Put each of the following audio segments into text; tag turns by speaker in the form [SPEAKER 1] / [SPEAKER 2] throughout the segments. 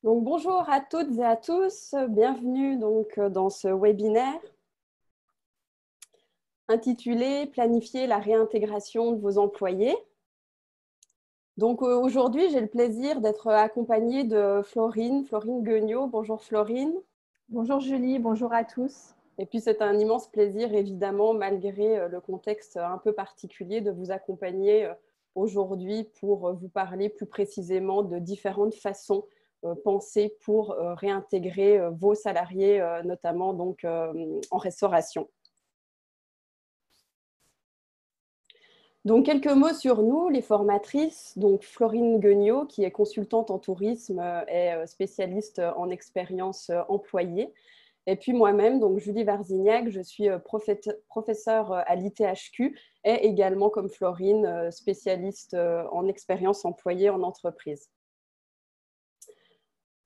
[SPEAKER 1] Donc, bonjour à toutes et à tous, bienvenue dans ce webinaire intitulé Planifier la réintégration de vos employés. Donc aujourd'hui, j'ai le plaisir d'être accompagnée de Florine Gueugnaud. Bonjour Florine.
[SPEAKER 2] Bonjour Julie, bonjour à tous.
[SPEAKER 1] Et puis c'est un immense plaisir, évidemment, malgré le contexte un peu particulier, de vous accompagner aujourd'hui pour vous parler plus précisément de différentes façons pensées pour réintégrer vos salariés, notamment donc en restauration. Donc, quelques mots sur nous, les formatrices. Donc, Florine Gueugnaud, qui est consultante en tourisme, est spécialiste en expérience employée. Et puis moi-même, donc Julie Varzignac, je suis professeure à l'ITHQ et également, comme Florine, spécialiste en expérience employée en entreprise.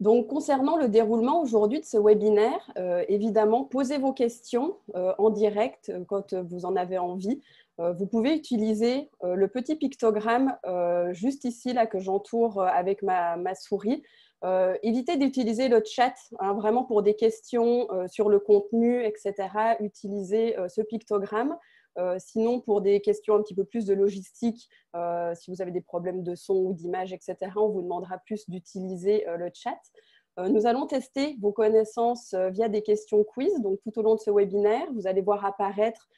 [SPEAKER 1] Donc, concernant le déroulement aujourd'hui de ce webinaire, évidemment, posez vos questions en direct quand vous en avez envie. Vous pouvez utiliser le petit pictogramme juste ici, là, que j'entoure avec ma souris. Évitez d'utiliser le chat, hein, vraiment pour des questions sur le contenu, etc. Utilisez ce pictogramme. Sinon, pour des questions un petit peu plus de logistique, si vous avez des problèmes de son ou d'image, etc., on vous demandera plus d'utiliser le chat. Nous allons tester vos connaissances via des questions quiz. Donc, tout au long de ce webinaire, vous allez voir apparaître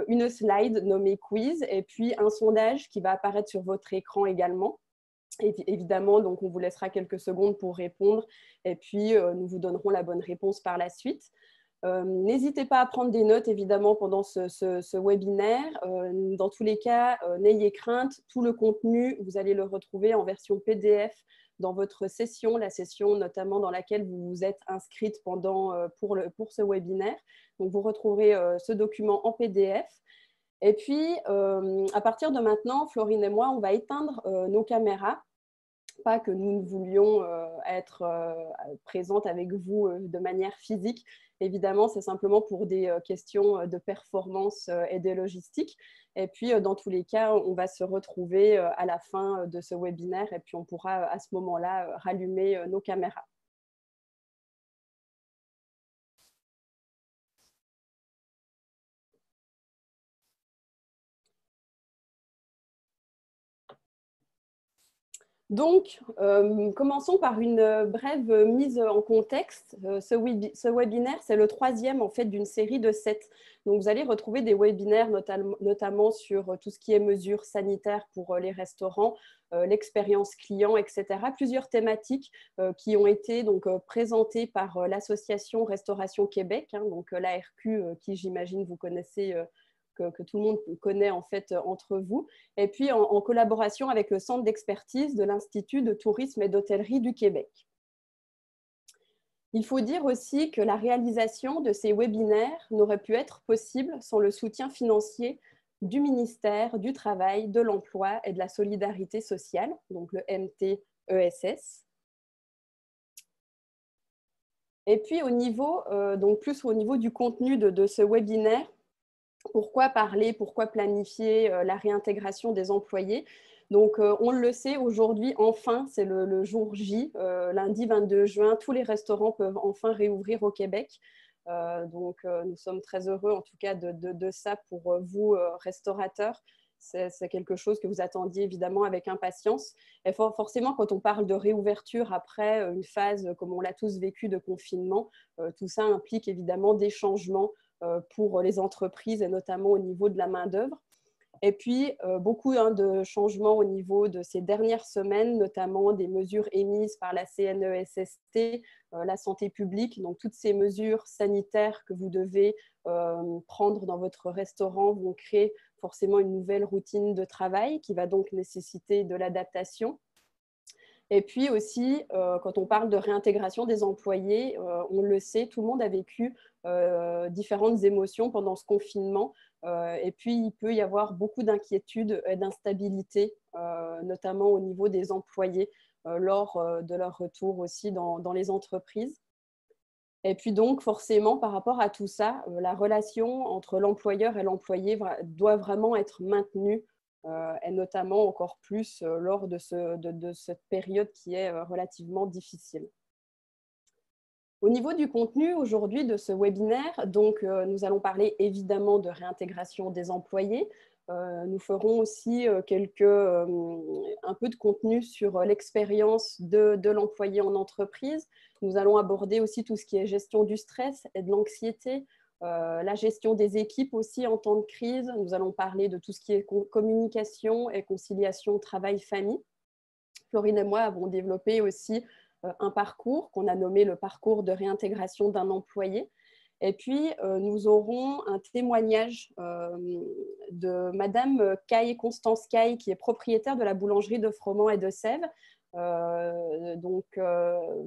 [SPEAKER 1] une slide nommée quiz et puis un sondage qui va apparaître sur votre écran également. Et évidemment, donc, on vous laissera quelques secondes pour répondre et puis nous vous donnerons la bonne réponse par la suite. N'hésitez pas à prendre des notes, évidemment, pendant ce webinaire. Dans tous les cas, n'ayez crainte. Tout le contenu, vous allez le retrouver en version PDF dans votre session, la session notamment dans laquelle vous vous êtes inscrite pour ce webinaire. Donc, vous retrouverez ce document en PDF. Et puis, à partir de maintenant, Florine et moi, on va éteindre nos caméras. Pas que nous ne voulions être présentes avec vous de manière physique. Évidemment, c'est simplement pour des questions de performance et de logistique. Et puis, dans tous les cas, on va se retrouver à la fin de ce webinaire et puis on pourra à ce moment-là rallumer nos caméras. Donc, commençons par une brève mise en contexte. Ce webinaire, c'est le troisième en fait d'une série de 7. Donc, vous allez retrouver des webinaires notamment sur tout ce qui est mesures sanitaires pour les restaurants, l'expérience client, etc. Plusieurs thématiques qui ont été donc présentées par l'association Restauration Québec, hein, donc l'ARQ, qui j'imagine vous connaissez que tout le monde connaît en fait entre vous, et puis en collaboration avec le Centre d'expertise de l'Institut de tourisme et d'hôtellerie du Québec. Il faut dire aussi que la réalisation de ces webinaires n'aurait pu être possible sans le soutien financier du ministère du Travail, de l'Emploi et de la Solidarité sociale, donc le MTESS. Et puis donc plus au niveau du contenu de ce webinaire, pourquoi parler, pourquoi planifier la réintégration des employés? Donc, on le sait aujourd'hui, enfin, c'est le jour J, lundi 22 juin, tous les restaurants peuvent enfin réouvrir au Québec. Donc, nous sommes très heureux, en tout cas, de ça pour vous, restaurateurs. C'est quelque chose que vous attendiez évidemment avec impatience. Et forcément, quand on parle de réouverture après une phase, comme on l'a tous vécu, de confinement, tout ça implique évidemment des changements pour les entreprises et notamment au niveau de la main-d'œuvre. Et puis, beaucoup de changements au niveau de ces dernières semaines, notamment des mesures émises par la CNESST, la santé publique. Donc, toutes ces mesures sanitaires que vous devez prendre dans votre restaurant vont créer forcément une nouvelle routine de travail qui va donc nécessiter de l'adaptation. Et puis aussi, quand on parle de réintégration des employés, on le sait, tout le monde a vécu différentes émotions pendant ce confinement. Et puis, il peut y avoir beaucoup d'inquiétudes et d'instabilité, notamment au niveau des employés, lors de leur retour aussi dans les entreprises. Et puis donc, forcément, par rapport à tout ça, la relation entre l'employeur et l'employé doit vraiment être maintenue, et notamment encore plus lors de cette période qui est relativement difficile. Au niveau du contenu aujourd'hui de ce webinaire, donc, nous allons parler évidemment de réintégration des employés. Nous ferons aussi un peu de contenu sur l'expérience de l'employé en entreprise. Nous allons aborder aussi tout ce qui est gestion du stress et de l'anxiété, la gestion des équipes aussi en temps de crise. Nous allons parler de tout ce qui est communication et conciliation travail-famille. Florine et moi avons développé aussi un parcours qu'on a nommé le parcours de réintégration d'un employé. Et puis, nous aurons un témoignage de Madame Constance Caille, qui est propriétaire de la boulangerie de Froment et de Sèvres.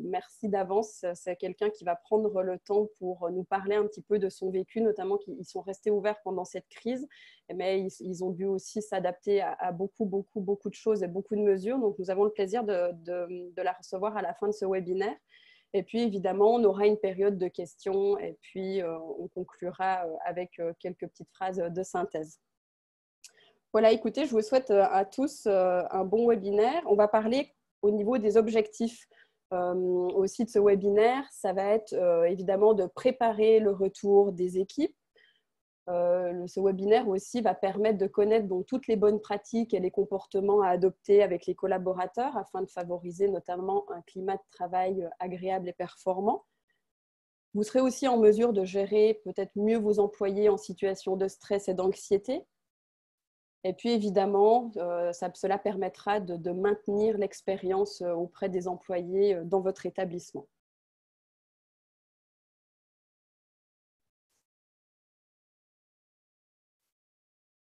[SPEAKER 1] Merci d'avance. C'est quelqu'un qui va prendre le temps pour nous parler un petit peu de son vécu, notamment qu'ils sont restés ouverts pendant cette crise, mais ils ont dû aussi s'adapter à beaucoup de choses et beaucoup de mesures. Donc, nous avons le plaisir de la recevoir à la fin de ce webinaire. Et puis, évidemment, on aura une période de questions et puis on conclura avec quelques petites phrases de synthèse. Voilà, écoutez, je vous souhaite à tous un bon webinaire. On va parler au niveau des objectifs aussi de ce webinaire. Ça va être évidemment de préparer le retour des équipes. Ce webinaire aussi va permettre de connaître donc toutes les bonnes pratiques et les comportements à adopter avec les collaborateurs afin de favoriser notamment un climat de travail agréable et performant. Vous serez aussi en mesure de gérer peut-être mieux vos employés en situation de stress et d'anxiété. Et puis évidemment, cela permettra de maintenir l'expérience auprès des employés dans votre établissement.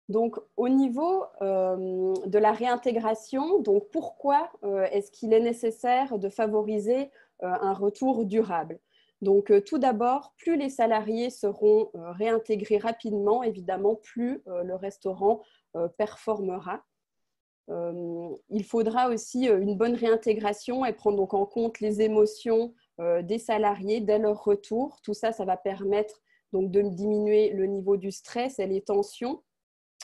[SPEAKER 1] Donc, au niveau de la réintégration, donc pourquoi est-ce qu'il est nécessaire de favoriser un retour durable? Donc, tout d'abord, plus les salariés seront réintégrés rapidement, évidemment, plus le restaurant performera. Il faudra aussi une bonne réintégration et prendre donc en compte les émotions des salariés dès leur retour. Tout ça, ça va permettre donc de diminuer le niveau du stress et les tensions,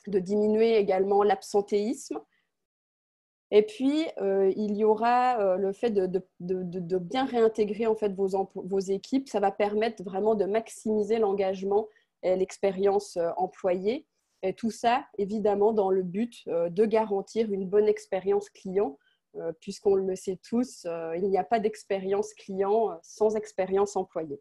[SPEAKER 1] de diminuer également l'absentéisme. Et puis, il y aura le fait de bien réintégrer en fait, vos équipes. Ça va permettre vraiment de maximiser l'engagement et l'expérience employée. Et tout ça, évidemment, dans le but de garantir une bonne expérience client, puisqu'on le sait tous, il n'y a pas d'expérience client sans expérience employée.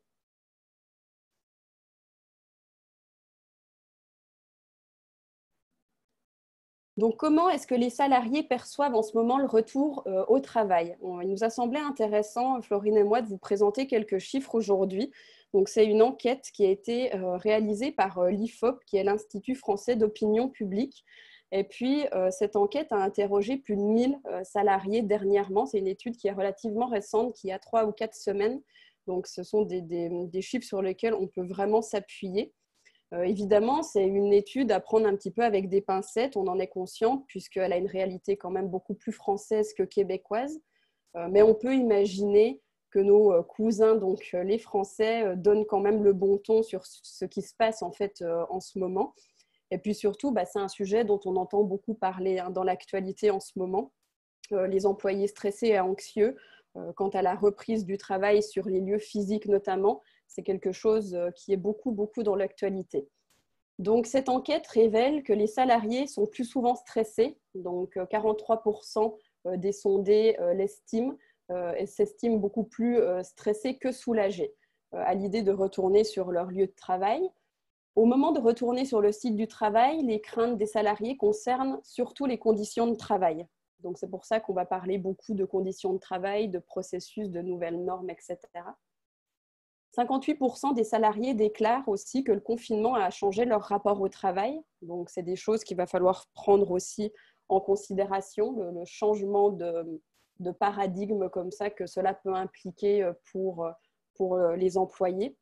[SPEAKER 1] Donc, comment est-ce que les salariés perçoivent en ce moment le retour au travail? Il nous a semblé intéressant, Florine et moi, de vous présenter quelques chiffres aujourd'hui. Donc, c'est une enquête qui a été réalisée par l'IFOP, qui est l'Institut français d'opinion publique. Et puis, cette enquête a interrogé plus de 1000 salariés dernièrement. C'est une étude qui est relativement récente, qui a 3 ou 4 semaines. Donc, ce sont des chiffres sur lesquels on peut vraiment s'appuyer. Évidemment, c'est une étude à prendre un petit peu avec des pincettes, on en est conscient, puisqu'elle a une réalité quand même beaucoup plus française que québécoise. Mais on peut imaginer que nos cousins, donc les Français, donnent quand même le bon ton sur ce qui se passe en fait en ce moment. Et puis surtout, c'est un sujet dont on entend beaucoup parler dans l'actualité en ce moment. Les employés stressés et anxieux quant à la reprise du travail sur les lieux physiques notamment, c'est quelque chose qui est beaucoup dans l'actualité. Donc, cette enquête révèle que les salariés sont plus souvent stressés. Donc, 43% des sondés l'estiment et s'estiment beaucoup plus stressés que soulagés à l'idée de retourner sur leur lieu de travail. Au moment de retourner sur le site du travail, les craintes des salariés concernent surtout les conditions de travail. Donc, c'est pour ça qu'on va parler beaucoup de conditions de travail, de processus, de nouvelles normes, etc. 58% des salariés déclarent aussi que le confinement a changé leur rapport au travail. Donc, c'est des choses qu'il va falloir prendre aussi en considération, le changement de paradigme comme ça que cela peut impliquer pour les employés.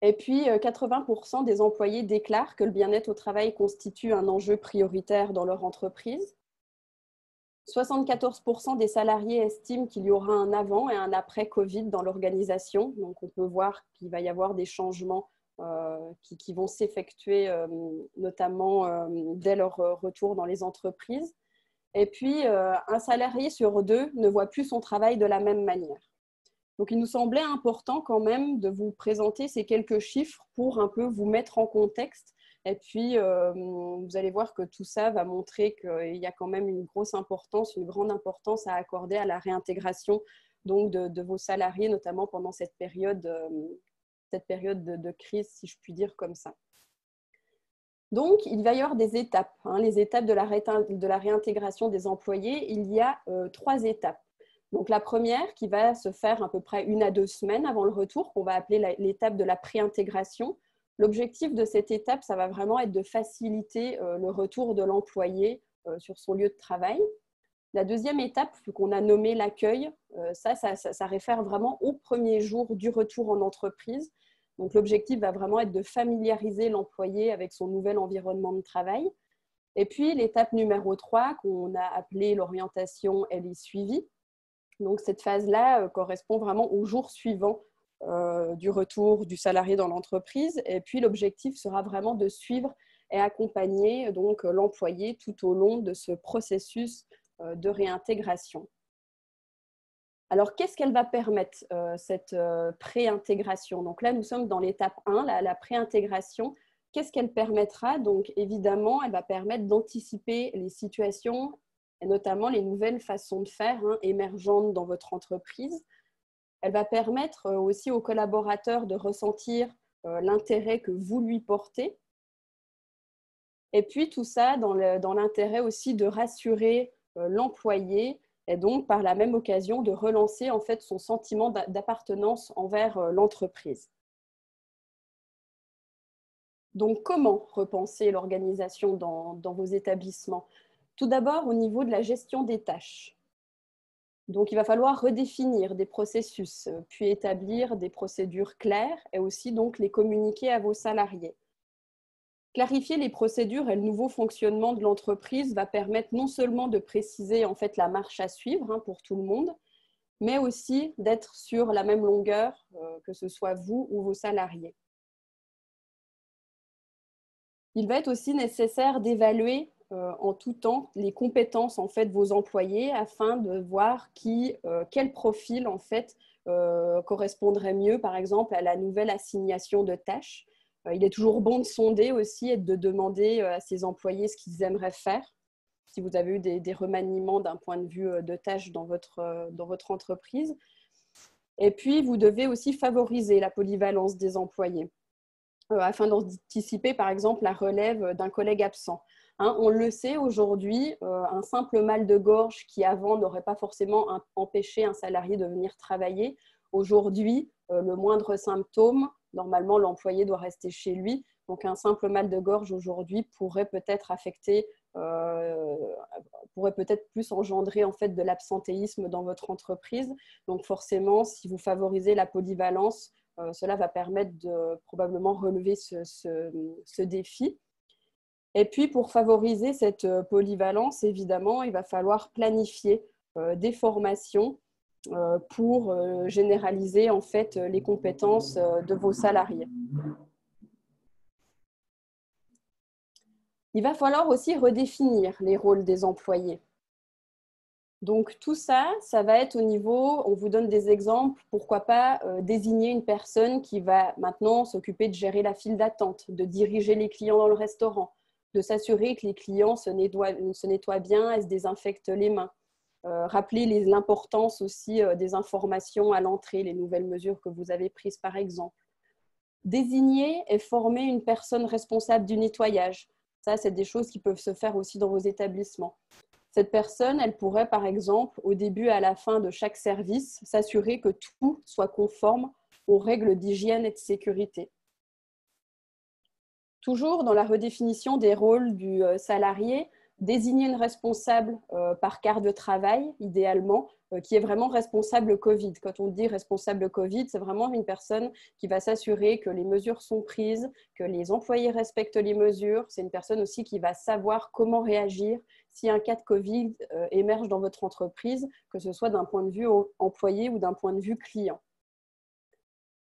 [SPEAKER 1] Et puis, 80% des employés déclarent que le bien-être au travail constitue un enjeu prioritaire dans leur entreprise. 74% des salariés estiment qu'il y aura un avant et un après Covid dans l'organisation. Donc, on peut voir qu'il va y avoir des changements qui vont s'effectuer notamment dès leur retour dans les entreprises. Et puis, un salarié sur deux ne voit plus son travail de la même manière. Donc, il nous semblait important quand même de vous présenter ces quelques chiffres pour un peu vous mettre en contexte. Et puis, vous allez voir que tout ça va montrer qu'il y a quand même une grosse importance, une grande importance à accorder à la réintégration donc de vos salariés, notamment pendant cette période de crise, si je puis dire comme ça. Donc, il va y avoir des étapes. Les étapes de la réintégration des employés, il y a 3 étapes. Donc, la première qui va se faire à peu près 1 à 2 semaines avant le retour, qu'on va appeler l'étape de la préintégration. L'objectif de cette étape, ça va vraiment être de faciliter le retour de l'employé sur son lieu de travail. La deuxième étape, qu'on a nommée l'accueil, ça réfère vraiment au premier jour du retour en entreprise. Donc, l'objectif va vraiment être de familiariser l'employé avec son nouvel environnement de travail. Et puis, l'étape numéro 3, qu'on a appelée l'orientation, elle est suivie. Donc, cette phase-là correspond vraiment au jour suivant du retour du salarié dans l'entreprise. Et puis, l'objectif sera vraiment de suivre et accompagner donc l'employé tout au long de ce processus de réintégration. Alors, qu'est-ce qu'elle va permettre, cette préintégration? Donc là, nous sommes dans l'étape 1, la préintégration. Qu'est-ce qu'elle permettra? Donc, évidemment, elle va permettre d'anticiper les situations et notamment les nouvelles façons de faire émergentes dans votre entreprise. Elle va permettre aussi aux collaborateurs de ressentir l'intérêt que vous lui portez. Et puis, tout ça dans l'intérêt aussi de rassurer l'employé et donc, par la même occasion, de relancer en fait son sentiment d'appartenance envers l'entreprise. Donc, comment repenser l'organisation dans vos établissements? Tout d'abord, au niveau de la gestion des tâches. Donc, il va falloir redéfinir des processus, puis établir des procédures claires et aussi donc les communiquer à vos salariés. Clarifier les procédures et le nouveau fonctionnement de l'entreprise va permettre non seulement de préciser en fait la marche à suivre pour tout le monde, mais aussi d'être sur la même longueur, que ce soit vous ou vos salariés. Il va être aussi nécessaire d'évaluer en tout temps les compétences en fait, de vos employés afin de voir quel profil en fait, correspondrait mieux, par exemple, à la nouvelle assignation de tâches. Il est toujours bon de sonder aussi et de demander à ses employés ce qu'ils aimeraient faire. Si vous avez eu des remaniements d'un point de vue de tâches dans votre entreprise. Et puis, vous devez aussi favoriser la polyvalence des employés afin d'anticiper, par exemple, la relève d'un collègue absent. On le sait aujourd'hui, un simple mal de gorge qui avant n'aurait pas forcément empêché un salarié de venir travailler, aujourd'hui, le moindre symptôme, normalement l'employé doit rester chez lui. Donc un simple mal de gorge aujourd'hui pourrait peut-être affecter, pourrait peut-être plus engendrer en fait de l'absentéisme dans votre entreprise. Donc forcément, si vous favorisez la polyvalence, cela va permettre de probablement relever ce défi. Et puis, pour favoriser cette polyvalence, évidemment, il va falloir planifier des formations pour généraliser en fait les compétences de vos salariés. Il va falloir aussi redéfinir les rôles des employés. Donc tout ça, ça va être au niveau, on vous donne des exemples, pourquoi pas désigner une personne qui va maintenant s'occuper de gérer la file d'attente, de diriger les clients dans le restaurant, de s'assurer que les clients se nettoient bien et se désinfectent les mains. Rappeler l'importance aussi des informations à l'entrée, les nouvelles mesures que vous avez prises par exemple. Désigner et former une personne responsable du nettoyage. Ça, c'est des choses qui peuvent se faire aussi dans vos établissements. Cette personne, elle pourrait, par exemple, au début et à la fin de chaque service, s'assurer que tout soit conforme aux règles d'hygiène et de sécurité. Toujours dans la redéfinition des rôles du salarié, désigner une responsable par quart de travail, idéalement, qui est vraiment responsable Covid. Quand on dit responsable Covid, c'est vraiment une personne qui va s'assurer que les mesures sont prises, que les employés respectent les mesures. C'est une personne aussi qui va savoir comment réagir si un cas de Covid émerge dans votre entreprise, que ce soit d'un point de vue employé ou d'un point de vue client.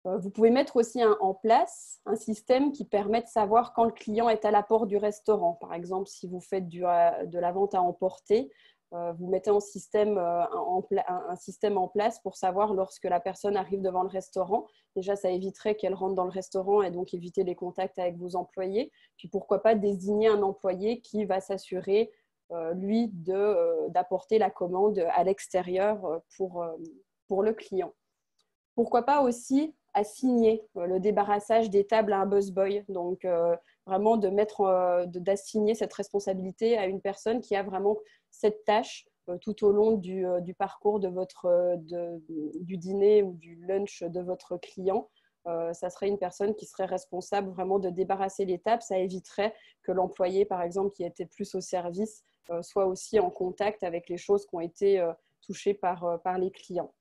[SPEAKER 1] Vous pouvez mettre aussi en place un système qui permet de savoir quand le client est à la porte du restaurant. Par exemple, si vous faites de la vente à emporter, vous mettez un système en place pour savoir lorsque la personne arrive devant le restaurant. Déjà, ça éviterait qu'elle rentre dans le restaurant et donc éviter les contacts avec vos employés. Puis pourquoi pas désigner un employé qui va s'assurer, lui, d'apporter la commande à l'extérieur pour le client. Pourquoi pas aussi assigner le débarrassage des tables à un busboy. Donc, vraiment d'assigner cette responsabilité à une personne qui a vraiment cette tâche tout au long du parcours du dîner ou du lunch de votre client. Ça serait une personne qui serait responsable vraiment de débarrasser les tables. Ça éviterait que l'employé, par exemple, qui était plus au service, soit aussi en contact avec les choses qui ont été touchées par les clients.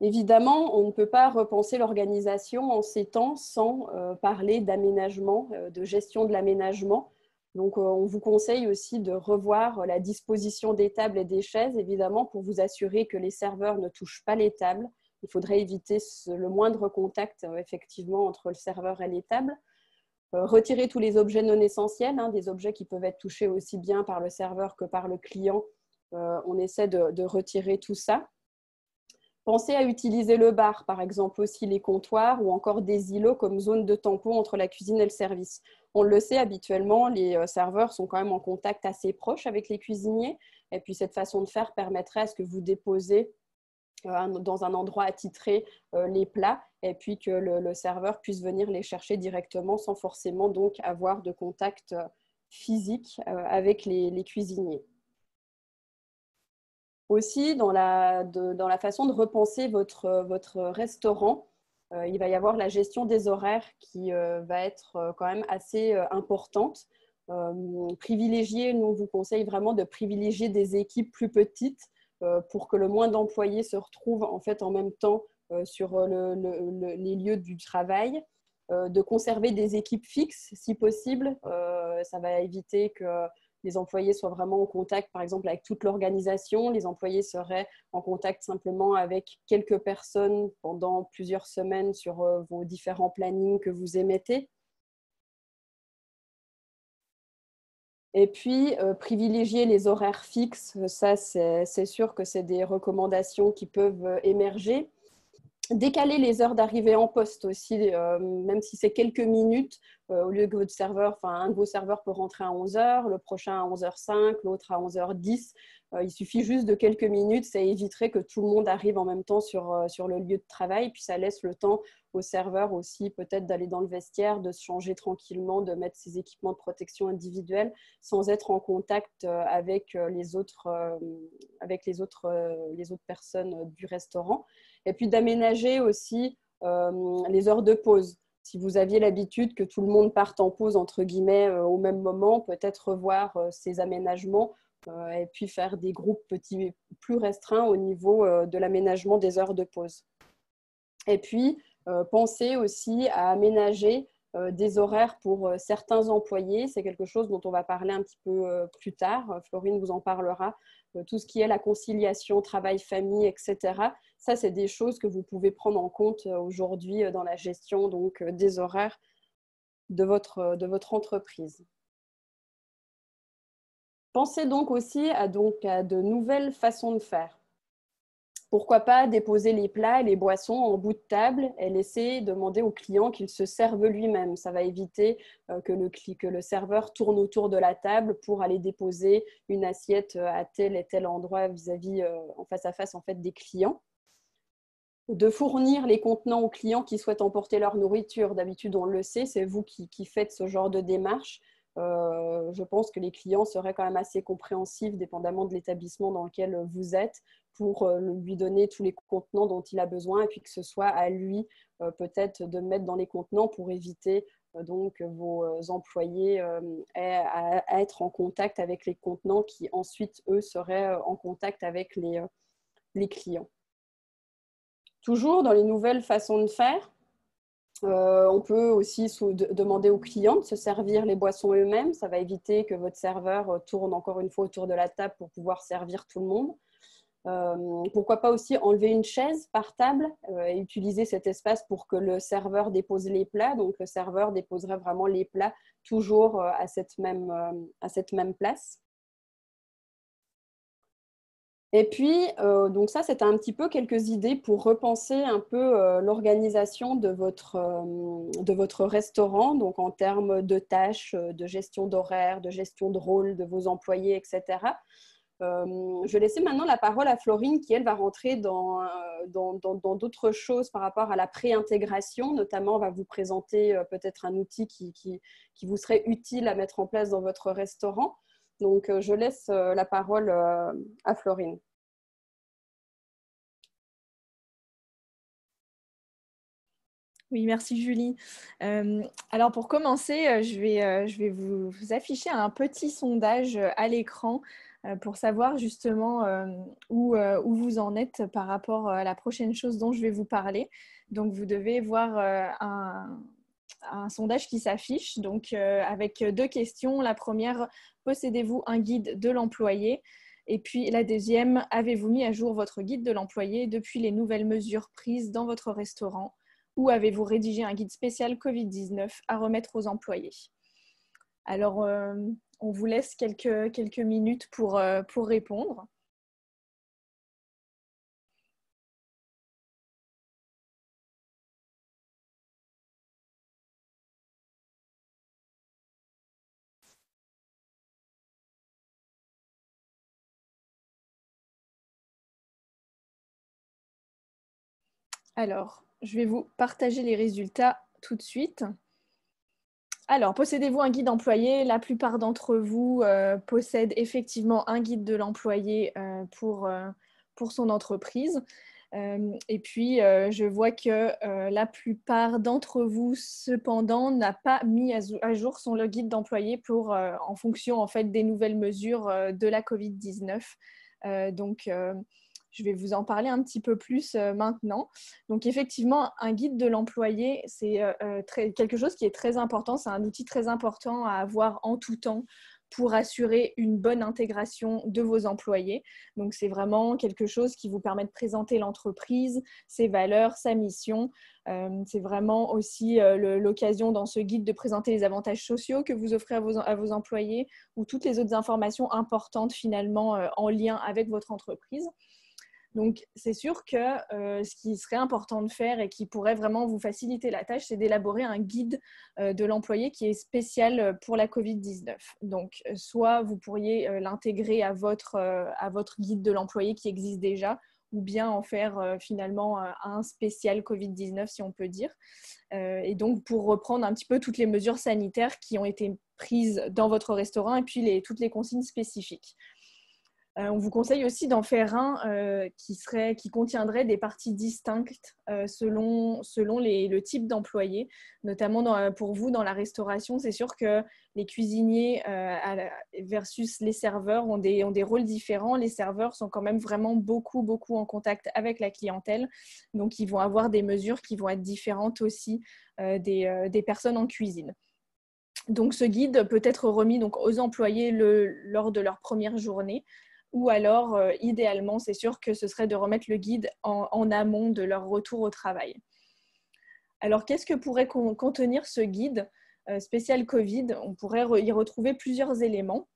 [SPEAKER 1] Évidemment, on ne peut pas repenser l'organisation en ces temps sans parler d'aménagement, de gestion de l'aménagement. Donc, on vous conseille aussi de revoir la disposition des tables et des chaises, évidemment, pour vous assurer que les serveurs ne touchent pas les tables. Il faudrait éviter le moindre contact, effectivement, entre le serveur et les tables. Retirer tous les objets non essentiels, des objets qui peuvent être touchés aussi bien par le serveur que par le client. On essaie de retirer tout ça. Pensez à utiliser le bar, par exemple aussi les comptoirs ou encore des îlots comme zone de tampon entre la cuisine et le service. On le sait, habituellement, les serveurs sont quand même en contact assez proche avec les cuisiniers. Et puis cette façon de faire permettrait à ce que vous déposez dans un endroit attitré les plats et puis que le serveur puisse venir les chercher directement sans forcément donc avoir de contact physique avec les cuisiniers. Aussi, dans la façon de repenser votre restaurant, il va y avoir la gestion des horaires qui va être quand même assez importante. Privilégier, nous, on vous conseille vraiment de privilégier des équipes plus petites pour que le moins d'employés se retrouvent en fait en même temps sur les lieux du travail. De conserver des équipes fixes si possible. Ça va éviter que les employés soient vraiment en contact, par exemple, avec toute l'organisation. Les employés seraient en contact simplement avec quelques personnes pendant plusieurs semaines sur vos différents plannings que vous émettez. Et puis, privilégier les horaires fixes. Ça, c'est sûr que c'est des recommandations qui peuvent émerger. Décaler les heures d'arrivée en poste aussi, même si c'est quelques minutes, au lieu que votre serveur, un de vos serveurs peut rentrer à 11h, le prochain à 11h05, l'autre à 11h10. Il suffit juste de quelques minutes, ça éviterait que tout le monde arrive en même temps sur le lieu de travail, puis ça laisse le temps au serveur aussi peut-être d'aller dans le vestiaire, de se changer tranquillement, de mettre ses équipements de protection individuelle sans être en contact avec les autres personnes du restaurant. Et puis d'aménager aussi les heures de pause. Si vous aviez l'habitude que tout le monde parte en pause, entre guillemets, au même moment, peut-être revoir ces aménagements et puis faire des groupes petits plus restreints au niveau de l'aménagement des heures de pause. Et puis, pensez aussi à aménager des horaires pour certains employés. C'est quelque chose dont on va parler un petit peu plus tard. Florine vous en parlera. Tout ce qui est la conciliation, travail-famille, etc. Ça, c'est des choses que vous pouvez prendre en compte aujourd'hui dans la gestion donc, des horaires de votre entreprise. Pensez donc aussi à de nouvelles façons de faire. Pourquoi pas déposer les plats et les boissons en bout de table et laisser demander au client qu'il se serve lui-même. Ça va éviter que le serveur tourne autour de la table pour aller déposer une assiette à tel et tel endroit vis-à-vis, en face à face en fait, des clients. De fournir les contenants aux clients qui souhaitent emporter leur nourriture. D'habitude, on le sait, c'est vous qui faites ce genre de démarche. Je pense que les clients seraient quand même assez compréhensifs, dépendamment de l'établissement dans lequel vous êtes, pour lui donner tous les contenants dont il a besoin et puis que ce soit à lui peut-être de mettre dans les contenants pour éviter donc vos employés à être en contact avec les contenants qui ensuite, eux, seraient en contact avec les clients. Toujours dans les nouvelles façons de faire, on peut aussi demander aux clients de se servir les boissons eux-mêmes. Ça va éviter que votre serveur tourne encore une fois autour de la table pour pouvoir servir tout le monde. Pourquoi pas aussi enlever une chaise par table et utiliser cet espace pour que le serveur dépose les plats. Donc, le serveur déposerait vraiment les plats toujours à cette même place. Et puis, donc ça, c'était un petit peu quelques idées pour repenser un peu l'organisation de votre restaurant, donc en termes de tâches, de gestion d'horaire, de gestion de rôle de vos employés, etc. Je vais laisser maintenant la parole à Florine qui, elle, va rentrer dans d'autres choses par rapport à la pré-intégration. Notamment, on va vous présenter peut-être un outil qui vous serait utile à mettre en place dans votre restaurant. Donc, je laisse la parole à Florine.
[SPEAKER 2] Oui, merci Julie. Alors pour commencer, je vais vous afficher un petit sondage à l'écran pour savoir justement où vous en êtes par rapport à la prochaine chose dont je vais vous parler. Donc vous devez voir un sondage qui s'affiche donc, avec deux questions. La première, possédez-vous un guide de l'employé? Et puis la deuxième, avez-vous mis à jour votre guide de l'employé depuis les nouvelles mesures prises dans votre restaurant? Ou avez-vous rédigé un guide spécial Covid-19 à remettre aux employés? Alors, on vous laisse quelques minutes pour répondre. Alors, je vais vous partager les résultats tout de suite. Alors, possédez-vous un guide employé? La plupart d'entre vous possèdent effectivement un guide de l'employé pour son entreprise. Et puis, je vois que la plupart d'entre vous, cependant, n'a pas mis à jour son guide d'employé en fonction en fait, des nouvelles mesures de la Covid-19. Donc, je vais vous en parler un petit peu plus maintenant. Donc, effectivement, un guide de l'employé, c'est quelque chose qui est très important. C'est un outil très important à avoir en tout temps pour assurer une bonne intégration de vos employés. Donc, c'est vraiment quelque chose qui vous permet de présenter l'entreprise, ses valeurs, sa mission. C'est vraiment aussi l'occasion dans ce guide de présenter les avantages sociaux que vous offrez à vos employés ou toutes les autres informations importantes finalement en lien avec votre entreprise. Donc, c'est sûr que ce qui serait important de faire et qui pourrait vraiment vous faciliter la tâche, c'est d'élaborer un guide de l'employé qui est spécial pour la Covid-19. Donc, soit vous pourriez l'intégrer à votre guide de l'employé qui existe déjà, ou bien en faire finalement un spécial Covid-19, si on peut dire. Et donc, pour reprendre un petit peu toutes les mesures sanitaires qui ont été prises dans votre restaurant et puis toutes les consignes spécifiques. On vous conseille aussi d'en faire un qui contiendrait des parties distinctes selon le type d'employé. Notamment pour vous, dans la restauration, c'est sûr que les cuisiniers versus les serveurs ont des rôles différents. Les serveurs sont quand même vraiment beaucoup en contact avec la clientèle. Donc, ils vont avoir des mesures qui vont être différentes aussi des personnes en cuisine. Donc, ce guide peut être remis donc, aux employés lors de leur première journée. Ou alors, idéalement, c'est sûr que ce serait de remettre le guide en amont de leur retour au travail. Alors, qu'est-ce que pourrait contenir ce guide spécial Covid? On pourrait y retrouver plusieurs éléments.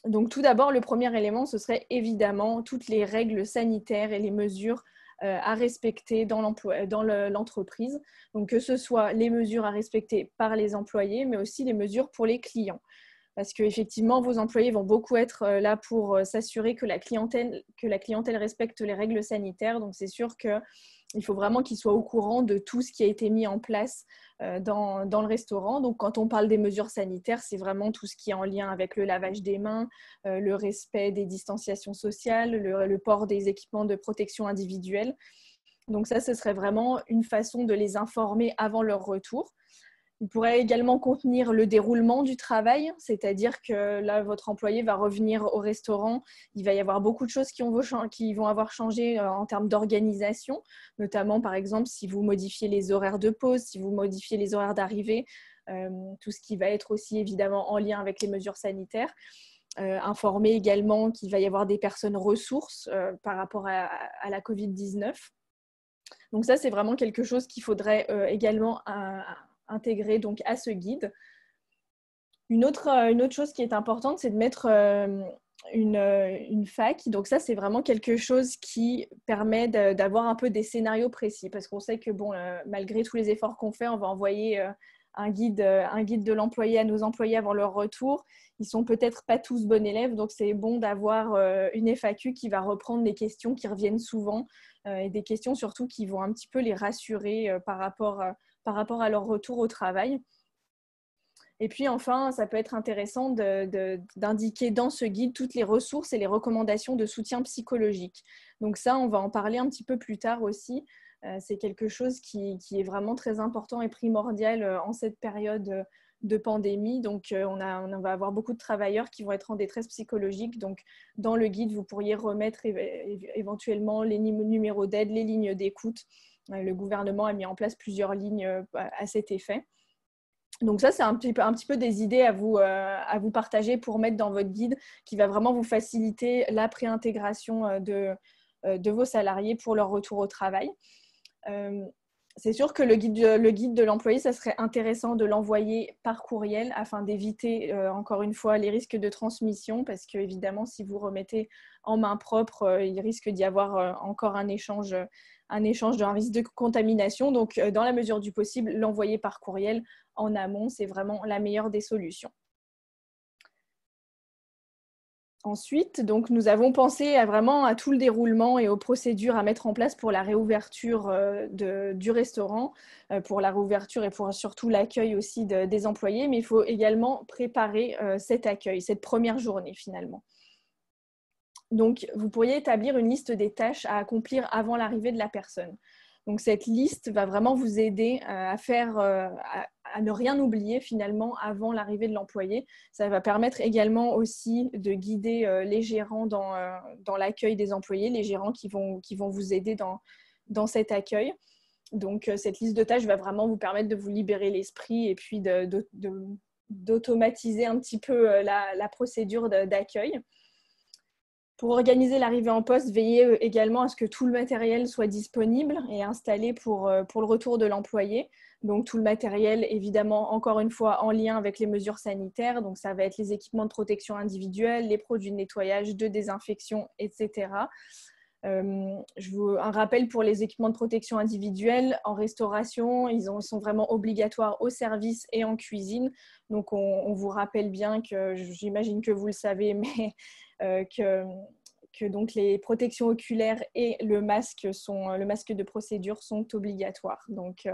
[SPEAKER 2] Donc, tout d'abord, le premier élément, ce serait évidemment toutes les règles sanitaires et les mesures à respecter dans l'entreprise. Donc, que ce soit les mesures à respecter par les employés, mais aussi les mesures pour les clients. Parce qu'effectivement, vos employés vont beaucoup être là pour s'assurer que la clientèle respecte les règles sanitaires. Donc, c'est sûr qu'il faut vraiment qu'ils soient au courant de tout ce qui a été mis en place dans le restaurant. Donc, quand on parle des mesures sanitaires, c'est vraiment tout ce qui est en lien avec le lavage des mains, le respect des distanciations sociales, le port des équipements de protection individuelle. Donc, ça, ce serait vraiment une façon de les informer avant leur retour. Il pourrait également contenir le déroulement du travail, c'est-à-dire que là, votre employé va revenir au restaurant. Il va y avoir beaucoup de choses qui vont avoir changé en termes d'organisation, notamment, par exemple, si vous modifiez les horaires de pause, si vous modifiez les horaires d'arrivée, tout ce qui va être aussi évidemment en lien avec les mesures sanitaires. Informer également qu'il va y avoir des personnes ressources par rapport à la Covid-19. Donc ça, c'est vraiment quelque chose qu'il faudrait également intégrer donc à ce guide. Une autre chose qui est importante, c'est de mettre une fac. Donc ça, c'est vraiment quelque chose qui permet d'avoir un peu des scénarios précis, parce qu'on sait que bon, malgré tous les efforts qu'on fait, on va envoyer un guide de l'employé à nos employés avant leur retour. Ils sont peut-être pas tous bons élèves, donc c'est bon d'avoir une FAQ qui va reprendre des questions qui reviennent souvent et des questions surtout qui vont un petit peu les rassurer par rapport à leur retour au travail. Et puis enfin, ça peut être intéressant d'indiquer dans ce guide toutes les ressources et les recommandations de soutien psychologique. Donc ça, on va en parler un petit peu plus tard aussi. C'est quelque chose qui est vraiment très important et primordial en cette période de pandémie. Donc on va avoir beaucoup de travailleurs qui vont être en détresse psychologique. Donc dans le guide, vous pourriez remettre éventuellement les numéros d'aide, les lignes d'écoute. Le gouvernement a mis en place plusieurs lignes à cet effet. Donc ça, c'est un petit peu des idées à vous partager pour mettre dans votre guide qui va vraiment vous faciliter la préintégration de vos salariés pour leur retour au travail. C'est sûr que le guide de l'employé, ça serait intéressant de l'envoyer par courriel afin d'éviter, encore une fois, les risques de transmission parce qu'évidemment, si vous remettez en main propre, il risque d'y avoir encore un échange d'un risque de contamination. Donc, dans la mesure du possible, l'envoyer par courriel en amont, c'est vraiment la meilleure des solutions. Ensuite, donc, nous avons pensé vraiment à tout le déroulement et aux procédures à mettre en place pour la réouverture du restaurant, pour la réouverture et pour surtout l'accueil aussi des employés. Mais il faut également préparer cet accueil, cette première journée finalement. Donc, vous pourriez établir une liste des tâches à accomplir avant l'arrivée de la personne. Donc, cette liste va vraiment vous aider à ne rien oublier finalement avant l'arrivée de l'employé. Ça va permettre également aussi de guider les gérants dans l'accueil des employés, les gérants qui vont vous aider dans cet accueil. Donc, cette liste de tâches va vraiment vous permettre de vous libérer l'esprit et puis d'automatiser un petit peu la procédure d'accueil. Pour organiser l'arrivée en poste, veillez également à ce que tout le matériel soit disponible et installé pour le retour de l'employé. Donc, tout le matériel, évidemment, encore une fois, en lien avec les mesures sanitaires. Donc, ça va être les équipements de protection individuelle, les produits de nettoyage, de désinfection, etc. Un rappel pour les équipements de protection individuelle en restauration, ils sont vraiment obligatoires au service et en cuisine. Donc, on vous rappelle bien que, j'imagine que vous le savez, mais que donc les protections oculaires et le masque de procédure sont obligatoires. Donc,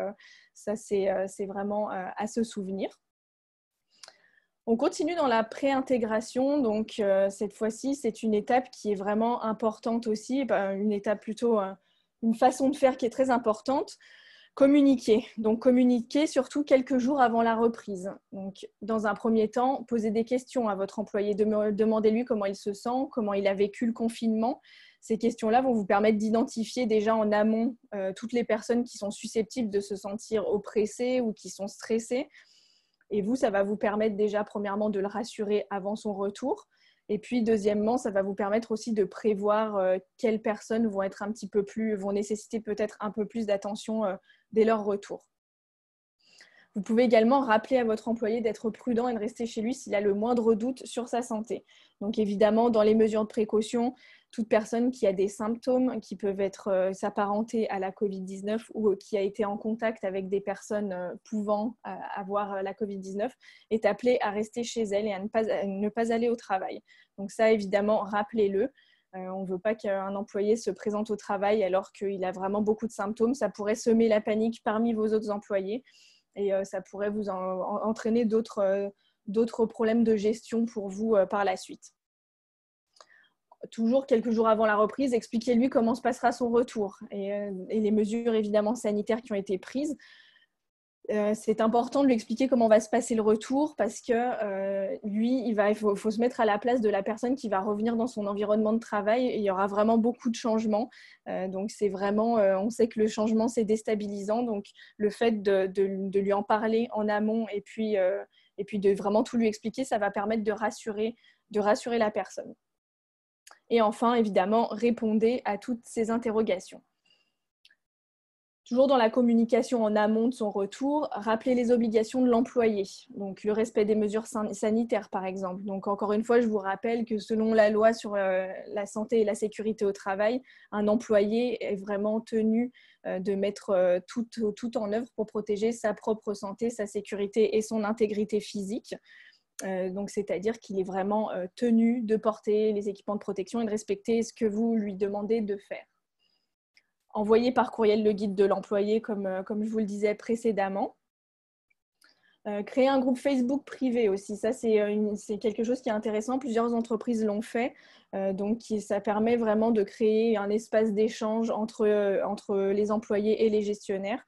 [SPEAKER 2] ça, c'est vraiment à se souvenir. On continue dans la préintégration, donc cette fois-ci, c'est une étape qui est vraiment importante aussi, une étape plutôt, une façon de faire qui est très importante. Communiquer. Donc, communiquer surtout quelques jours avant la reprise. Donc, dans un premier temps, posez des questions à votre employé. Demandez-lui comment il se sent, comment il a vécu le confinement. Ces questions-là vont vous permettre d'identifier déjà en amont toutes les personnes qui sont susceptibles de se sentir oppressées ou qui sont stressées. Et vous, ça va vous permettre déjà, premièrement, de le rassurer avant son retour. Et puis, deuxièmement, ça va vous permettre aussi de prévoir quelles personnes vont nécessiter peut-être un peu plus d'attention dès leur retour. Vous pouvez également rappeler à votre employé d'être prudent et de rester chez lui s'il a le moindre doute sur sa santé. Donc évidemment, dans les mesures de précaution, toute personne qui a des symptômes qui peuvent être s'apparenter à la Covid-19 ou qui a été en contact avec des personnes pouvant avoir la Covid-19 est appelée à rester chez elle et à ne pas aller au travail. Donc ça, évidemment, rappelez-le. On ne veut pas qu'un employé se présente au travail alors qu'il a vraiment beaucoup de symptômes. Ça pourrait semer la panique parmi vos autres employés et ça pourrait vous entraîner d'autres problèmes de gestion pour vous par la suite. Toujours quelques jours avant la reprise, expliquez-lui comment se passera son retour et les mesures évidemment sanitaires qui ont été prises. C'est important de lui expliquer comment va se passer le retour parce que lui, il faut se mettre à la place de la personne qui va revenir dans son environnement de travail et il y aura vraiment beaucoup de changements. Donc, c'est vraiment, on sait que le changement, c'est déstabilisant. Donc, le fait de lui en parler en amont et puis de vraiment tout lui expliquer, ça va permettre de rassurer la personne. Et enfin, évidemment, répondez à toutes ces interrogations. Toujours dans la communication en amont de son retour, rappeler les obligations de l'employé. Donc, le respect des mesures sanitaires, par exemple. Donc, encore une fois, je vous rappelle que selon la loi sur la santé et la sécurité au travail, un employé est vraiment tenu de mettre tout en œuvre pour protéger sa propre santé, sa sécurité et son intégrité physique. Donc, c'est-à-dire qu'il est vraiment tenu de porter les équipements de protection et de respecter ce que vous lui demandez de faire. Envoyer par courriel le guide de l'employé, comme je vous le disais précédemment. Créer un groupe Facebook privé aussi, ça c'est quelque chose qui est intéressant, plusieurs entreprises l'ont fait, donc ça permet vraiment de créer un espace d'échange entre les employés et les gestionnaires,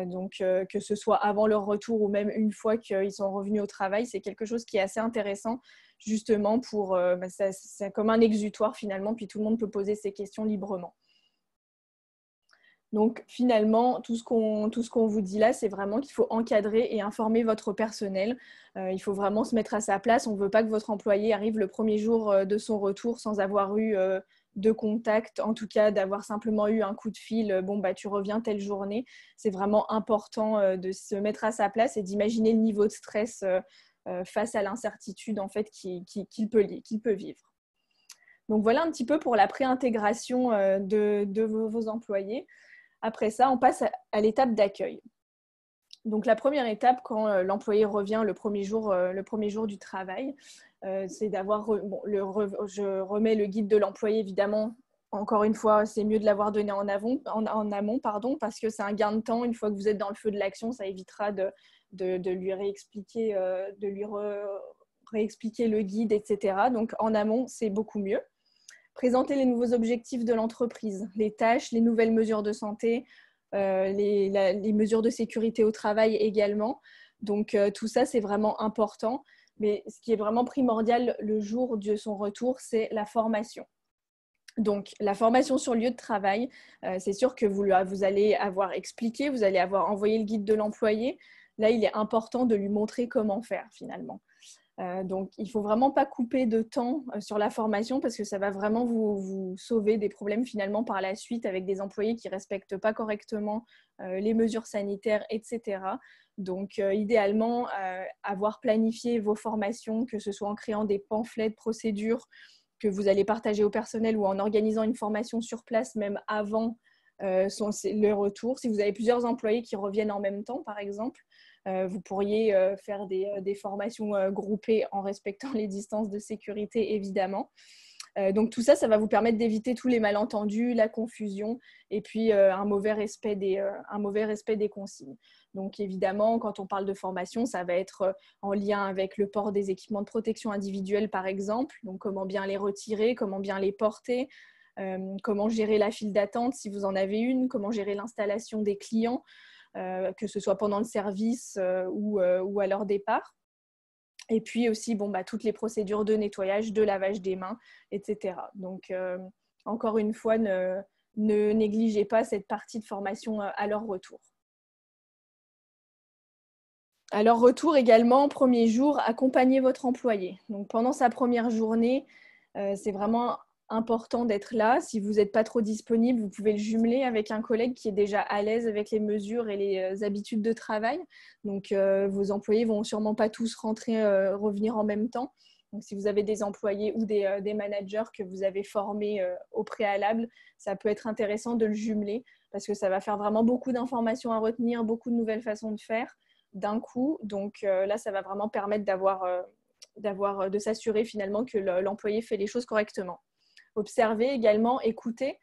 [SPEAKER 2] donc que ce soit avant leur retour ou même une fois qu'ils sont revenus au travail, c'est quelque chose qui est assez intéressant justement pour, c'est comme un exutoire finalement, puis tout le monde peut poser ses questions librement. Donc finalement, tout ce qu'on vous dit là, c'est vraiment qu'il faut encadrer et informer votre personnel. Il faut vraiment se mettre à sa place. On ne veut pas que votre employé arrive le premier jour de son retour sans avoir eu de contact, en tout cas d'avoir simplement eu un coup de fil, bon tu reviens telle journée. C'est vraiment important de se mettre à sa place et d'imaginer le niveau de stress face à l'incertitude en fait qu'il peut vivre. Donc voilà un petit peu pour la préintégration de vos employés. Après ça, on passe à l'étape d'accueil. Donc, la première étape, quand l'employé revient le premier jour du travail, c'est d'avoir… je remets le guide de l'employé, évidemment. Encore une fois, c'est mieux de l'avoir donné en amont, parce que c'est un gain de temps. Une fois que vous êtes dans le feu de l'action, ça évitera de lui réexpliquer, réexpliquer le guide, etc. Donc, en amont, c'est beaucoup mieux. Présenter les nouveaux objectifs de l'entreprise, les tâches, les nouvelles mesures de santé, les mesures de sécurité au travail également. Donc, tout ça, c'est vraiment important. Mais ce qui est vraiment primordial le jour de son retour, c'est la formation. Donc, la formation sur le lieu de travail, c'est sûr que vous allez avoir expliqué, vous allez avoir envoyé le guide de l'employé. Là, il est important de lui montrer comment faire finalement. Donc, il ne faut vraiment pas couper de temps sur la formation parce que ça va vraiment vous sauver des problèmes finalement par la suite avec des employés qui ne respectent pas correctement les mesures sanitaires, etc. Donc, idéalement, avoir planifié vos formations, que ce soit en créant des pamphlets de procédures que vous allez partager au personnel ou en organisant une formation sur place même avant le retour. Si vous avez plusieurs employés qui reviennent en même temps, par exemple, vous pourriez faire des formations groupées en respectant les distances de sécurité, évidemment. Donc tout ça, ça va vous permettre d'éviter tous les malentendus, la confusion et puis un mauvais respect des consignes. Donc évidemment, quand on parle de formation, ça va être en lien avec le port des équipements de protection individuelle, par exemple. Donc comment bien les retirer, comment bien les porter, comment gérer la file d'attente si vous en avez une, comment gérer l'installation des clients, que ce soit pendant le service ou à leur départ. Et puis aussi toutes les procédures de nettoyage, de lavage des mains, etc. Donc, encore une fois, ne négligez pas cette partie de formation à leur retour. À leur retour également, premier jour, accompagnez votre employé. Donc, pendant sa première journée, c'est vraiment important d'être là. Si vous n'êtes pas trop disponible, vous pouvez le jumeler avec un collègue qui est déjà à l'aise avec les mesures et les habitudes de travail. Donc, vos employés ne vont sûrement pas tous revenir en même temps. Donc, si vous avez des employés ou des managers que vous avez formés au préalable, ça peut être intéressant de le jumeler parce que ça va faire vraiment beaucoup d'informations à retenir, beaucoup de nouvelles façons de faire d'un coup. Donc, là, ça va vraiment permettre de s'assurer finalement que l'employé fait les choses correctement. Observer également, écouter.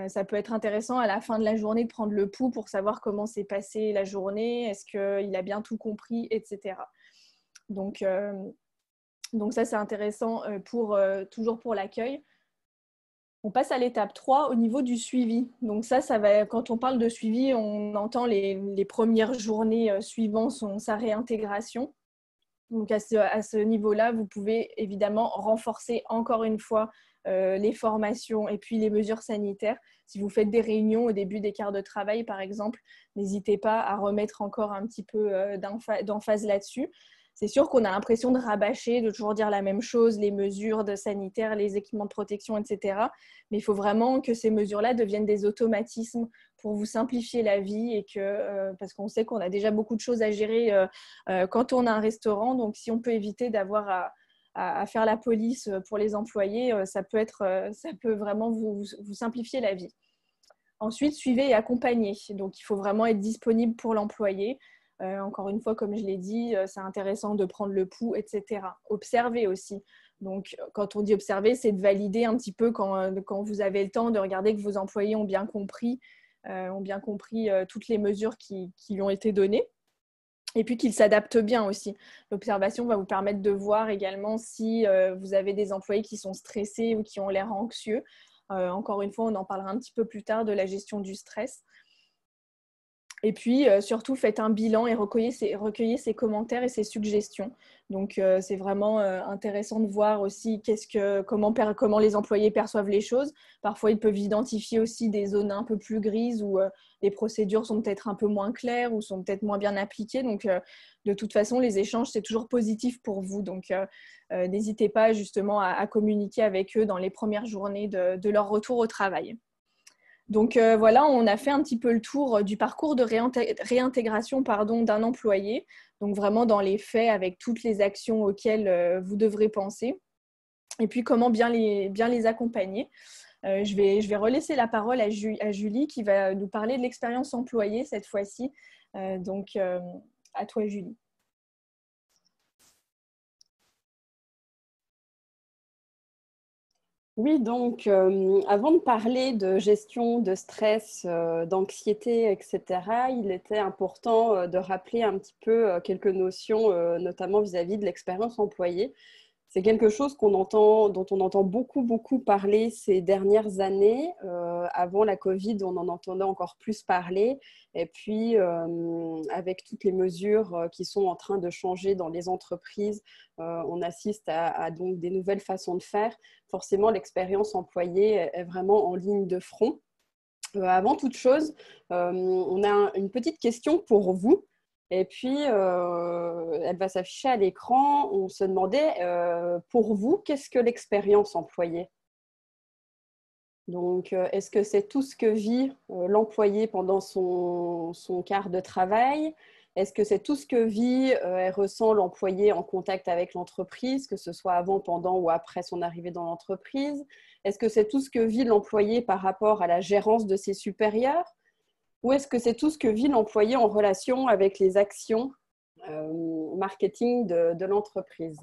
[SPEAKER 2] Ça peut être intéressant à la fin de la journée de prendre le pouls pour savoir comment s'est passée la journée, est-ce qu'il a bien tout compris, etc. Donc ça, c'est intéressant toujours pour l'accueil. On passe à l'étape 3 au niveau du suivi. Donc ça va, quand on parle de suivi, on entend les premières journées suivant sa réintégration. Donc à ce niveau-là, vous pouvez évidemment renforcer encore une fois les formations et puis les mesures sanitaires. Si vous faites des réunions au début des quarts de travail, par exemple, n'hésitez pas à remettre encore un petit peu d'emphase là-dessus. C'est sûr qu'on a l'impression de rabâcher, de toujours dire la même chose, les mesures sanitaires, les équipements de protection, etc. Mais il faut vraiment que ces mesures-là deviennent des automatismes pour vous simplifier la vie et parce qu'on sait qu'on a déjà beaucoup de choses à gérer quand on a un restaurant. Donc, si on peut éviter d'avoir à faire la police pour les employés, ça peut vraiment vous simplifier la vie. Ensuite, suivez et accompagnez. Donc, il faut vraiment être disponible pour l'employé. Encore une fois, comme je l'ai dit, c'est intéressant de prendre le pouls, etc. Observez aussi. Donc, quand on dit observer, c'est de valider un petit peu quand vous avez le temps de regarder que vos employés ont bien compris toutes les mesures qui lui ont été données. Et puis qu'ils s'adaptent bien aussi. L'observation va vous permettre de voir également si vous avez des employés qui sont stressés ou qui ont l'air anxieux. Encore une fois, on en parlera un petit peu plus tard de la gestion du stress. Et puis, surtout, faites un bilan et recueillez ses commentaires et ses suggestions. Donc, c'est vraiment intéressant de voir aussi comment les employés perçoivent les choses. Parfois, ils peuvent identifier aussi des zones un peu plus grises où les procédures sont peut-être un peu moins claires ou sont peut-être moins bien appliquées. Donc, de toute façon, les échanges, c'est toujours positif pour vous. Donc, n'hésitez pas justement à communiquer avec eux dans les premières journées de leur retour au travail. Donc voilà, on a fait un petit peu le tour du parcours de réintégration d'un employé. Donc vraiment dans les faits avec toutes les actions auxquelles vous devrez penser. Et puis comment bien les accompagner. Je vais relaisser la parole à Julie qui va nous parler de l'expérience employée cette fois-ci. Donc à toi Julie.
[SPEAKER 1] Oui, donc avant de parler de gestion de stress, d'anxiété, etc., il était important de rappeler un petit peu quelques notions, notamment vis-à-vis de l'expérience employée. C'est quelque chose dont on entend beaucoup, beaucoup parler ces dernières années. Avant la Covid, on en entendait encore plus parler. Et puis, avec toutes les mesures qui sont en train de changer dans les entreprises, on assiste à donc des nouvelles façons de faire. Forcément, l'expérience employée est vraiment en ligne de front. Avant toute chose, on a une petite question pour vous. Et puis, elle va s'afficher à l'écran. On se demandait, pour vous, qu'est-ce que l'expérience employée? Donc, est-ce que c'est tout ce que vit l'employé pendant son quart de travail? Est-ce que c'est tout ce que vit et ressent l'employé en contact avec l'entreprise, que ce soit avant, pendant ou après son arrivée dans l'entreprise? Est-ce que c'est tout ce que vit l'employé par rapport à la gérance de ses supérieurs? Ou est-ce que c'est tout ce que vit l'employé en relation avec les actions marketing de l'entreprise?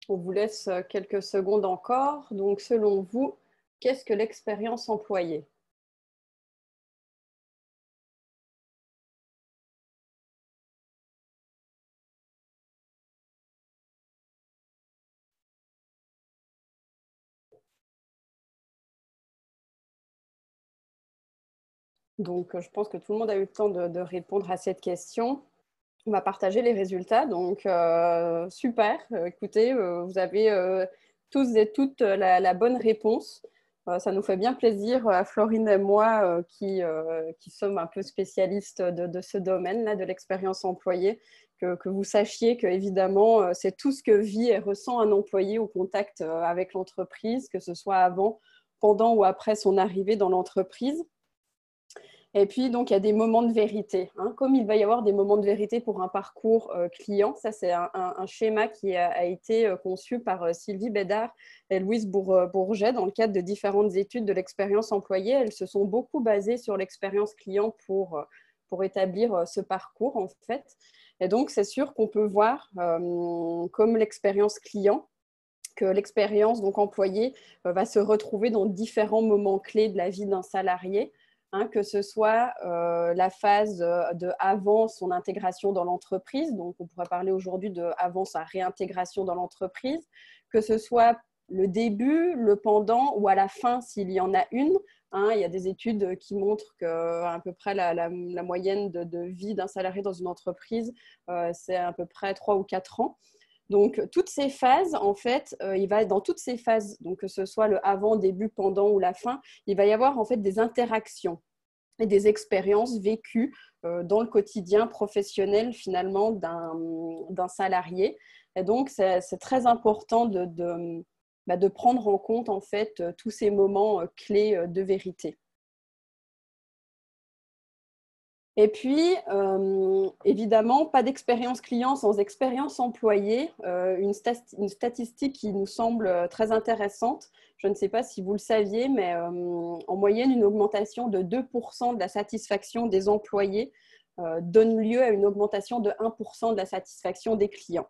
[SPEAKER 1] On vous laisse quelques secondes encore. Donc, selon vous, qu'est-ce que l'expérience employée? Donc, je pense que tout le monde a eu le temps de répondre à cette question. On va partager les résultats. Donc, super. Écoutez, vous avez tous et toutes la bonne réponse. Ça nous fait bien plaisir, à Florine et moi, qui sommes un peu spécialistes de ce domaine-là, de l'expérience employée, que vous sachiez que, évidemment, c'est tout ce que vit et ressent un employé au contact avec l'entreprise, que ce soit avant, pendant ou après son arrivée dans l'entreprise. Et puis, donc, il y a des moments de vérité. Comme il va y avoir des moments de vérité pour un parcours client, ça, c'est un schéma qui a été conçu par Sylvie Bédard et Louise Bourget dans le cadre de différentes études de l'expérience employée. Elles se sont beaucoup basées sur l'expérience client pour établir ce parcours, en fait. Et donc, c'est sûr qu'on peut voir, comme l'expérience client, que l'expérience donc employée va se retrouver dans différents moments clés de la vie d'un salarié. Que ce soit la phase de avant son intégration dans l'entreprise, donc on pourrait parler aujourd'hui de avant sa réintégration dans l'entreprise, que ce soit le début, le pendant ou à la fin s'il y en a une, Hein, il y a des études qui montrent qu'à peu près la moyenne de vie d'un salarié dans une entreprise, c'est à peu près 3 ou 4 ans. Donc, toutes ces phases, en fait, il va dans toutes ces phases, donc que ce soit le avant, début, pendant ou la fin, il va y avoir en fait des interactions et des expériences vécues dans le quotidien professionnel finalement d'un salarié. Et donc, c'est très important de prendre en compte en fait tous ces moments clés de vérité. Et puis, évidemment, pas d'expérience client sans expérience employée. Une statistique qui nous semble très intéressante. Je ne sais pas si vous le saviez, mais en moyenne, une augmentation de 2% de la satisfaction des employés donne lieu à une augmentation de 1% de la satisfaction des clients.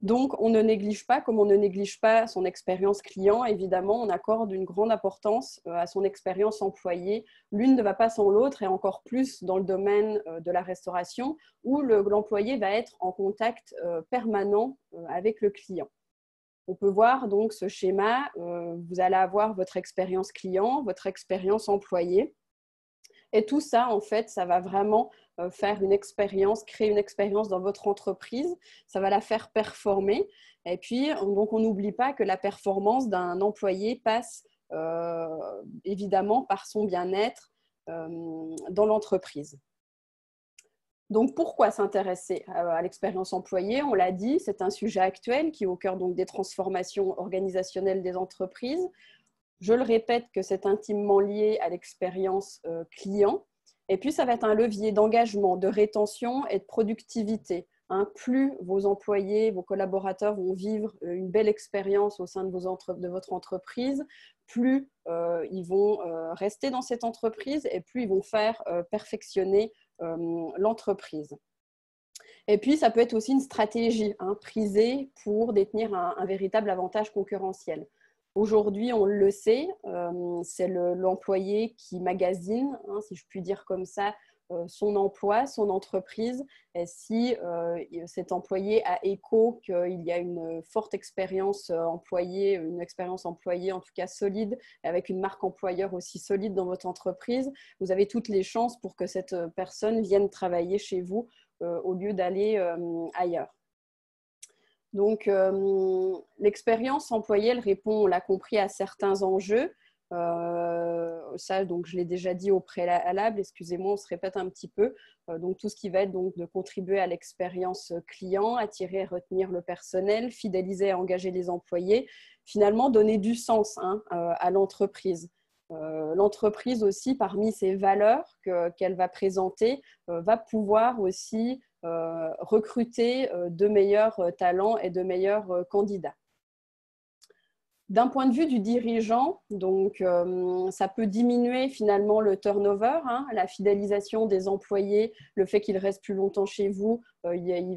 [SPEAKER 1] Donc, on ne néglige pas, comme on ne néglige pas son expérience client, évidemment, on accorde une grande importance à son expérience employée. L'une ne va pas sans l'autre, et encore plus dans le domaine de la restauration, où l'employé va être en contact permanent avec le client. On peut voir donc ce schéma, vous allez avoir votre expérience client, votre expérience employée. Et tout ça, en fait, ça va vraiment faire une expérience, créer une expérience dans votre entreprise. Ça va la faire performer. Et puis, donc, on n'oublie pas que la performance d'un employé passe évidemment par son bien-être dans l'entreprise. Donc, pourquoi s'intéresser à l'expérience employée? On l'a dit, c'est un sujet actuel qui est au cœur donc, des transformations organisationnelles des entreprises. Je le répète que c'est intimement lié à l'expérience client. Et puis, ça va être un levier d'engagement, de rétention et de productivité. Hein, plus vos employés, vos collaborateurs vont vivre une belle expérience au sein de votre entreprise, plus ils vont rester dans cette entreprise et plus ils vont faire perfectionner l'entreprise. Et puis, ça peut être aussi une stratégie prisée pour détenir un véritable avantage concurrentiel. Aujourd'hui, on le sait, c'est l'employé qui magasine, si je puis dire comme ça, son emploi, son entreprise. Et si cet employé a écho qu'il y a une forte expérience employée, une expérience employée en tout cas solide, avec une marque employeur aussi solide dans votre entreprise, vous avez toutes les chances pour que cette personne vienne travailler chez vous au lieu d'aller ailleurs. Donc, l'expérience employée, elle répond, on l'a compris, à certains enjeux. Ça, donc, je l'ai déjà dit au préalable, excusez-moi, on se répète un petit peu. Donc, tout ce qui va être donc, de contribuer à l'expérience client, attirer et retenir le personnel, fidéliser et engager les employés, finalement donner du sens à l'entreprise. L'entreprise aussi, parmi ses valeurs qu'elle va présenter, va pouvoir aussi recruter de meilleurs talents et de meilleurs candidats. D'un point de vue du dirigeant, donc, ça peut diminuer finalement le turnover, la fidélisation des employés, le fait qu'ils restent plus longtemps chez vous,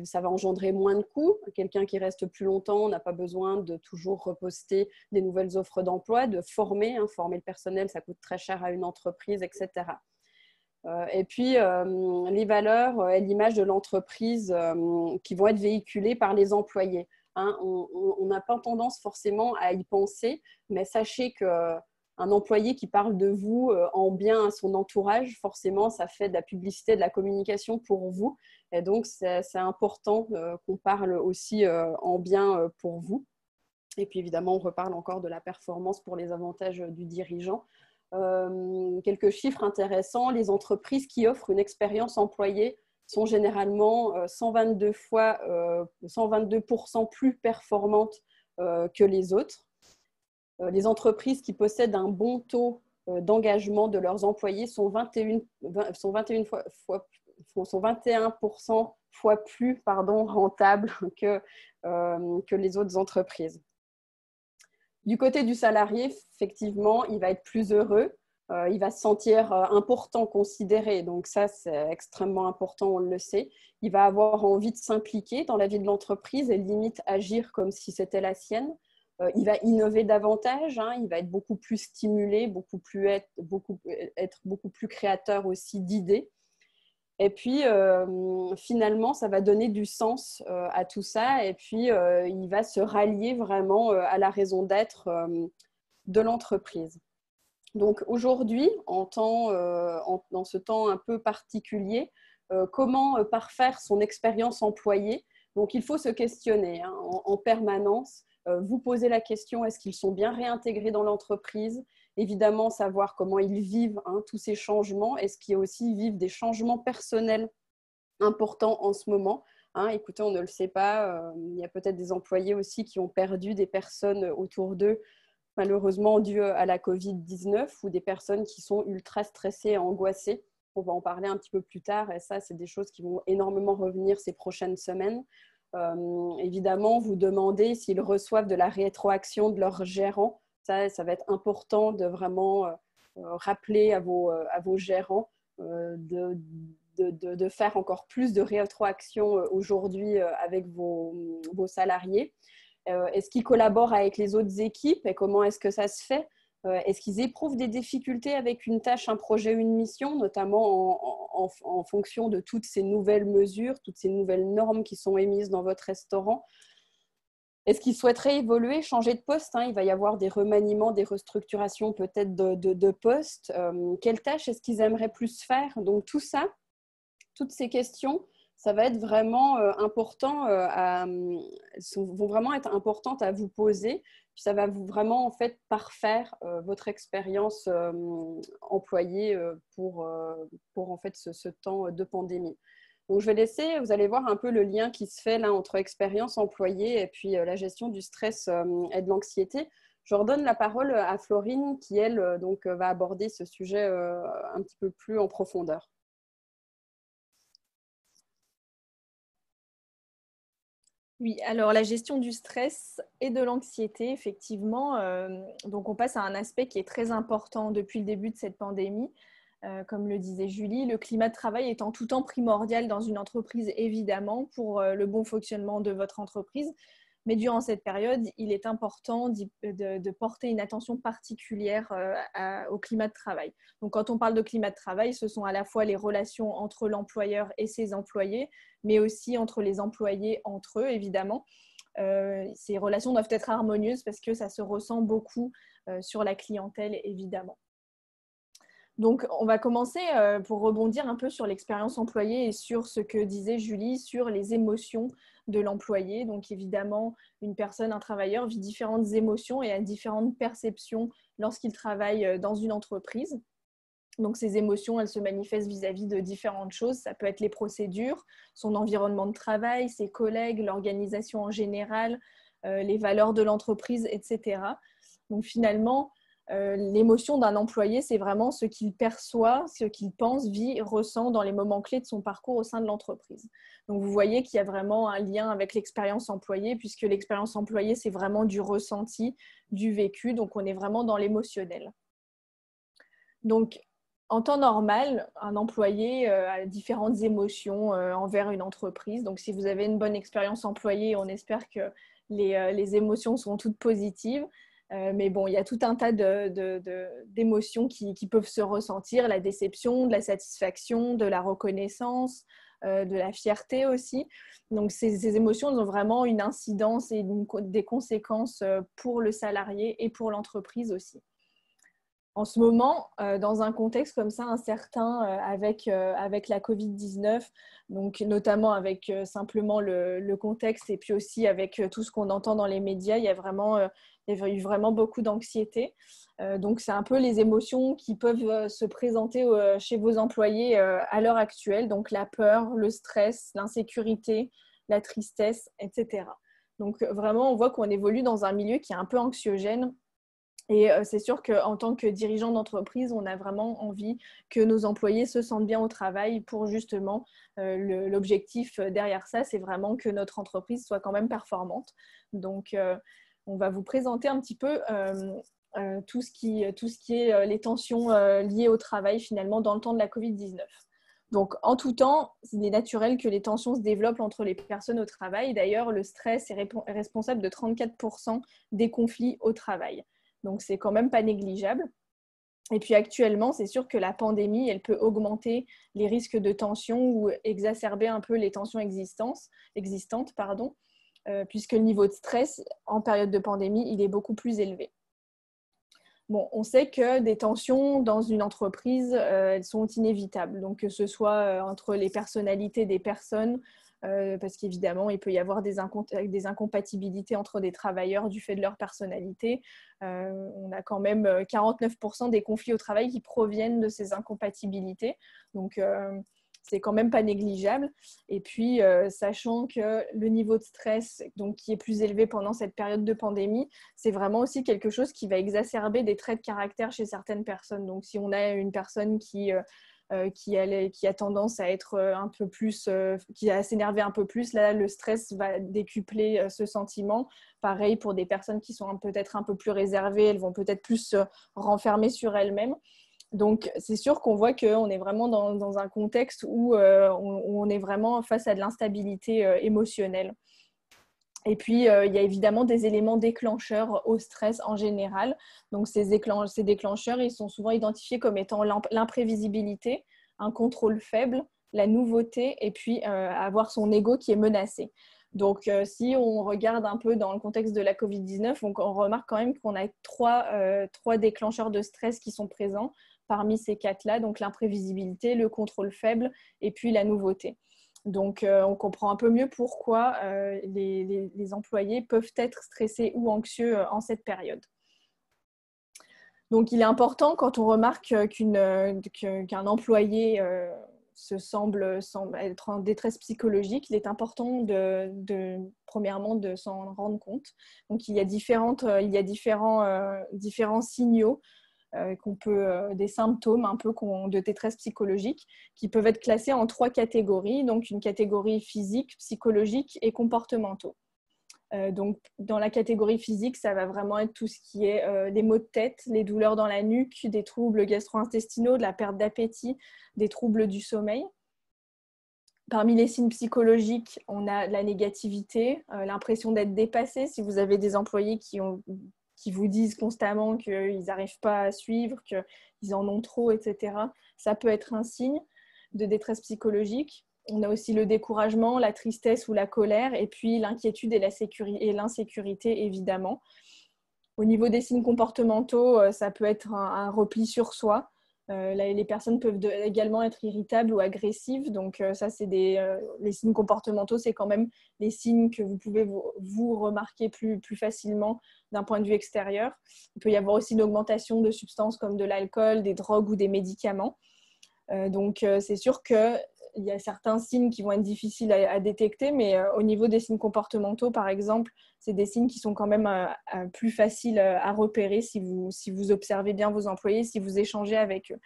[SPEAKER 1] ça va engendrer moins de coûts. Quelqu'un qui reste plus longtemps n'a pas besoin de toujours reposter des nouvelles offres d'emploi, de former. Former le personnel, ça coûte très cher à une entreprise, etc. Et puis, les valeurs et l'image de l'entreprise qui vont être véhiculées par les employés. On n'a pas tendance forcément à y penser, mais sachez qu'un employé qui parle de vous en bien à son entourage, forcément, ça fait de la publicité, de la communication pour vous. Et donc, c'est important qu'on parle aussi en bien pour vous. Et puis, évidemment, on reparle encore de la performance pour les avantages du dirigeant. Quelques chiffres intéressants, les entreprises qui offrent une expérience employée sont généralement 122% plus performantes que les autres. Les entreprises qui possèdent un bon taux d'engagement de leurs employés sont 21% fois plus rentables que les autres entreprises. Du côté du salarié, effectivement, il va être plus heureux, il va se sentir important, considéré. Donc ça, c'est extrêmement important, on le sait. Il va avoir envie de s'impliquer dans la vie de l'entreprise et limite agir comme si c'était la sienne. Il va innover davantage, il va être beaucoup plus stimulé, être beaucoup plus créateur aussi d'idées. Et puis, finalement, ça va donner du sens à tout ça. Et puis, il va se rallier vraiment à la raison d'être de l'entreprise. Donc aujourd'hui, dans ce temps un peu particulier, comment parfaire son expérience employée? Donc il faut se questionner en permanence, vous poser la question, est-ce qu'ils sont bien réintégrés dans l'entreprise? Évidemment, savoir comment ils vivent tous ces changements. Est-ce qu'ils aussi vivent des changements personnels importants en ce moment? Écoutez, on ne le sait pas. Il y a peut-être des employés aussi qui ont perdu des personnes autour d'eux, malheureusement dû à la Covid-19, ou des personnes qui sont ultra stressées et angoissées. On va en parler un petit peu plus tard, et ça, c'est des choses qui vont énormément revenir ces prochaines semaines. Évidemment, vous demandez s'ils reçoivent de la rétroaction de leur gérant. Ça va être important de vraiment rappeler à vos gérants de faire encore plus de rétroaction aujourd'hui avec vos salariés. Est-ce qu'ils collaborent avec les autres équipes et comment est-ce que ça se fait? Est-ce qu'ils éprouvent des difficultés avec une tâche, un projet, une mission, notamment en fonction de toutes ces nouvelles mesures, toutes ces nouvelles normes qui sont émises dans votre restaurant? Est-ce qu'ils souhaiteraient évoluer, changer de poste? Il va y avoir des remaniements, des restructurations peut-être de postes. Quelles tâches est-ce qu'ils aimeraient plus faire? Donc tout ça, toutes ces questions, ça va être vraiment important vont vraiment être importantes à vous poser. Puis ça va vraiment en fait parfaire votre expérience employée pour en fait ce temps de pandémie. Donc je vais laisser, vous allez voir un peu le lien qui se fait là entre expérience employée et puis la gestion du stress et de l'anxiété. Je redonne la parole à Florine qui, elle, va aborder ce sujet un petit peu plus en profondeur.
[SPEAKER 2] Oui, alors la gestion du stress et de l'anxiété, effectivement, donc on passe à un aspect qui est très important depuis le début de cette pandémie. Comme le disait Julie, le climat de travail est en tout temps primordial dans une entreprise, évidemment, pour le bon fonctionnement de votre entreprise. Mais durant cette période, il est important de porter une attention particulière au climat de travail. Donc, quand on parle de climat de travail, ce sont à la fois les relations entre l'employeur et ses employés, mais aussi entre les employés entre eux, évidemment. Ces relations doivent être harmonieuses parce que ça se ressent beaucoup sur la clientèle, évidemment. Donc, on va commencer pour rebondir un peu sur l'expérience employée et sur ce que disait Julie sur les émotions de l'employé. Donc, évidemment, une personne, un travailleur vit différentes émotions et a différentes perceptions lorsqu'il travaille dans une entreprise. Donc, ces émotions, elles se manifestent vis-à-vis de différentes choses. Ça peut être les procédures, son environnement de travail, ses collègues, l'organisation en général, les valeurs de l'entreprise, etc. Donc, finalement, l'émotion d'un employé, c'est vraiment ce qu'il perçoit, ce qu'il pense, vit, ressent dans les moments clés de son parcours au sein de l'entreprise. Donc, vous voyez qu'il y a vraiment un lien avec l'expérience employée, puisque l'expérience employée, c'est vraiment du ressenti, du vécu. Donc, on est vraiment dans l'émotionnel. Donc, en temps normal, un employé a différentes émotions envers une entreprise. Donc, si vous avez une bonne expérience employée, on espère que les émotions sont toutes positives. Mais bon, il y a tout un tas d'émotions qui peuvent se ressentir, la déception, de la satisfaction, de la reconnaissance, de la fierté aussi. Donc, ces émotions, elles ont vraiment une incidence et des conséquences pour le salarié et pour l'entreprise aussi. En ce moment, dans un contexte comme ça incertain avec la Covid-19, donc notamment avec simplement le contexte et puis aussi avec tout ce qu'on entend dans les médias, il y a eu vraiment beaucoup d'anxiété. Donc, c'est un peu les émotions qui peuvent se présenter chez vos employés à l'heure actuelle. Donc, la peur, le stress, l'insécurité, la tristesse, etc. Donc, vraiment, on voit qu'on évolue dans un milieu qui est un peu anxiogène. Et c'est sûr qu'en tant que dirigeant d'entreprise, on a vraiment envie que nos employés se sentent bien au travail pour justement, l'objectif derrière ça, c'est vraiment que notre entreprise soit quand même performante. Donc, on va vous présenter un petit peu tout ce qui est les tensions liées au travail finalement dans le temps de la Covid-19. Donc, en tout temps, il est naturel que les tensions se développent entre les personnes au travail. D'ailleurs, le stress est responsable de 34% des conflits au travail. Donc, c'est quand même pas négligeable. Et puis actuellement, c'est sûr que la pandémie, elle peut augmenter les risques de tension ou exacerber un peu les tensions existantes, puisque le niveau de stress en période de pandémie, il est beaucoup plus élevé. Bon, on sait que des tensions dans une entreprise, elles sont inévitables. Donc, que ce soit entre les personnalités des personnes, parce qu'évidemment, il peut y avoir des incompatibilités entre des travailleurs du fait de leur personnalité. On a quand même 49% des conflits au travail qui proviennent de ces incompatibilités. Donc, c'est quand même pas négligeable. Et puis, sachant que le niveau de stress donc, qui est plus élevé pendant cette période de pandémie, c'est vraiment aussi quelque chose qui va exacerber des traits de caractère chez certaines personnes. Donc, si on a une personne qui a tendance à être un peu plus, qui a s'énerver un peu plus, là, le stress va décupler ce sentiment. Pareil pour des personnes qui sont peut-être un peu plus réservées, elles vont peut-être plus se renfermer sur elles-mêmes. Donc, c'est sûr qu'on voit qu'on est vraiment dans un contexte où on est vraiment face à de l'instabilité émotionnelle. Et puis, il y a évidemment des éléments déclencheurs au stress en général. Donc, ces déclencheurs, ils sont souvent identifiés comme étant l'imprévisibilité, un contrôle faible, la nouveauté et puis avoir son ego qui est menacé. Donc, si on regarde un peu dans le contexte de la Covid-19, on remarque quand même qu'on a trois déclencheurs de stress qui sont présents parmi ces quatre-là. Donc, l'imprévisibilité, le contrôle faible et puis la nouveauté. Donc, on comprend un peu mieux pourquoi les employés peuvent être stressés ou anxieux en cette période. Donc, il est important quand on remarque qu'un employé semble être en détresse psychologique, il est important premièrement de s'en rendre compte. Donc, il y a différents signaux des symptômes un peu de détresse psychologique qui peuvent être classés en 3 catégories, donc une catégorie physique, psychologique et comportementaux. Donc, dans la catégorie physique, ça va vraiment être tout ce qui est les maux de tête, les douleurs dans la nuque, des troubles gastro-intestinaux, de la perte d'appétit, des troubles du sommeil. Parmi les signes psychologiques, on a la négativité, l'impression d'être dépassé. Si vous avez des employés qui vous disent constamment qu'ils n'arrivent pas à suivre, qu'ils en ont trop, etc., ça peut être un signe de détresse psychologique. On a aussi le découragement, la tristesse ou la colère, et puis l'inquiétude et l'insécurité, évidemment. Au niveau des signes comportementaux, ça peut être un repli sur soi. Les personnes peuvent également être irritables ou agressives. Donc, ça, c'est les signes comportementaux, c'est quand même les signes que vous pouvez vous remarquer plus facilement d'un point de vue extérieur. Il peut y avoir aussi une augmentation de substances comme de l'alcool, des drogues ou des médicaments. Donc, c'est sûr qu'il y a certains signes qui vont être difficiles à détecter, mais au niveau des signes comportementaux, par exemple, c'est des signes qui sont quand même plus faciles à repérer si vous observez bien vos employés, si vous échangez avec eux.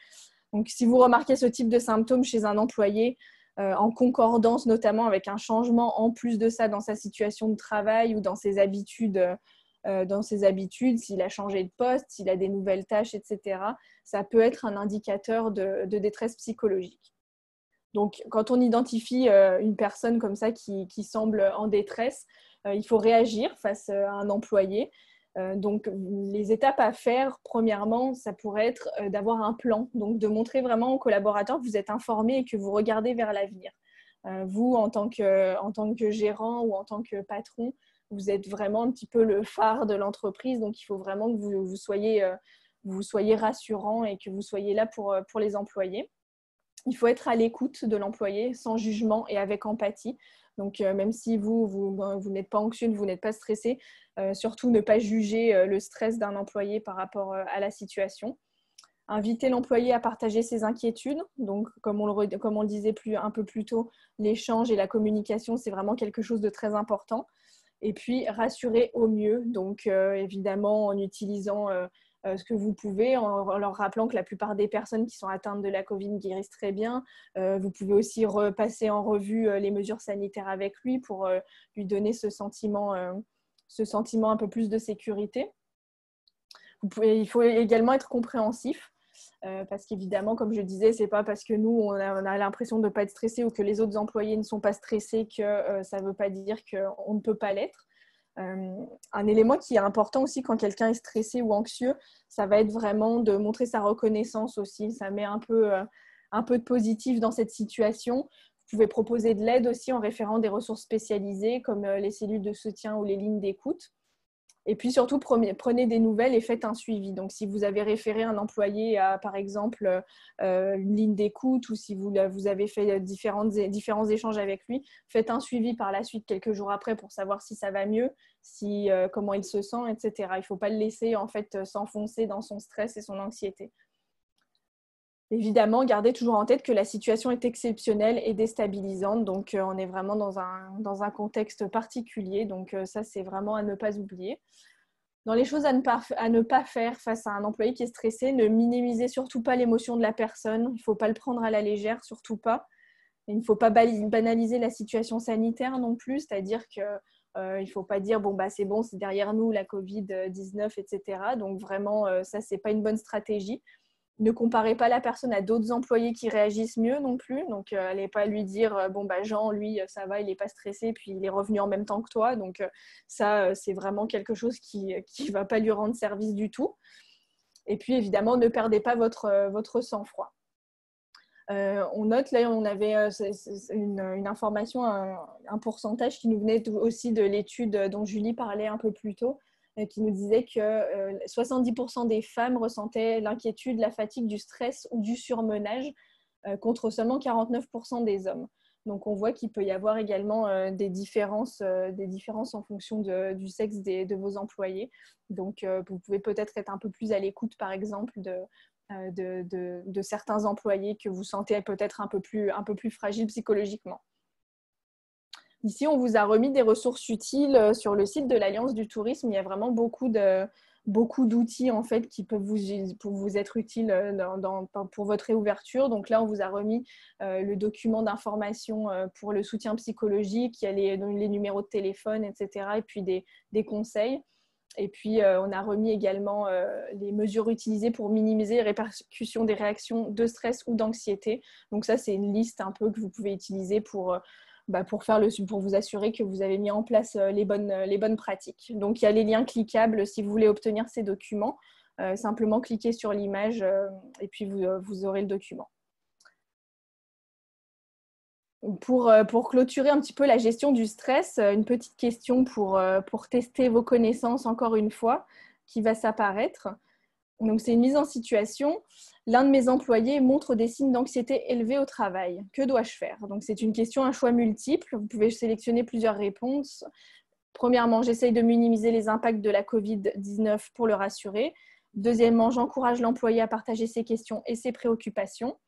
[SPEAKER 2] Donc, si vous remarquez ce type de symptômes chez un employé, en concordance notamment avec un changement en plus de ça dans sa situation de travail ou dans ses habitudes, s'il a changé de poste, s'il a des nouvelles tâches, etc., ça peut être un indicateur de détresse psychologique. Donc, quand on identifie une personne comme ça qui semble en détresse, il faut réagir face à un employé. Donc, les étapes à faire, premièrement, ça pourrait être d'avoir un plan, donc de montrer vraiment aux collaborateurs que vous êtes informés et que vous regardez vers l'avenir. Vous, en tant que gérant ou en tant que patron, vous êtes vraiment un petit peu le phare de l'entreprise, donc il faut vraiment que vous soyez rassurant et que vous soyez là pour les employés. Il faut être à l'écoute de l'employé, sans jugement et avec empathie. Donc, même si vous n'êtes pas anxieux, vous n'êtes pas stressé, surtout ne pas juger le stress d'un employé par rapport à la situation. Inviter l'employé à partager ses inquiétudes. Donc, comme on le disait un peu plus tôt, l'échange et la communication, c'est vraiment quelque chose de très important. Et puis, rassurer au mieux. Donc, évidemment, en utilisant ce que vous pouvez, en leur rappelant que la plupart des personnes qui sont atteintes de la Covid guérissent très bien. Vous pouvez aussi repasser en revue les mesures sanitaires avec lui pour lui donner ce sentiment un peu plus de sécurité. Il faut également être compréhensif. Parce qu'évidemment, comme je disais, c'est pas parce que nous, on a l'impression de ne pas être stressé ou que les autres employés ne sont pas stressés que ça ne veut pas dire qu'on ne peut pas l'être. Un élément qui est important aussi quand quelqu'un est stressé ou anxieux, ça va être vraiment de montrer sa reconnaissance aussi. Ça met un peu de positif dans cette situation. Vous pouvez proposer de l'aide aussi en référant des ressources spécialisées comme les cellules de soutien ou les lignes d'écoute. Et puis surtout, prenez des nouvelles et faites un suivi. Donc, si vous avez référé un employé à, par exemple, une ligne d'écoute ou si vous avez fait différents échanges avec lui, faites un suivi par la suite quelques jours après pour savoir si ça va mieux, comment il se sent, etc. Il ne faut pas le laisser en fait s'enfoncer dans son stress et son anxiété. Évidemment, gardez toujours en tête que la situation est exceptionnelle et déstabilisante. Donc, on est vraiment dans un contexte particulier. Donc, ça, c'est vraiment à ne pas oublier. Dans les choses à ne pas faire face à un employé qui est stressé, ne minimisez surtout pas l'émotion de la personne. Il ne faut pas le prendre à la légère, surtout pas. Il ne faut pas banaliser la situation sanitaire non plus. C'est-à-dire qu'il ne faut pas dire bon, bah, c'est bon, c'est derrière nous, la Covid-19, etc. Donc, vraiment, ça, ce n'est pas une bonne stratégie. Ne comparez pas la personne à d'autres employés qui réagissent mieux non plus. Donc, n'allez pas lui dire bon, bah, Jean, lui, ça va, il n'est pas stressé, puis il est revenu en même temps que toi. Donc, ça, c'est vraiment quelque chose qui ne va pas lui rendre service du tout. Et puis, évidemment, ne perdez pas votre sang-froid. On note, là, on avait une information, un pourcentage qui nous venait aussi de l'étude dont Julie parlait un peu plus tôt, qui nous disait que 70% des femmes ressentaient l'inquiétude, la fatigue, du stress ou du surmenage, contre seulement 49% des hommes. Donc, on voit qu'il peut y avoir également des différences en fonction du sexe de vos employés. Donc, vous pouvez peut-être être un peu plus à l'écoute, par exemple, de certains employés que vous sentez peut-être un peu plus fragiles psychologiquement. Ici, on vous a remis des ressources utiles sur le site de l'Alliance du tourisme. Il y a vraiment beaucoup d'outils en fait, qui peuvent vous être utiles pour votre réouverture. Donc là, on vous a remis le document d'information pour le soutien psychologique. Il y a les numéros de téléphone, etc. Et puis des conseils. Et puis, on a remis également les mesures utilisées pour minimiser les répercussions des réactions de stress ou d'anxiété. Donc ça, c'est une liste un peu que vous pouvez utiliser pour vous assurer que vous avez mis en place les bonnes pratiques. Donc, il y a les liens cliquables si vous voulez obtenir ces documents. Simplement, cliquez sur l'image et puis vous aurez le document. Pour clôturer un petit peu la gestion du stress, une petite question pour tester vos connaissances encore une fois qui va s'apparaître. Donc, c'est une mise en situation. L'un de mes employés montre des signes d'anxiété élevés au travail. Que dois-je faire? Donc, c'est une question, un choix multiple. Vous pouvez sélectionner plusieurs réponses. Premièrement, j'essaye de minimiser les impacts de la Covid-19 pour le rassurer. Deuxièmement, j'encourage l'employé à partager ses questions et ses préoccupations.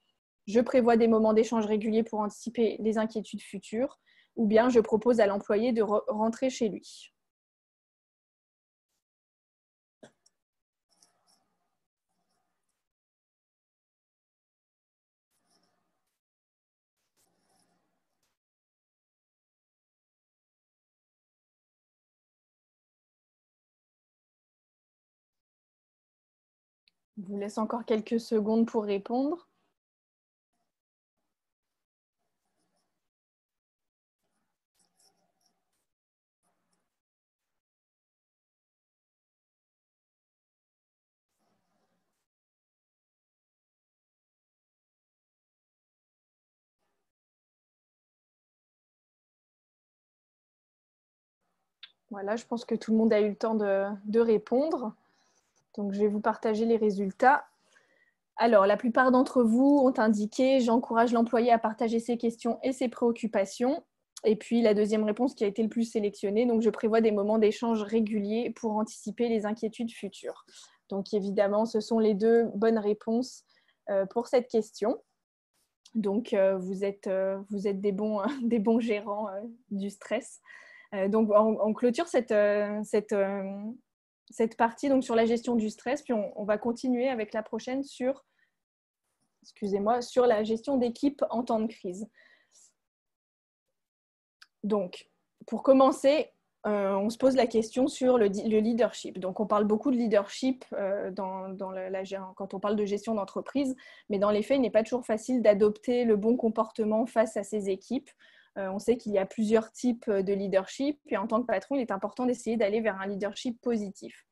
[SPEAKER 2] Je prévois des moments d'échange réguliers pour anticiper les inquiétudes futures. Ou bien, je propose à l'employé de rentrer chez lui. Je vous laisse encore quelques secondes pour répondre. Voilà, je pense que tout le monde a eu le temps de répondre. Donc, je vais vous partager les résultats. Alors, la plupart d'entre vous ont indiqué « J'encourage l'employé à partager ses questions et ses préoccupations ». Et puis, la deuxième réponse qui a été le plus sélectionnée, donc je prévois des moments d'échange réguliers pour anticiper les inquiétudes futures. Donc, évidemment, ce sont les deux bonnes réponses pour cette question. Donc, vous êtes des bons gérants du stress. Donc, on clôture cette partie donc, sur la gestion du stress, puis on va continuer avec la prochaine sur la gestion d'équipe en temps de crise. Donc, pour commencer, on se pose la question sur le leadership. Donc, on parle beaucoup de leadership quand on parle de gestion d'entreprise, mais dans les faits, il n'est pas toujours facile d'adopter le bon comportement face à ces équipes. On sait qu'il y a plusieurs types de leadership, et en tant que patron, il est important d'essayer d'aller vers un leadership positif.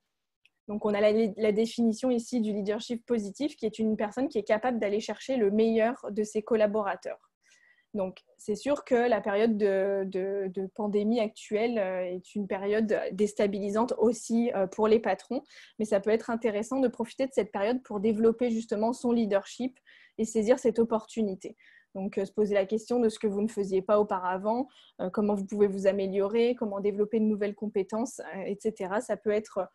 [SPEAKER 2] Donc, on a la définition ici du leadership positif, qui est une personne qui est capable d'aller chercher le meilleur de ses collaborateurs. Donc, c'est sûr que la période de pandémie actuelle est une période déstabilisante aussi pour les patrons, mais ça peut être intéressant de profiter de cette période pour développer justement son leadership et saisir cette opportunité. Donc, se poser la question de ce que vous ne faisiez pas auparavant, comment vous pouvez vous améliorer, comment développer de nouvelles compétences, etc. Ça peut être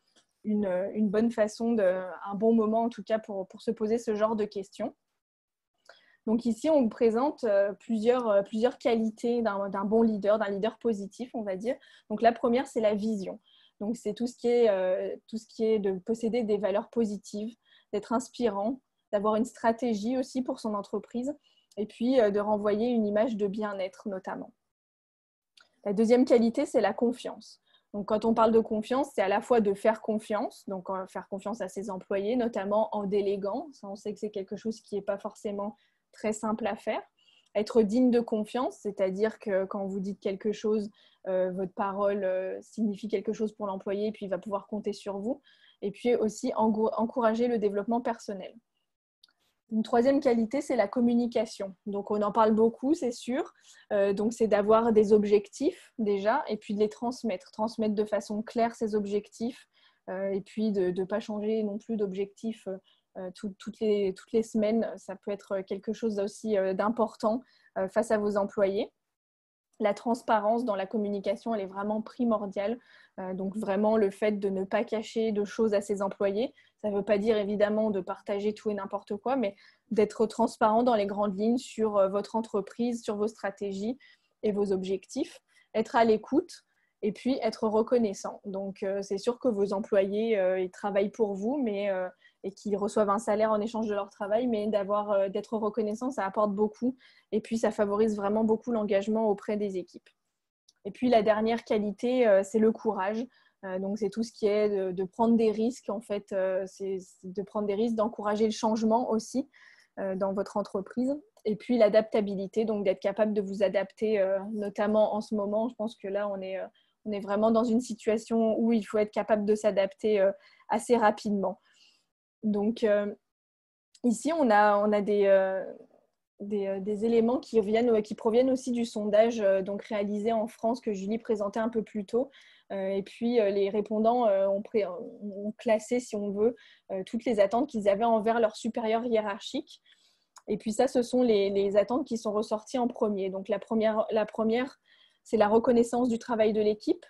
[SPEAKER 2] une bonne façon, un bon moment en tout cas pour se poser ce genre de questions. Donc ici, on vous présente plusieurs qualités d'un bon leader, d'un leader positif, on va dire. Donc la première, c'est la vision. Donc c'est tout ce qui est de posséder des valeurs positives, d'être inspirant, d'avoir une stratégie aussi pour son entreprise et puis de renvoyer une image de bien-être notamment. La deuxième qualité, c'est la confiance. Donc, quand on parle de confiance, c'est à la fois de faire confiance, donc faire confiance à ses employés, notamment en déléguant. Ça, on sait que c'est quelque chose qui n'est pas forcément très simple à faire. Être digne de confiance, c'est-à-dire que quand vous dites quelque chose, votre parole signifie quelque chose pour l'employé et puis il va pouvoir compter sur vous. Et puis aussi encourager le développement personnel. Une troisième qualité, c'est la communication. Donc, on en parle beaucoup, c'est sûr. Donc, c'est d'avoir des objectifs déjà et puis de les transmettre. Transmettre de façon claire ces objectifs et puis de ne pas changer non plus d'objectifs toutes les semaines. Ça peut être quelque chose aussi d'important face à vos employés. La transparence dans la communication, elle est vraiment primordiale. Donc vraiment le fait de ne pas cacher de choses à ses employés. Ça ne veut pas dire évidemment de partager tout et n'importe quoi, mais d'être transparent dans les grandes lignes sur votre entreprise, sur vos stratégies et vos objectifs. Être à l'écoute et puis être reconnaissant. Donc c'est sûr que vos employés, ils travaillent pour vous, et qu'ils reçoivent un salaire en échange de leur travail, mais d'être reconnaissant, ça apporte beaucoup. Et puis, ça favorise vraiment beaucoup l'engagement auprès des équipes. Et puis, la dernière qualité, c'est le courage. Donc, c'est tout ce qui est de prendre des risques, en fait. C'est de prendre des risques, d'encourager le changement aussi dans votre entreprise. Et puis, l'adaptabilité, donc d'être capable de vous adapter, notamment en ce moment. Je pense que là, on est vraiment dans une situation où il faut être capable de s'adapter assez rapidement. Donc, ici, on a des éléments qui proviennent aussi du sondage donc réalisé en France que Julie présentait un peu plus tôt. Et puis, les répondants ont classé, si on veut, toutes les attentes qu'ils avaient envers leur supérieur hiérarchique. Et puis ça, ce sont les attentes qui sont ressorties en premier. Donc, la première, c'est la reconnaissance du travail de l'équipe,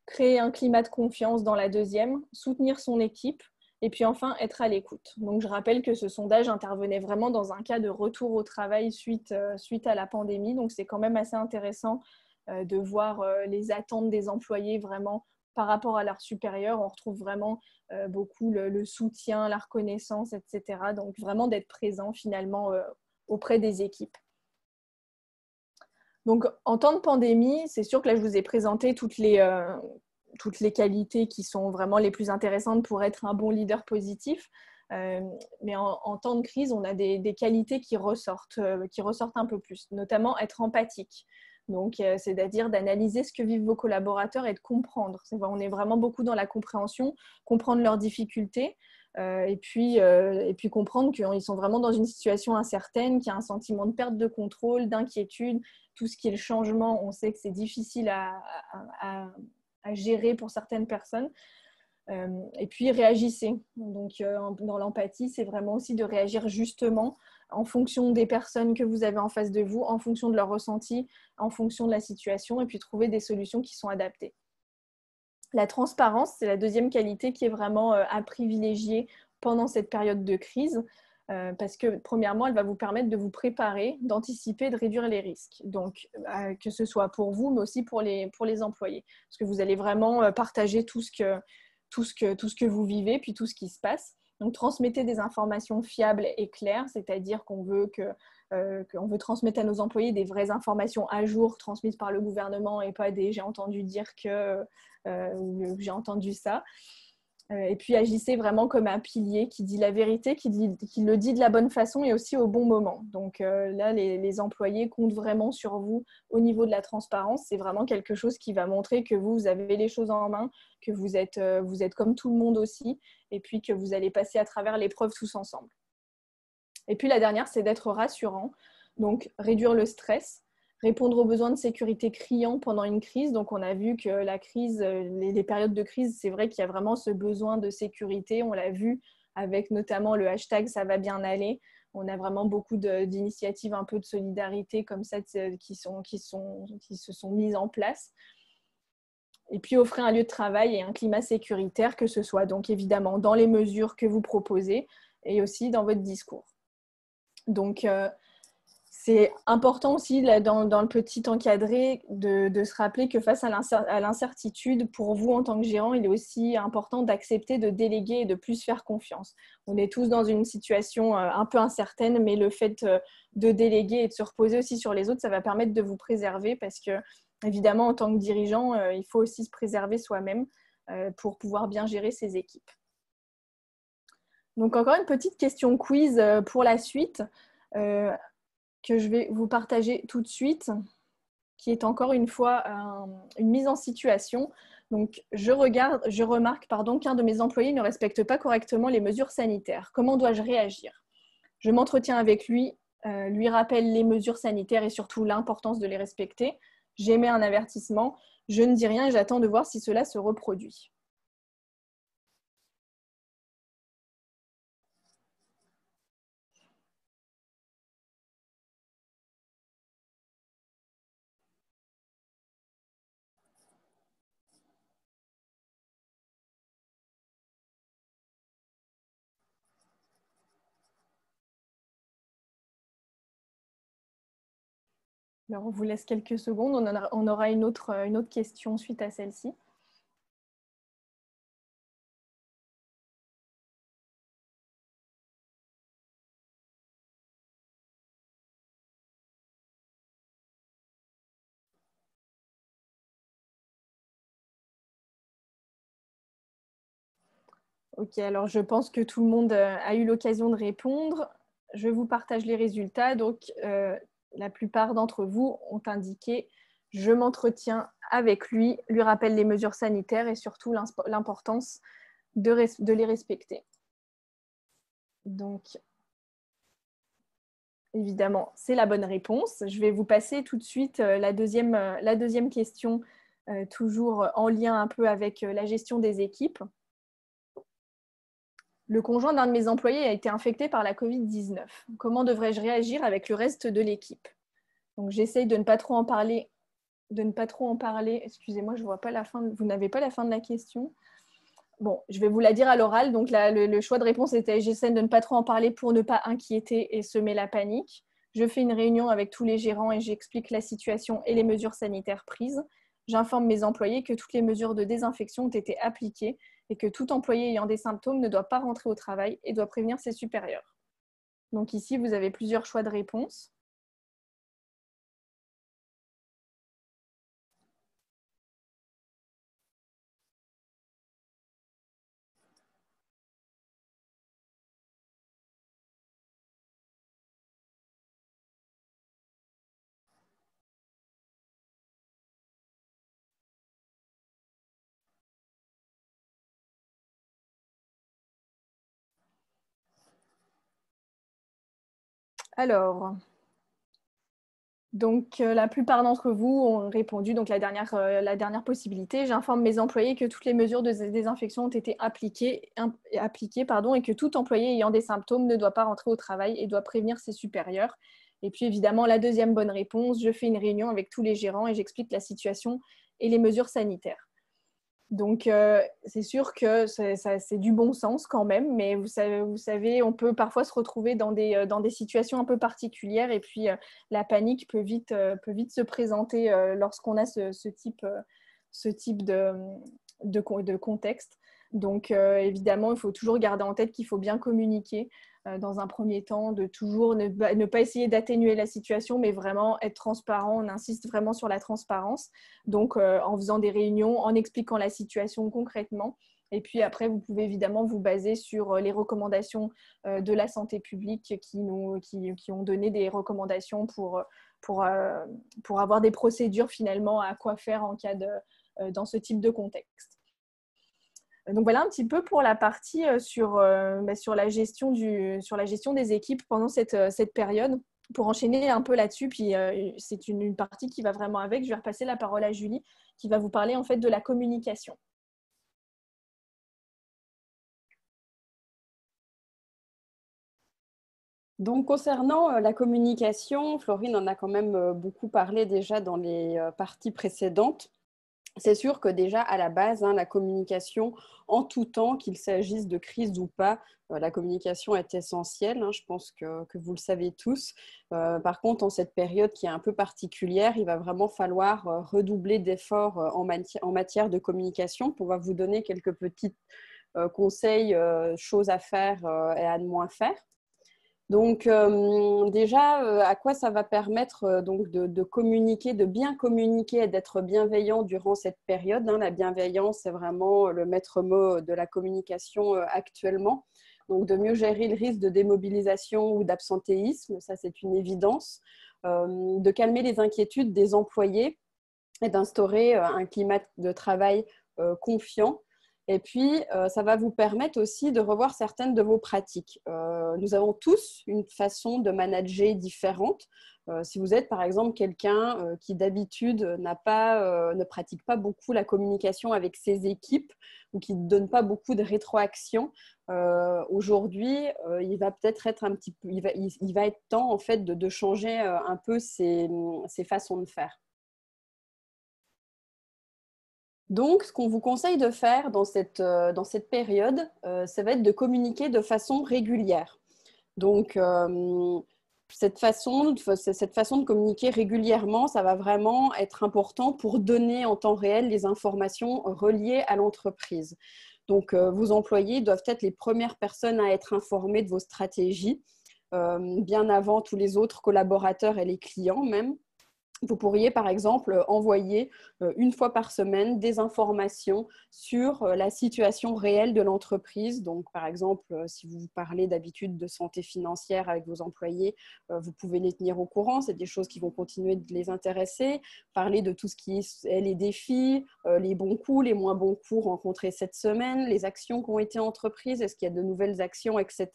[SPEAKER 2] créer un climat de confiance dans la deuxième, soutenir son équipe, et puis enfin, être à l'écoute. Donc, je rappelle que ce sondage intervenait vraiment dans un cas de retour au travail suite à la pandémie. Donc, c'est quand même assez intéressant de voir les attentes des employés vraiment par rapport à leurs supérieurs. On retrouve vraiment beaucoup le soutien, la reconnaissance, etc. Donc, vraiment d'être présent finalement auprès des équipes. Donc, en temps de pandémie, c'est sûr que là, je vous ai présenté toutes les qualités qui sont vraiment les plus intéressantes pour être un bon leader positif. Mais en temps de crise, on a des qualités qui ressortent un peu plus, notamment être empathique. Donc, c'est-à-dire d'analyser ce que vivent vos collaborateurs et de comprendre. On est vraiment beaucoup dans la compréhension, comprendre leurs difficultés et puis comprendre qu'ils sont vraiment dans une situation incertaine, qu'il y a un sentiment de perte de contrôle, d'inquiétude. Tout ce qui est le changement, on sait que c'est difficile à gérer pour certaines personnes. Et puis réagissez. Donc dans l'empathie, c'est vraiment aussi de réagir justement en fonction des personnes que vous avez en face de vous, en fonction de leur ressenti, en fonction de la situation, et puis trouver des solutions qui sont adaptées. La transparence, c'est la deuxième qualité qui est vraiment à privilégier pendant cette période de crise. Parce que premièrement, elle va vous permettre de vous préparer, d'anticiper, de réduire les risques. Donc, que ce soit pour vous, mais aussi pour les employés. Parce que vous allez vraiment partager tout ce que vous vivez, puis tout ce qui se passe. Donc, transmettez des informations fiables et claires, c'est-à-dire qu'on veut transmettre à nos employés des vraies informations à jour transmises par le gouvernement et pas des « j'ai entendu dire que » ou « j'ai entendu ça ». Et puis agissez vraiment comme un pilier qui dit la vérité, qui le dit de la bonne façon et aussi au bon moment. Donc là, les employés comptent vraiment sur vous au niveau de la transparence. C'est vraiment quelque chose qui va montrer que vous avez les choses en main, que vous êtes comme tout le monde aussi, et puis que vous allez passer à travers l'épreuve tous ensemble. Et puis la dernière, c'est d'être rassurant, donc réduire le stress. répondre aux besoins de sécurité criants pendant une crise. Donc, on a vu que la crise, les périodes de crise, c'est vrai qu'il y a vraiment ce besoin de sécurité. On l'a vu avec notamment le hashtag « ça va bien aller ». On a vraiment beaucoup d'initiatives un peu de solidarité comme ça qui se sont mises en place. Et puis, offrir un lieu de travail et un climat sécuritaire, que ce soit donc évidemment dans les mesures que vous proposez et aussi dans votre discours. Donc, c'est important aussi dans le petit encadré de se rappeler que face à l'incertitude, pour vous en tant que gérant, il est aussi important d'accepter de déléguer et de plus faire confiance. On est tous dans une situation un peu incertaine, mais le fait de déléguer et de se reposer aussi sur les autres, ça va permettre de vous préserver parce que, évidemment, en tant que dirigeant, il faut aussi se préserver soi-même pour pouvoir bien gérer ses équipes. Donc, encore une petite question quiz pour la suite. Que je vais vous partager tout de suite, qui est encore une fois une mise en situation. Donc, je remarque qu'un de mes employés ne respecte pas correctement les mesures sanitaires. Comment dois-je réagir? Je m'entretiens avec lui, lui rappelle les mesures sanitaires et surtout l'importance de les respecter. J'émets un avertissement. Je ne dis rien et j'attends de voir si cela se reproduit. Alors, on vous laisse quelques secondes. On aura une autre question suite à celle-ci. Ok, alors je pense que tout le monde a eu l'occasion de répondre. Je vous partage les résultats. Donc, la plupart d'entre vous ont indiqué « Je m'entretiens avec lui, lui rappelle les mesures sanitaires et surtout l'importance de les respecter. » Donc, évidemment, c'est la bonne réponse. Je vais vous passer tout de suite la deuxième question, toujours en lien un peu avec la gestion des équipes. Le conjoint d'un de mes employés a été infecté par la Covid-19. Comment devrais-je réagir avec le reste de l'équipe? Donc, j'essaye de ne pas trop en parler. Excusez-moi, je vois pas la fin. Vous n'avez pas la fin de la question. Bon, je vais vous la dire à l'oral. Donc, le choix de réponse était: j'essaie de ne pas trop en parler pour ne pas inquiéter et semer la panique. Je fais une réunion avec tous les gérants et j'explique la situation et les mesures sanitaires prises. J'informe mes employés que toutes les mesures de désinfection ont été appliquées et que tout employé ayant des symptômes ne doit pas rentrer au travail et doit prévenir ses supérieurs. Donc ici, vous avez plusieurs choix de réponse. Alors, donc la plupart d'entre vous ont répondu, donc la dernière possibilité: j'informe mes employés que toutes les mesures de désinfection ont été appliquées et que tout employé ayant des symptômes ne doit pas rentrer au travail et doit prévenir ses supérieurs. Et puis évidemment, la deuxième bonne réponse: je fais une réunion avec tous les gérants et j'explique la situation et les mesures sanitaires. Donc, c'est sûr que c'est du bon sens quand même, mais vous savez, on peut parfois se retrouver dans des situations un peu particulières et puis la panique peut vite se présenter lorsqu'on a ce type de contexte. Donc, évidemment, il faut toujours garder en tête qu'il faut bien communiquer dans un premier temps, de toujours ne pas essayer d'atténuer la situation, mais vraiment être transparent. On insiste vraiment sur la transparence. Donc, en faisant des réunions, en expliquant la situation concrètement. Et puis après, vous pouvez évidemment vous baser sur les recommandations de la santé publique qui ont donné des recommandations pour avoir des procédures finalement à quoi faire en cas dans ce type de contexte. Donc voilà un petit peu pour la partie sur la gestion des équipes pendant cette période. pour enchaîner un peu là-dessus, puis c'est une partie qui va vraiment avec, je vais repasser la parole à Julie, qui va vous parler en fait de la communication.
[SPEAKER 1] Donc, concernant la communication, Florine en a quand même beaucoup parlé déjà dans les parties précédentes. C'est sûr que déjà à la base, la communication en tout temps, qu'il s'agisse de crise ou pas, la communication est essentielle. Je pense que vous le savez tous. Par contre, en cette période qui est un peu particulière, il va vraiment falloir redoubler d'efforts en matière de communication. On va vous donner quelques petits conseils, choses à faire et à ne moins faire. Donc déjà, à quoi ça va permettre donc de communiquer, de bien communiquer et d'être bienveillant durant cette période. La bienveillance, c'est vraiment le maître mot de la communication actuellement. Donc de mieux gérer le risque de démobilisation ou d'absentéisme, ça c'est une évidence. De calmer les inquiétudes des employés et d'instaurer un climat de travail confiant. Et puis, ça va vous permettre aussi de revoir certaines de vos pratiques. Nous avons tous une façon de manager différente. Si vous êtes, par exemple, quelqu'un qui d'habitude ne pratique pas beaucoup la communication avec ses équipes ou qui ne donne pas beaucoup de rétroaction, aujourd'hui, il va peut-être être un petit peu, il va être temps en fait de changer un peu ses façons de faire. Donc, ce qu'on vous conseille de faire dans cette période, ça va être de communiquer de façon régulière. Donc, cette façon de communiquer régulièrement, ça va vraiment être important pour donner en temps réel les informations reliées à l'entreprise. Donc, vos employés doivent être les premières personnes à être informés de vos stratégies, bien avant tous les autres collaborateurs et les clients même. Vous pourriez, par exemple, envoyer une fois par semaine des informations sur la situation réelle de l'entreprise. Donc, par exemple, si vous parlez d'habitude de santé financière avec vos employés, vous pouvez les tenir au courant. C'est des choses qui vont continuer de les intéresser. Parler de tout ce qui est les défis, les bons coups, les moins bons coups rencontrés cette semaine, les actions qui ont été entreprises, est-ce qu'il y a de nouvelles actions, etc.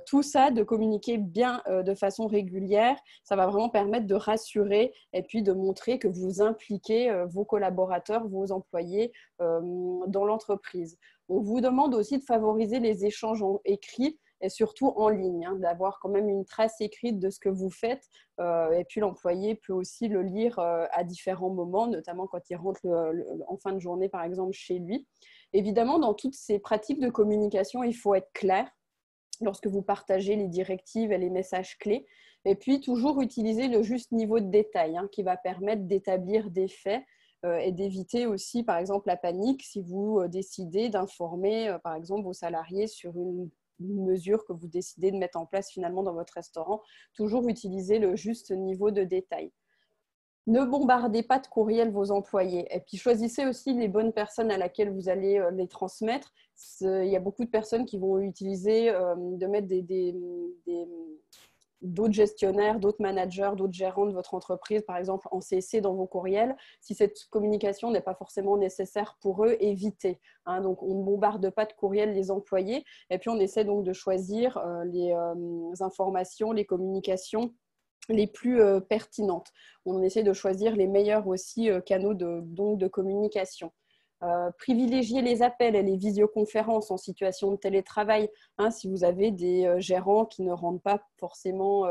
[SPEAKER 1] Tout ça, de communiquer bien de façon régulière, ça va vraiment permettre de rassurer et puis de montrer que vous impliquez vos collaborateurs, vos employés dans l'entreprise. On vous demande aussi de favoriser les échanges écrits et surtout en ligne, d'avoir quand même une trace écrite de ce que vous faites. Et puis l'employé peut aussi le lire à différents moments, notamment quand il rentre en fin de journée, par exemple, chez lui. Évidemment, dans toutes ces pratiques de communication, il faut être clair lorsque vous partagez les directives et les messages clés. Et puis, toujours utiliser le juste niveau de détail qui va permettre d'établir des faits et d'éviter aussi, par exemple, la panique si vous décidez d'informer, par exemple, vos salariés sur une mesure que vous décidez de mettre en place finalement dans votre restaurant. Toujours utiliser le juste niveau de détail. Ne bombardez pas de courriels vos employés. Et puis, choisissez aussi les bonnes personnes à laquelle vous allez les transmettre. Il y a beaucoup de personnes qui vont utiliser de mettre d'autres gestionnaires, d'autres managers, d'autres gérants de votre entreprise, par exemple en CC dans vos courriels. Si cette communication n'est pas forcément nécessaire pour eux, évitez. Donc, on ne bombarde pas de courriels les employés. Et puis, on essaie donc de choisir les informations, les communications les plus pertinentes. On essaie de choisir les meilleurs aussi canaux de communication. Privilégier les appels et les visioconférences en situation de télétravail. Si vous avez des gérants qui ne rentrent pas forcément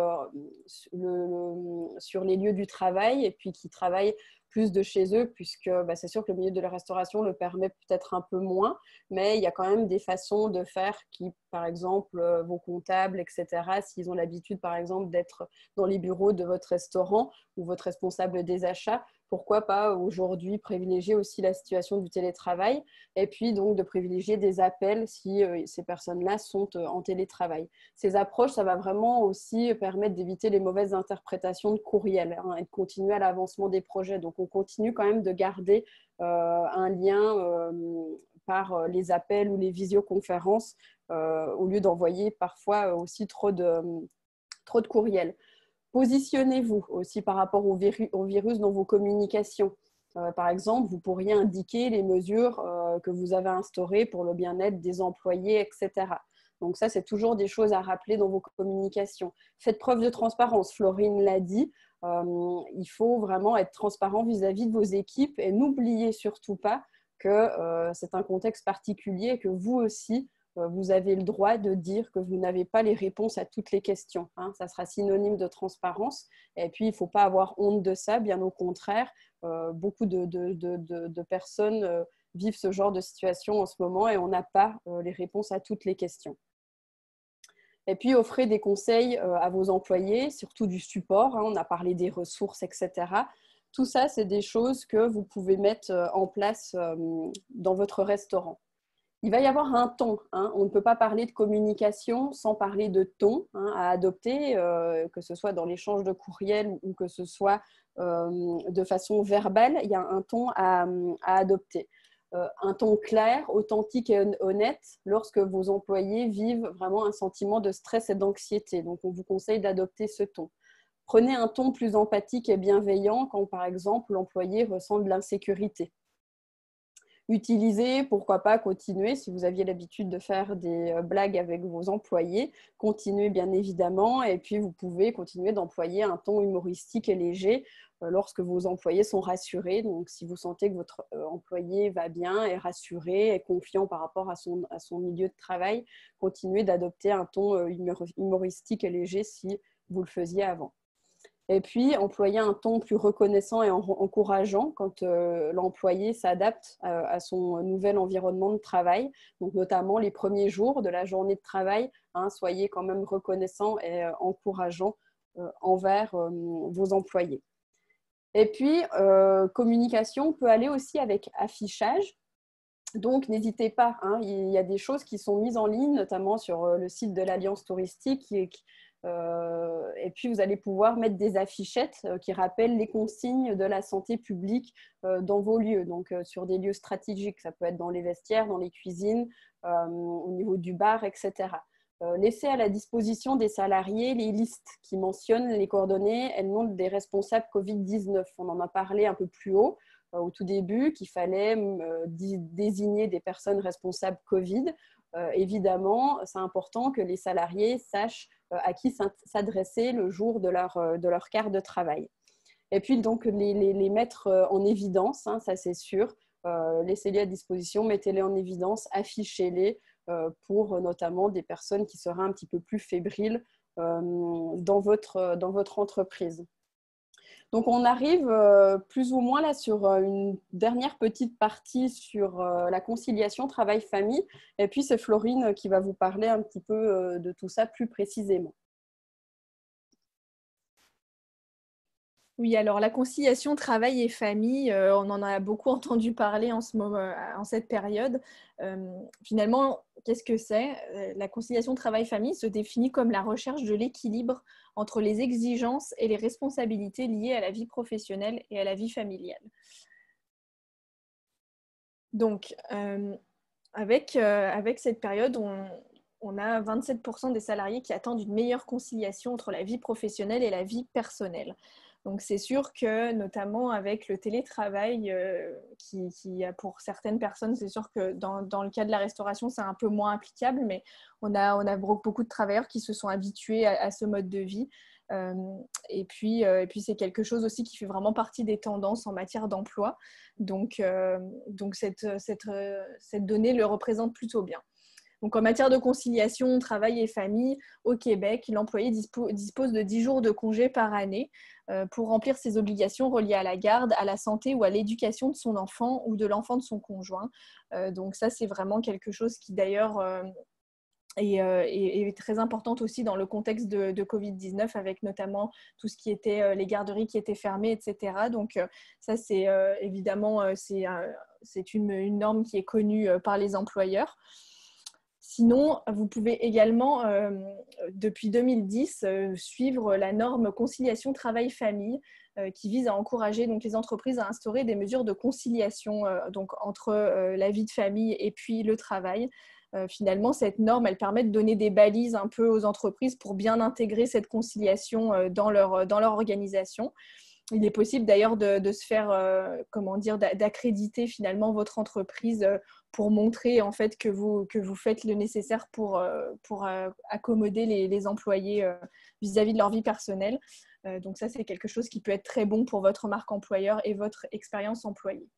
[SPEAKER 1] sur les lieux du travail et puis qui travaillent plus de chez eux, puisque c'est sûr que le milieu de la restauration le permet peut-être un peu moins, mais il y a quand même des façons de faire qui, par exemple, vos comptables, etc., s'ils ont l'habitude, par exemple, d'être dans les bureaux de votre restaurant ou votre responsable des achats, pourquoi pas aujourd'hui privilégier aussi la situation du télétravail et puis donc de privilégier des appels si ces personnes-là sont en télétravail. Ces approches, ça va vraiment aussi permettre d'éviter les mauvaises interprétations de courriel et de continuer à l'avancement des projets. Donc, on continue quand même de garder un lien par les appels ou les visioconférences au lieu d'envoyer parfois aussi trop de courriels. Positionnez-vous aussi par rapport au virus dans vos communications. Par exemple, vous pourriez indiquer les mesures que vous avez instaurées pour le bien-être des employés, etc. Donc ça, c'est toujours des choses à rappeler dans vos communications. Faites preuve de transparence, Florine l'a dit. Il faut vraiment être transparent vis-à-vis de vos équipes et n'oubliez surtout pas que c'est un contexte particulier et que vous aussi, vous avez le droit de dire que vous n'avez pas les réponses à toutes les questions. Hein. Ça sera synonyme de transparence. Et puis, il ne faut pas avoir honte de ça, bien au contraire. Beaucoup de personnes vivent ce genre de situation en ce moment et on n'a pas les réponses à toutes les questions. Et puis, offrez des conseils à vos employés, surtout du support. Hein, on a parlé des ressources, etc. Tout ça, c'est des choses que vous pouvez mettre en place dans votre restaurant. Il va y avoir un ton. Hein. On ne peut pas parler de communication sans parler de ton à adopter, que ce soit dans l'échange de courriel ou que ce soit de façon verbale. Il y a un ton à adopter. Un ton clair, authentique et honnête lorsque vos employés vivent vraiment un sentiment de stress et d'anxiété. Donc, on vous conseille d'adopter ce ton. Prenez un ton plus empathique et bienveillant quand, par exemple, l'employé ressent de l'insécurité. Utilisez, pourquoi pas continuer, si vous aviez l'habitude de faire des blagues avec vos employés, continuez bien évidemment, et puis vous pouvez continuer d'employer un ton humoristique et léger lorsque vos employés sont rassurés. Donc si vous sentez que votre employé va bien, est rassuré, est confiant par rapport à son milieu de travail, continuez d'adopter un ton humoristique et léger si vous le faisiez avant. Et puis, employer un ton plus reconnaissant et encourageant quand l'employé s'adapte à son nouvel environnement de travail. Donc, notamment les premiers jours de la journée de travail, hein, soyez quand même reconnaissant et encourageant envers vos employés. Et puis, communication peut aller aussi avec affichage. Donc, n'hésitez pas, hein, il y a des choses qui sont mises en ligne, notamment sur le site de l'Alliance touristique. Et puis, vous allez pouvoir mettre des affichettes qui rappellent les consignes de la santé publique dans vos lieux, donc sur des lieux stratégiques. Ça peut être dans les vestiaires, dans les cuisines, au niveau du bar, etc. Laissez à la disposition des salariés les listes qui mentionnent les coordonnées et le nom des responsables Covid-19. On en a parlé un peu plus haut au tout début, qu'il fallait désigner des personnes responsables Covid. Évidemment, c'est important que les salariés sachent à qui s'adresser le jour de leur quart de travail. Et puis, donc, les mettre en évidence, hein, ça c'est sûr. Laissez-les à disposition, mettez-les en évidence, affichez-les pour notamment des personnes qui seraient un petit peu plus fébriles dans votre entreprise. Donc, on arrive plus ou moins là sur une dernière petite partie sur la conciliation travail-famille. Et puis, c'est Florine qui va vous parler un petit peu de tout ça plus précisément.
[SPEAKER 2] Oui, alors la conciliation travail et famille, on en a beaucoup entendu parler en cette période. Finalement, qu'est-ce que c'est ? La conciliation travail-famille se définit comme la recherche de l'équilibre entre les exigences et les responsabilités liées à la vie professionnelle et à la vie familiale. Donc, avec cette période, on a 27% des salariés qui attendent une meilleure conciliation entre la vie professionnelle et la vie personnelle. Donc, c'est sûr que, notamment avec le télétravail, qui pour certaines personnes, c'est sûr que dans le cas de la restauration, c'est un peu moins applicable, mais on a beaucoup de travailleurs qui se sont habitués à ce mode de vie. Et puis, c'est quelque chose aussi qui fait vraiment partie des tendances en matière d'emploi. Donc cette donnée le représente plutôt bien. Donc, en matière de conciliation, travail et famille, au Québec, l'employé dispose de 10 jours de congé par année pour remplir ses obligations reliées à la garde, à la santé ou à l'éducation de son enfant ou de l'enfant de son conjoint. Donc, ça, c'est vraiment quelque chose qui, d'ailleurs, est très importante aussi dans le contexte de Covid-19, avec notamment tout ce qui était les garderies qui étaient fermées, etc. Donc, ça, c'est évidemment c'est une norme qui est connue par les employeurs. Sinon, vous pouvez également, depuis 2010, suivre la norme conciliation travail-famille qui vise à encourager donc, les entreprises à instaurer des mesures de conciliation donc, entre la vie de famille et puis le travail. Finalement, cette norme, elle permet de donner des balises un peu aux entreprises pour bien intégrer cette conciliation dans leur organisation. Il est possible d'ailleurs de se faire, d'accréditer finalement votre entreprise pour montrer en fait que vous faites le nécessaire pour accommoder les employés vis-à-vis de leur vie personnelle. Donc ça, c'est quelque chose qui peut être très bon pour votre marque employeur et votre expérience employée.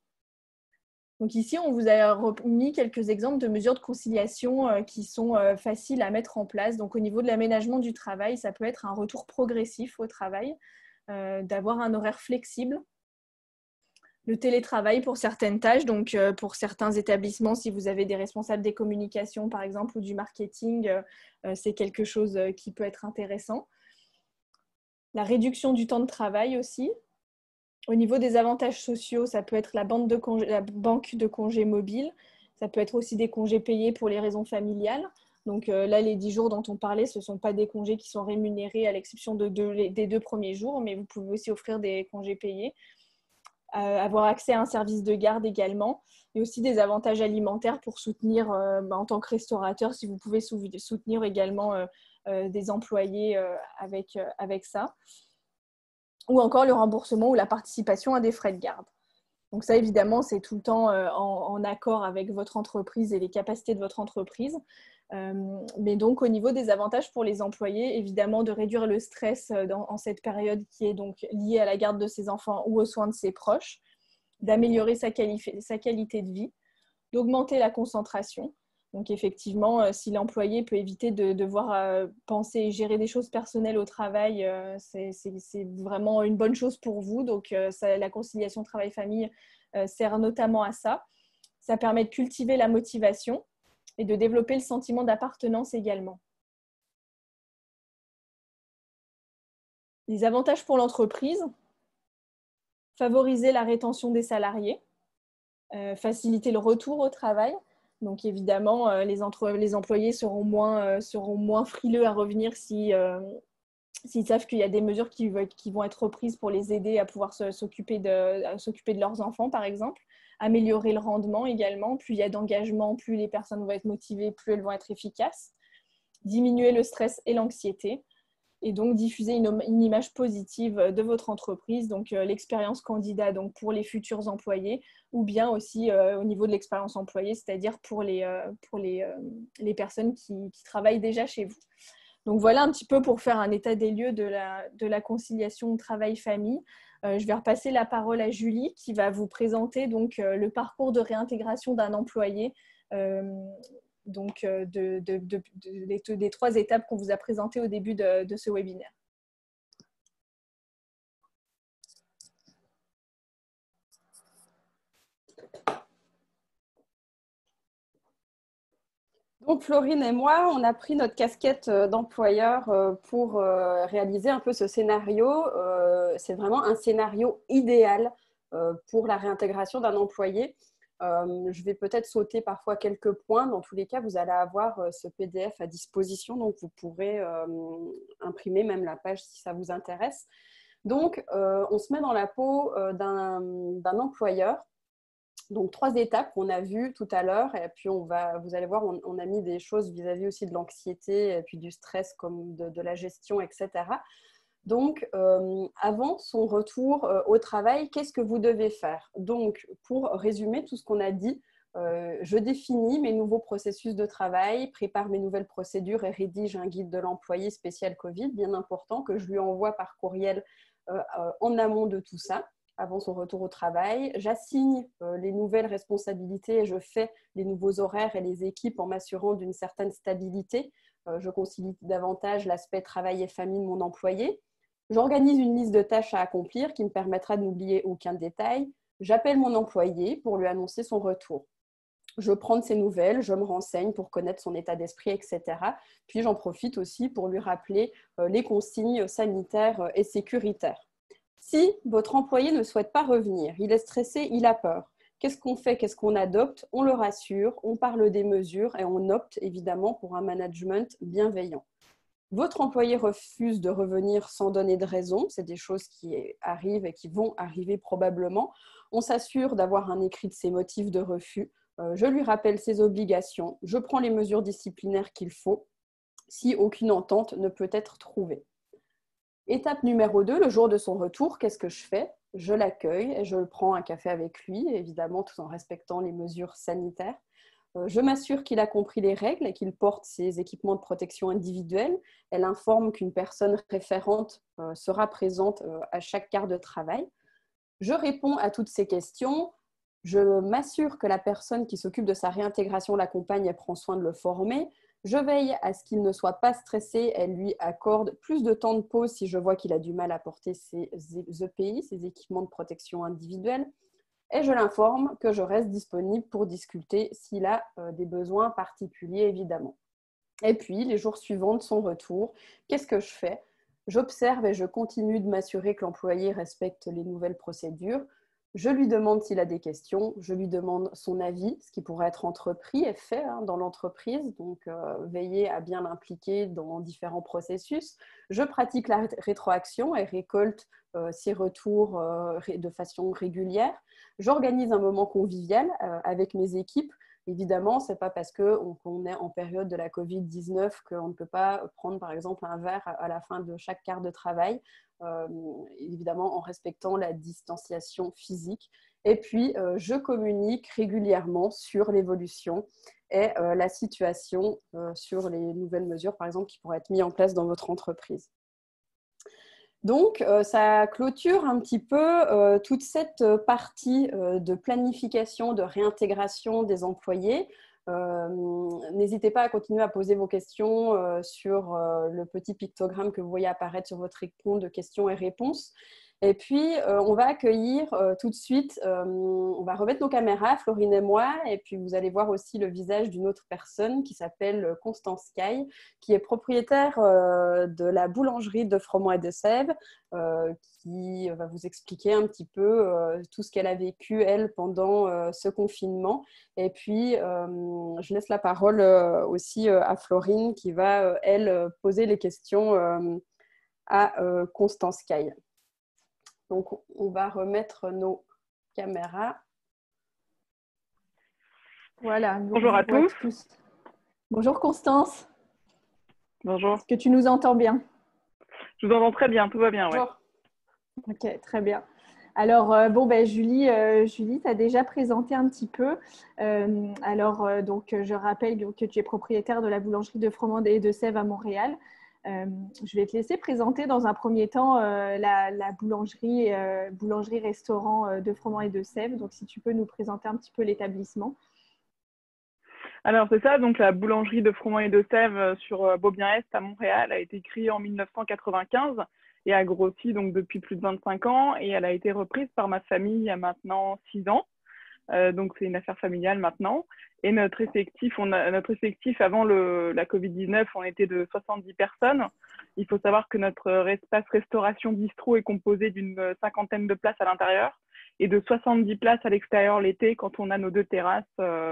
[SPEAKER 2] Donc ici, on vous a mis quelques exemples de mesures de conciliation qui sont faciles à mettre en place. Donc au niveau de l'aménagement du travail, ça peut être un retour progressif au travail, d'avoir un horaire flexible, le télétravail pour certaines tâches, donc pour certains établissements, si vous avez des responsables des communications par exemple ou du marketing, c'est quelque chose qui peut être intéressant. La réduction du temps de travail aussi. Au niveau des avantages sociaux, ça peut être la banque de congés mobile, ça peut être aussi des congés payés pour les raisons familiales. Donc là, les 10 jours dont on parlait, ce ne sont pas des congés qui sont rémunérés à l'exception des 2 premiers jours, mais vous pouvez aussi offrir des congés payés. Avoir accès à un service de garde également, et aussi des avantages alimentaires pour soutenir, en tant que restaurateur, si vous pouvez soutenir également des employés avec ça. Ou encore le remboursement ou la participation à des frais de garde. Donc ça, évidemment, c'est tout le temps en accord avec votre entreprise et les capacités de votre entreprise. Mais donc, au niveau des avantages pour les employés, évidemment, de réduire le stress en cette période qui est donc liée à la garde de ses enfants ou aux soins de ses proches, d'améliorer sa qualité de vie, d'augmenter la concentration. Donc effectivement, si l'employé peut éviter de devoir penser et gérer des choses personnelles au travail, c'est vraiment une bonne chose pour vous. Donc la conciliation travail-famille sert notamment à ça. Ça permet de cultiver la motivation et de développer le sentiment d'appartenance également. Les avantages pour l'entreprise: favoriser la rétention des salariés, faciliter le retour au travail. Donc évidemment, les employés seront moins frileux à revenir s'ils savent qu'il y a des mesures qui vont être prises pour les aider à pouvoir s'occuper de leurs enfants, par exemple. Améliorer le rendement également. Plus il y a d'engagement, plus les personnes vont être motivées, plus elles vont être efficaces. Diminuer le stress et l'anxiété. Et donc diffuser une image positive de votre entreprise, donc l'expérience candidat donc pour les futurs employés, ou bien aussi au niveau de l'expérience employée, c'est-à-dire pour les personnes qui travaillent déjà chez vous. Donc voilà un petit peu pour faire un état des lieux de la conciliation travail-famille. Je vais repasser la parole à Julie qui va vous présenter donc le parcours de réintégration d'un employé, donc des 3 étapes qu'on vous a présentées au début de ce webinaire.
[SPEAKER 1] Donc Florine et moi, on a pris notre casquette d'employeur pour réaliser un peu ce scénario. C'est vraiment un scénario idéal pour la réintégration d'un employé. Je vais peut-être sauter parfois quelques points. Dans tous les cas, vous allez avoir ce PDF à disposition, donc vous pourrez imprimer même la page si ça vous intéresse. Donc, on se met dans la peau d'un employeur. Donc, 3 étapes qu'on a vues tout à l'heure. Et puis, vous allez voir, on a mis des choses vis-à-vis aussi de l'anxiété et puis du stress, comme de la gestion, etc. Donc, avant son retour au travail, qu'est-ce que vous devez faire? Donc, pour résumer tout ce qu'on a dit, je définis mes nouveaux processus de travail, prépare mes nouvelles procédures et rédige un guide de l'employé spécial Covid, bien important, que je lui envoie par courriel en amont de tout ça, avant son retour au travail. J'assigne les nouvelles responsabilités et je fais les nouveaux horaires et les équipes en m'assurant d'une certaine stabilité. Je concilie davantage l'aspect travail et famille de mon employé. J'organise une liste de tâches à accomplir qui me permettra de n'oublier aucun détail. J'appelle mon employé pour lui annoncer son retour. Je prends de ses nouvelles, je me renseigne pour connaître son état d'esprit, etc. Puis j'en profite aussi pour lui rappeler les consignes sanitaires et sécuritaires. Si votre employé ne souhaite pas revenir, il est stressé, il a peur, qu'est-ce qu'on fait? Qu'est-ce qu'on adopte? On le rassure, on parle des mesures et on opte évidemment pour un management bienveillant. Votre employé refuse de revenir sans donner de raison. C'est des choses qui arrivent et qui vont arriver probablement. On s'assure d'avoir un écrit de ses motifs de refus. Je lui rappelle ses obligations. Je prends les mesures disciplinaires qu'il faut si aucune entente ne peut être trouvée. Étape numéro 2, le jour de son retour, qu'est-ce que je fais? Je l'accueille et je prends un café avec lui, évidemment tout en respectant les mesures sanitaires. Je m'assure qu'il a compris les règles et qu'il porte ses équipements de protection individuelle. Elle informe qu'une personne référente sera présente à chaque quart de travail. Je réponds à toutes ces questions. Je m'assure que la personne qui s'occupe de sa réintégration l'accompagne et prend soin de le former. Je veille à ce qu'il ne soit pas stressé. Elle lui accorde plus de temps de pause si je vois qu'il a du mal à porter ses EPI, ses équipements de protection individuelle. Et je l'informe que je reste disponible pour discuter s'il a des besoins particuliers, évidemment. Et puis, les jours suivants de son retour, qu'est-ce que je fais? J'observe et je continue de m'assurer que l'employé respecte les nouvelles procédures. Je lui demande s'il a des questions, je lui demande son avis, ce qui pourrait être entrepris et fait dans l'entreprise, donc veiller à bien l'impliquer dans différents processus. Je pratique la rétroaction et récolte ses retours de façon régulière. J'organise un moment convivial avec mes équipes. Évidemment, ce n'est pas parce qu'on est en période de la Covid-19 qu'on ne peut pas prendre, par exemple, un verre à la fin de chaque quart de travail, évidemment en respectant la distanciation physique. Et puis, je communique régulièrement sur l'évolution et la situation sur les nouvelles mesures, par exemple, qui pourraient être mises en place dans votre entreprise. Donc, ça clôture un petit peu toute cette partie de planification, de réintégration des employés. N'hésitez pas à continuer à poser vos questions sur le petit pictogramme que vous voyez apparaître sur votre écran de questions et réponses. Et puis, on va accueillir tout de suite, on va remettre nos caméras, Florine et moi, et puis vous allez voir aussi le visage d'une autre personne qui s'appelle Constance Caille, qui est propriétaire de la boulangerie de Froment et de Sèvres, qui va vous expliquer un petit peu tout ce qu'elle a vécu, elle, pendant ce confinement. Et puis, je laisse la parole aussi à Florine, qui va, elle, poser les questions à Constance Caille. Donc, on va remettre nos caméras.
[SPEAKER 2] Voilà.
[SPEAKER 3] Bonjour à tous.
[SPEAKER 2] Bonjour Constance.
[SPEAKER 3] Bonjour.
[SPEAKER 2] Est-ce que tu nous entends bien?
[SPEAKER 3] Je vous entends très bien, tout va bien. Ouais.
[SPEAKER 2] Ok, très bien. Alors, Julie, tu as déjà présenté un petit peu. Donc, je rappelle que tu es propriétaire de la boulangerie de Froment et de Sèvres à Montréal. Je vais te laisser présenter dans un premier temps la boulangerie-restaurant de Froment et de Sèvres. Donc, si tu peux nous présenter un petit peu l'établissement.
[SPEAKER 3] Alors, c'est ça. Donc, la boulangerie de Froment et de Sèvres sur Beaubien-Est à Montréal a été créée en 1995 et a grossi donc, depuis plus de 25 ans. Et elle a été reprise par ma famille il y a maintenant 6 ans. Donc, c'est une affaire familiale maintenant. Et notre effectif avant la Covid-19, on était de 70 personnes. Il faut savoir que notre espace restauration bistrot est composé d'une 50aine de places à l'intérieur et de 70 places à l'extérieur l'été quand on a nos 2 terrasses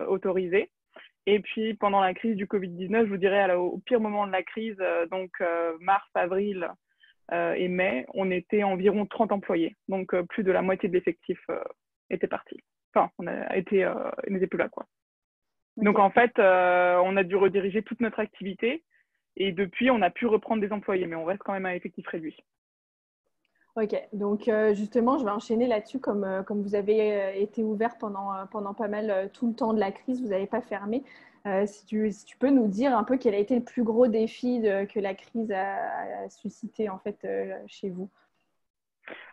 [SPEAKER 3] autorisées. Et puis, pendant la crise du Covid-19, je vous dirais au pire moment de la crise, mars, avril et mai, on était environ 30 employés. Donc, plus de la moitié de l'effectif était parti. Enfin, n'était plus là, quoi. Okay. Donc, en fait, on a dû rediriger toute notre activité et depuis, on a pu reprendre des employés, mais on reste quand même à effectif réduit.
[SPEAKER 2] Ok, donc justement, je vais enchaîner là-dessus. Comme vous avez été ouvert pendant pas mal tout le temps de la crise, vous n'avez pas fermé. Si tu peux nous dire un peu quel a été le plus gros défi que la crise a suscité en fait chez vous?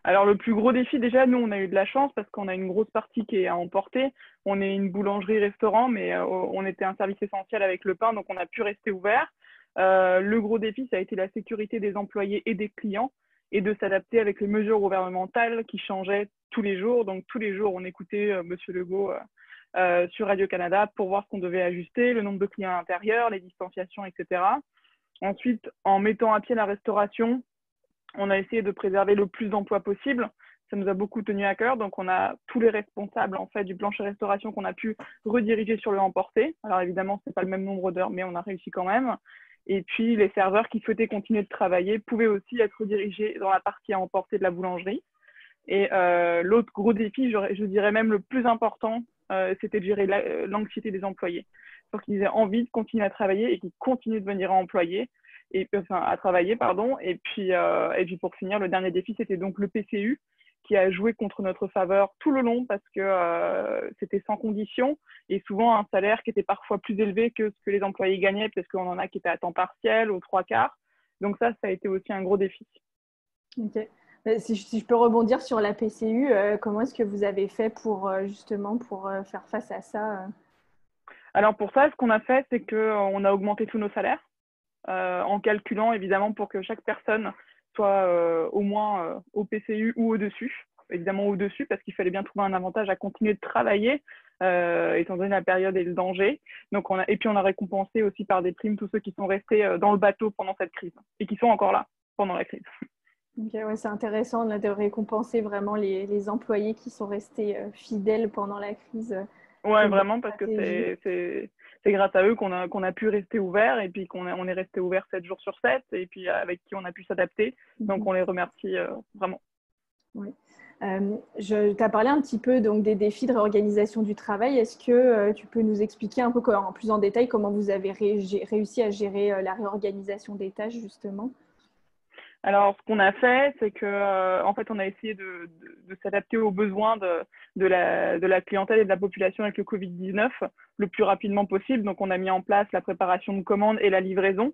[SPEAKER 3] Alors, le plus gros défi, déjà, nous, on a eu de la chance parce qu'on a une grosse partie qui est à emporter. On est une boulangerie-restaurant, mais on était un service essentiel avec le pain, donc on a pu rester ouvert. Le gros défi, ça a été la sécurité des employés et des clients et de s'adapter avec les mesures gouvernementales qui changeaient tous les jours. Donc, tous les jours, on écoutait M. Legault sur Radio-Canada pour voir ce qu'on devait ajuster, le nombre de clients à l'intérieur, les distanciations, etc. Ensuite, en mettant à pied la restauration, on a essayé de préserver le plus d'emplois possible. Ça nous a beaucoup tenu à cœur. Donc, on a tous les responsables en fait, du plancher-restauration qu'on a pu rediriger sur le emporté. Alors, évidemment, ce n'est pas le même nombre d'heures, mais on a réussi quand même. Et puis, les serveurs qui souhaitaient continuer de travailler pouvaient aussi être redirigés dans la partie à emporter de la boulangerie. Et l'autre gros défi, je dirais même le plus important, c'était de gérer l'anxiété des employés pour qu'ils aient envie de continuer à travailler et qu'ils continuent de venir à employer. à travailler, pardon. Et puis pour finir, le dernier défi, c'était donc le PCU qui a joué contre notre faveur tout le long parce que c'était sans condition et souvent un salaire qui était parfois plus élevé que ce que les employés gagnaient parce qu'on en a qui étaient à temps partiel, aux 3/4. Donc ça a été aussi un gros défi.
[SPEAKER 2] Ok. Si je peux rebondir sur la PCU, comment est-ce que vous avez fait pour justement pour faire face à ça
[SPEAKER 3] Alors pour ça, ce qu'on a fait, c'est qu'on a augmenté tous nos salaires en calculant évidemment pour que chaque personne soit au moins au PCU ou au-dessus. Évidemment au-dessus parce qu'il fallait bien trouver un avantage à continuer de travailler étant donné la période et le danger. Donc et puis on a récompensé aussi par des primes tous ceux qui sont restés dans le bateau pendant cette crise et qui sont encore là pendant la crise.
[SPEAKER 2] Okay, ouais, c'est intéressant là, de récompenser vraiment les employés qui sont restés fidèles pendant la crise.
[SPEAKER 3] Ouais, vraiment, parce que c'est grâce à eux qu'on a pu rester ouvert et puis on est resté ouvert 7 jours sur 7 et puis avec qui on a pu s'adapter. Donc, on les remercie vraiment.
[SPEAKER 2] Oui. Tu as parlé un petit peu donc, des défis de réorganisation du travail. Est-ce que tu peux nous expliquer un peu en plus en détail comment vous avez réussi à gérer la réorganisation des tâches, justement?
[SPEAKER 3] Alors, ce qu'on a fait, c'est que en fait, on a essayé de s'adapter aux besoins de la clientèle et de la population avec le Covid-19 le plus rapidement possible. Donc, on a mis en place la préparation de commandes et la livraison.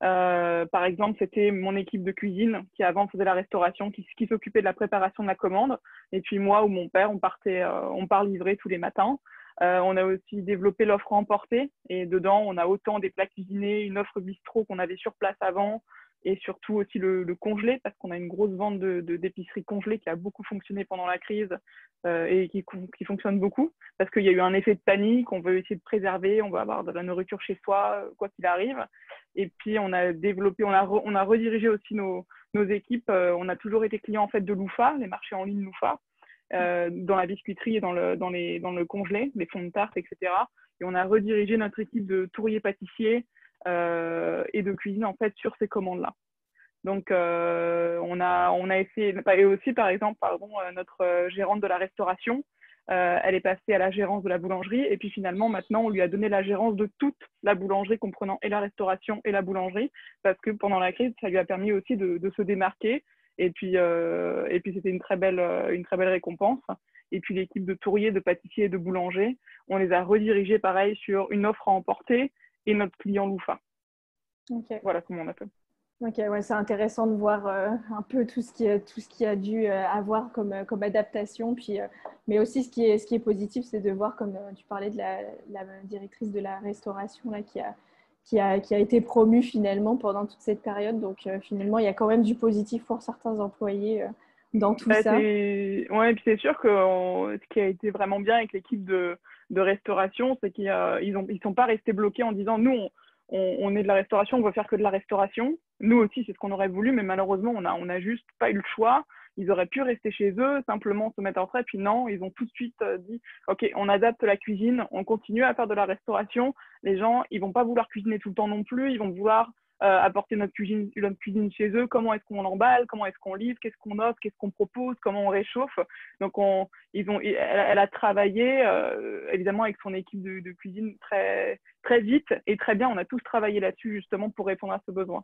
[SPEAKER 3] Par exemple, c'était mon équipe de cuisine qui avant faisait la restauration, qui s'occupait de la préparation de la commande. Et puis moi ou mon père, on part livrer tous les matins. On a aussi développé l'offre à emporter et dedans, on a autant des plats cuisinés, une offre bistrot qu'on avait sur place avant et surtout aussi le congelé parce qu'on a une grosse vente d'épicerie congelée qui a beaucoup fonctionné pendant la crise et qui fonctionne beaucoup parce qu'il y a eu un effet de panique, on veut essayer de préserver, on veut avoir de la nourriture chez soi, quoi qu'il arrive. Et puis, on a développé, on a redirigé aussi nos équipes. On a toujours été clients en fait de Loufa, les marchés en ligne Loufa, dans la biscuiterie et dans le congelé, les fonds de tarte, etc. Et on a redirigé notre équipe de tourriers-pâtissiers et de cuisine en fait sur ces commandes-là. Donc, on a essayé, et aussi par exemple, notre gérante de la restauration, elle est passée à la gérance de la boulangerie et puis finalement maintenant on lui a donné la gérance de toute la boulangerie comprenant et la restauration et la boulangerie parce que pendant la crise ça lui a permis aussi de se démarquer et puis c'était une très belle récompense. Et puis l'équipe de tourriers, de pâtissiers et de boulangers, on les a redirigés pareil sur une offre à emporter et notre client Loufa.
[SPEAKER 2] Okay.
[SPEAKER 3] Voilà comment on a fait.
[SPEAKER 2] Ok, ouais, c'est intéressant de voir un peu tout ce qui a dû avoir comme adaptation. Puis, mais aussi, ce qui est positif, c'est de voir, comme tu parlais de la directrice de la restauration là, qui a été promue finalement pendant toute cette période. Donc, finalement, il y a quand même du positif pour certains employés dans tout ça.
[SPEAKER 3] Ouais, et puis c'est sûr que ce qui a été vraiment bien avec l'équipe de restauration, c'est qu'ils sont pas restés bloqués en disant nous, on est de la restauration, on veut faire que de la restauration. Nous aussi, c'est ce qu'on aurait voulu, mais malheureusement, on a juste pas eu le choix. Ils auraient pu rester chez eux, simplement se mettre en retrait. Puis non, ils ont tout de suite dit, OK, on adapte la cuisine, on continue à faire de la restauration. Les gens, ils vont pas vouloir cuisiner tout le temps non plus. Ils vont vouloir apporter notre cuisine chez eux. Comment est-ce qu'on l'emballe? Comment est-ce qu'on livre? Qu'est-ce qu'on offre? Qu'est-ce qu'on propose? Comment on réchauffe? Donc, elle a travaillé, évidemment, avec son équipe de cuisine très, très vite et très bien. On a tous travaillé là-dessus, justement, pour répondre à ce besoin.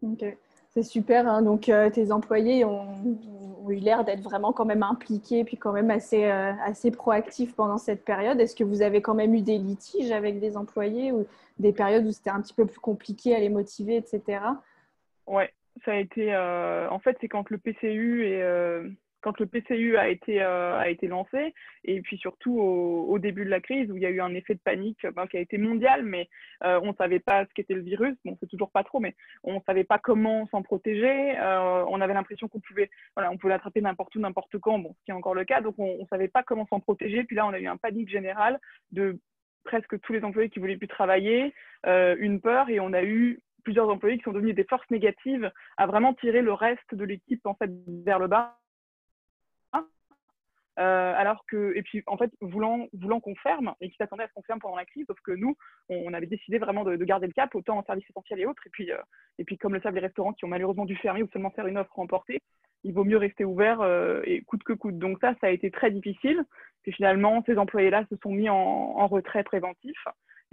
[SPEAKER 2] Ok, c'est super. Hein. Donc, tes employés ont eu l'air d'être vraiment quand même impliqués puis quand même assez proactifs pendant cette période. Est-ce que vous avez quand même eu des litiges avec des employés ou des périodes où c'était un petit peu plus compliqué à les motiver, etc.
[SPEAKER 3] Ouais, ça a été… en fait, c'est quand le PCU a été lancé, et puis surtout au début de la crise, où il y a eu un effet de panique qui a été mondial, mais on ne savait pas ce qu'était le virus, bon, c'est toujours pas trop, mais on ne savait pas comment s'en protéger, on avait l'impression qu'on pouvait l'attraper n'importe où, n'importe quand, bon, ce qui est encore le cas, donc on ne savait pas comment s'en protéger, puis là, on a eu un panique générale de presque tous les employés qui ne voulaient plus travailler, une peur, et on a eu plusieurs employés qui sont devenus des forces négatives à vraiment tirer le reste de l'équipe en fait vers le bas. Alors que, et puis en fait, voulant qu'on ferme et qui s'attendaient à ce qu'on ferme pendant la crise, sauf que nous, on avait décidé vraiment de garder le cap, autant en service essentiel et autres. Et puis comme le savent les restaurants qui ont malheureusement dû fermer ou seulement faire une offre emportée, il vaut mieux rester ouvert et coûte que coûte. Donc ça a été très difficile. Puis finalement, ces employés-là se sont mis en retrait préventif.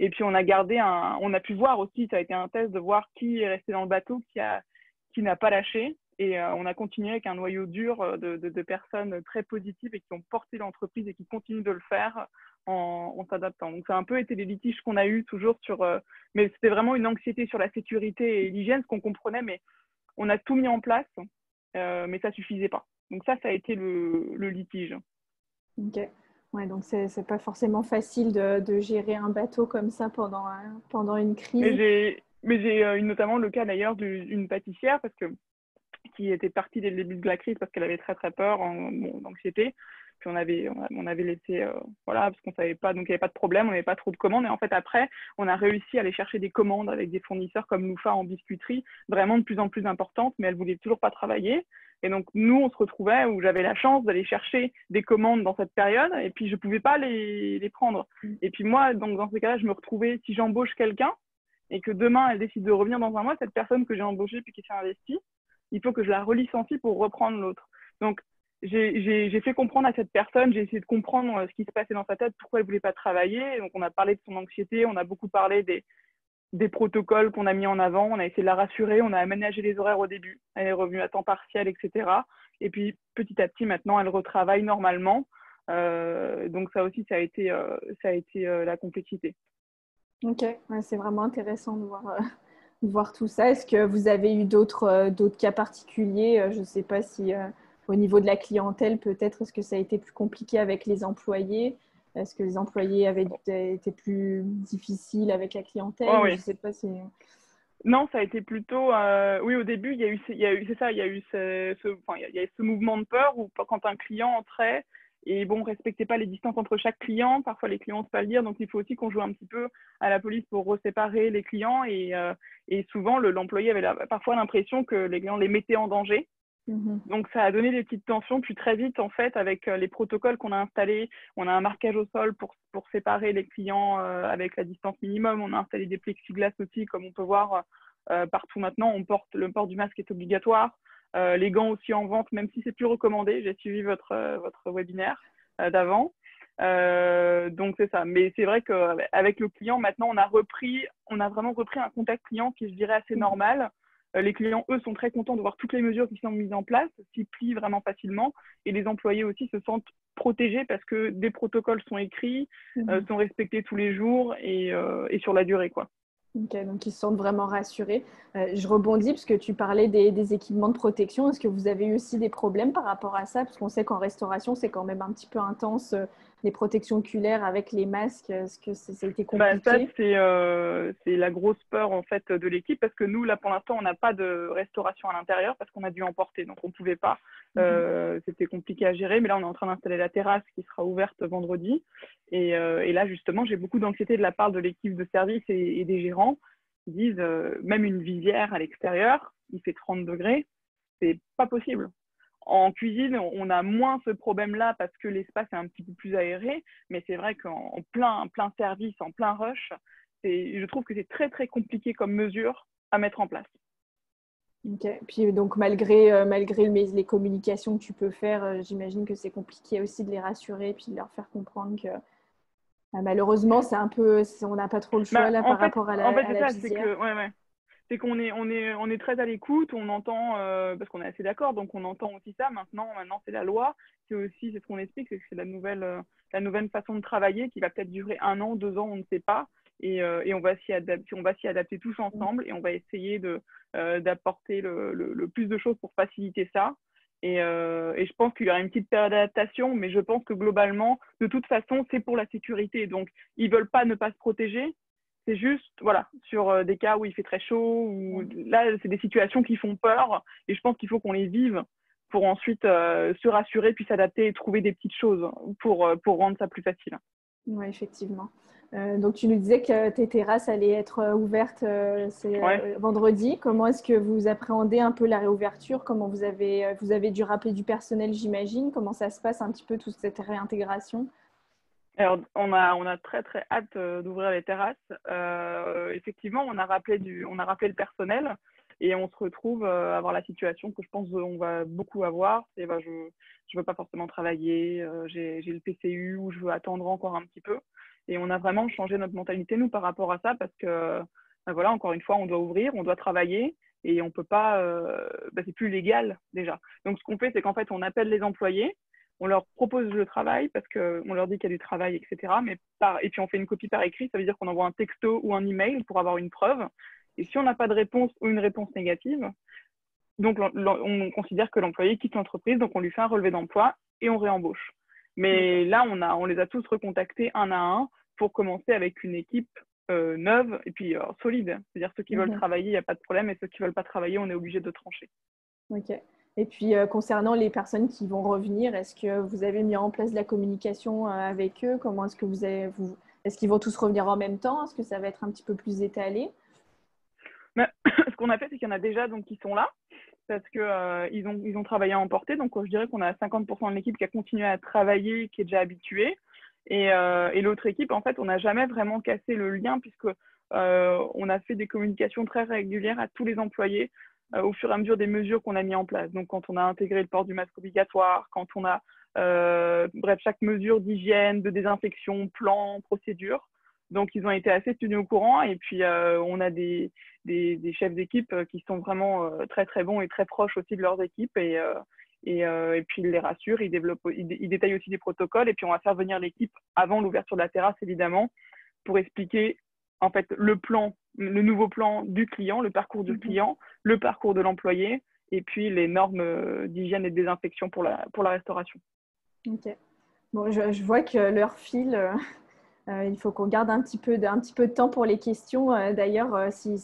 [SPEAKER 3] Et puis, on a pu voir aussi, ça a été un test de voir qui est resté dans le bateau, qui n'a pas lâché. Et on a continué avec un noyau dur de personnes très positives et qui ont porté l'entreprise et qui continuent de le faire en s'adaptant. Donc, ça a un peu été les litiges qu'on a eus toujours mais c'était vraiment une anxiété sur la sécurité et l'hygiène, ce qu'on comprenait, mais on a tout mis en place, mais ça ne suffisait pas. Donc, ça a été le litige.
[SPEAKER 2] Ok. Ouais, donc c'est pas forcément facile de gérer un bateau comme ça pendant une crise.
[SPEAKER 3] Mais j'ai eu notamment le cas d'ailleurs d'une pâtissière qui était partie dès le début de la crise parce qu'elle avait très très peur, d'anxiété. Puis on avait laissé, voilà, parce qu'on savait pas, donc il n'y avait pas de problème, on n'avait pas trop de commandes. Et en fait, après, on a réussi à aller chercher des commandes avec des fournisseurs comme Loufa en biscuiterie, vraiment de plus en plus importantes, mais elle ne voulait toujours pas travailler. Et donc, nous, on se retrouvait où j'avais la chance d'aller chercher des commandes dans cette période, et puis je ne pouvais pas les prendre. Et puis moi, donc, dans ces cas-là, je me retrouvais, si j'embauche quelqu'un, et que demain, elle décide de revenir dans un mois, cette personne que j'ai embauchée puis qui s'est investie, il faut que je la relicencie pour reprendre l'autre. Donc, j'ai fait comprendre à cette personne, j'ai essayé de comprendre ce qui se passait dans sa tête, pourquoi elle ne voulait pas travailler. Donc, on a parlé de son anxiété, on a beaucoup parlé des protocoles qu'on a mis en avant, on a essayé de la rassurer, on a aménagé les horaires au début. Elle est revenue à temps partiel, etc. Et puis, petit à petit, maintenant, elle retravaille normalement. Donc, ça aussi, ça a été la complexité.
[SPEAKER 2] Ok, ouais, c'est vraiment intéressant de voir tout ça. Est-ce que vous avez eu d'autres cas particuliers? Je ne sais pas si au niveau de la clientèle, peut-être, est-ce que ça a été plus compliqué avec les employés? Est-ce que les employés avaient été plus difficiles avec la clientèle?
[SPEAKER 3] Oui.
[SPEAKER 2] Je sais pas si...
[SPEAKER 3] Non, ça a été plutôt... oui, au début, il y a eu ce mouvement de peur où quand un client entrait, et bon, on ne respectait pas les distances entre chaque client. Parfois, les clients ne savent pas le dire. Donc, il faut aussi qu'on joue un petit peu à la police pour séparer les clients. Et souvent, l'employé avait parfois l'impression que les clients les mettaient en danger. Donc, ça a donné des petites tensions. Puis, très vite, en fait, avec les protocoles qu'on a installés, on a un marquage au sol pour séparer les clients avec la distance minimum. On a installé des plexiglas aussi, comme on peut voir partout maintenant. Le port du masque est obligatoire. Les gants aussi en vente, même si c'est plus recommandé. J'ai suivi votre webinaire d'avant. Donc c'est ça. Mais c'est vrai qu'avec le client, maintenant, on a vraiment repris un contact client qui, je dirais, assez normal. Les clients, eux, sont très contents de voir toutes les mesures qui sont mises en place, s'y plient vraiment facilement. Et les employés aussi se sentent protégés parce que des protocoles sont écrits, sont respectés tous les jours et sur la durée, quoi.
[SPEAKER 2] Ok, donc ils se sentent vraiment rassurés. Je rebondis parce que tu parlais des équipements de protection. Est-ce que vous avez eu aussi des problèmes par rapport à ça? Parce qu'on sait qu'en restauration, c'est quand même un petit peu intense, les protections oculaires avec les masques. Est-ce que ça a été compliqué?
[SPEAKER 3] Ça, c'est la grosse peur en fait de l'équipe parce que nous, là, pour l'instant, on n'a pas de restauration à l'intérieur parce qu'on a dû emporter. Donc, on ne pouvait pas. C'était compliqué à gérer. Mais là, on est en train d'installer la terrasse qui sera ouverte vendredi. Et là, justement, j'ai beaucoup d'anxiété de la part de l'équipe de service et des gérants qui disent même une visière à l'extérieur, il fait 30 degrés, c'est pas possible. En cuisine, on a moins ce problème-là parce que l'espace est un petit peu plus aéré, mais c'est vrai qu'en plein service, en plein rush, je trouve que c'est très, très compliqué comme mesure à mettre en place.
[SPEAKER 2] Ok. Puis donc malgré les communications que tu peux faire, j'imagine que c'est compliqué aussi de les rassurer et puis de leur faire comprendre que malheureusement on n'a pas trop le choix là par rapport à la visière.
[SPEAKER 3] C'est que c'est qu'on est très à l'écoute, on entend parce qu'on est assez d'accord, donc on entend aussi ça. Maintenant c'est la loi. C'est ce qu'on explique, c'est que c'est la nouvelle façon de travailler qui va peut-être durer 1 an, 2 ans, on ne sait pas. Et on va s'y adapter tous ensemble et on va essayer d'apporter le plus de choses pour faciliter ça. Et je pense qu'il y aura une petite période d'adaptation, mais je pense que globalement, de toute façon, c'est pour la sécurité. Donc, ils ne veulent pas ne pas se protéger. C'est juste, voilà, sur des cas où il fait très chaud, là, c'est des situations qui font peur. Et je pense qu'il faut qu'on les vive pour ensuite se rassurer, puis s'adapter et trouver des petites choses pour rendre ça plus facile.
[SPEAKER 2] Oui, effectivement. Donc, tu nous disais que tes terrasses allaient être ouvertes vendredi. Comment est-ce que vous appréhendez un peu la réouverture? Comment vous avez dû rappeler du personnel, j'imagine? Comment ça se passe un petit peu toute cette réintégration?
[SPEAKER 3] Alors, on a très, très hâte d'ouvrir les terrasses. Effectivement, on a rappelé le personnel et on se retrouve à avoir la situation que je pense qu'on va beaucoup avoir. C'est je ne veux pas forcément travailler, j'ai le PCU ou je veux attendre encore un petit peu. Et on a vraiment changé notre mentalité, nous, par rapport à ça, parce que, voilà, encore une fois, on doit ouvrir, on doit travailler, et on peut pas, c'est plus légal déjà. Donc, ce qu'on fait, c'est qu'en fait, on appelle les employés, on leur propose le travail parce qu'on leur dit qu'il y a du travail, etc. Et puis, on fait une copie par écrit, ça veut dire qu'on envoie un texto ou un email pour avoir une preuve. Et si on n'a pas de réponse ou une réponse négative, donc on considère que l'employé quitte l'entreprise, donc on lui fait un relevé d'emploi et on réembauche. Mais là, on les a tous recontactés un à un pour commencer avec une équipe neuve et puis solide. C'est-à-dire ceux qui veulent travailler, il n'y a pas de problème, et ceux qui ne veulent pas travailler, on est obligé de trancher.
[SPEAKER 2] Ok. Et puis, concernant les personnes qui vont revenir, est-ce que vous avez mis en place de la communication avec eux? Comment est-ce que est-ce qu'ils vont tous revenir en même temps? Est-ce que ça va être un petit peu plus étalé?
[SPEAKER 3] Mais, ce qu'on a fait, c'est qu'il y en a déjà donc, qui sont là, parce qu'ils ont travaillé à emporter. Donc, je dirais qu'on a 50% de l'équipe qui a continué à travailler, qui est déjà habituée. Et l'autre équipe, en fait, on n'a jamais vraiment cassé le lien, puisque on a fait des communications très régulières à tous les employés au fur et à mesure des mesures qu'on a mis en place. Donc, quand on a intégré le port du masque obligatoire, quand on a, bref, chaque mesure d'hygiène, de désinfection, plan, procédure. Donc, ils ont été assez tenus au courant. Et puis, on a des chefs d'équipe qui sont vraiment très, très bons et très proches aussi de leurs équipes. Et puis, ils les rassurent, ils détaillent aussi des protocoles. Et puis, on va faire venir l'équipe avant l'ouverture de la terrasse, évidemment, pour expliquer en fait le nouveau plan du client, le parcours du client, le parcours de l'employé, et puis les normes d'hygiène et de désinfection pour la restauration. Ok.
[SPEAKER 2] Bon, je vois que l'heure file. Il faut qu'on garde un petit peu de temps pour les questions. D'ailleurs, si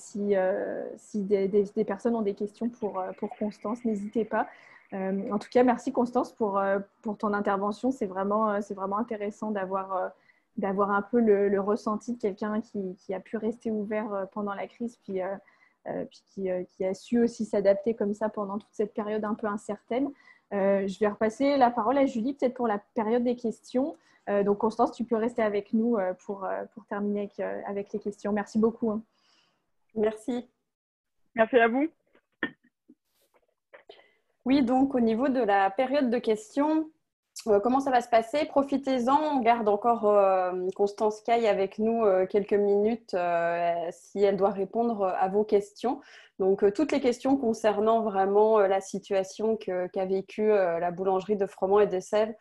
[SPEAKER 2] des personnes ont des questions pour Constance, n'hésitez pas. En tout cas, merci Constance pour ton intervention. C'est vraiment intéressant d'avoir un peu le ressenti de quelqu'un qui a pu rester ouvert pendant la crise, puis qui a su aussi s'adapter comme ça pendant toute cette période un peu incertaine. Je vais repasser la parole à Julie, peut-être pour la période des questions. Donc, Constance, tu peux rester avec nous pour terminer avec les questions. Merci beaucoup.
[SPEAKER 1] Merci.
[SPEAKER 3] Merci à vous.
[SPEAKER 1] Oui, donc au niveau de la période de questions, comment ça va se passer? Profitez-en, on garde encore Constance Caille avec nous quelques minutes si elle doit répondre à vos questions. Donc, toutes les questions concernant vraiment la situation qu'a vécue la boulangerie de Froment et de Sèvres,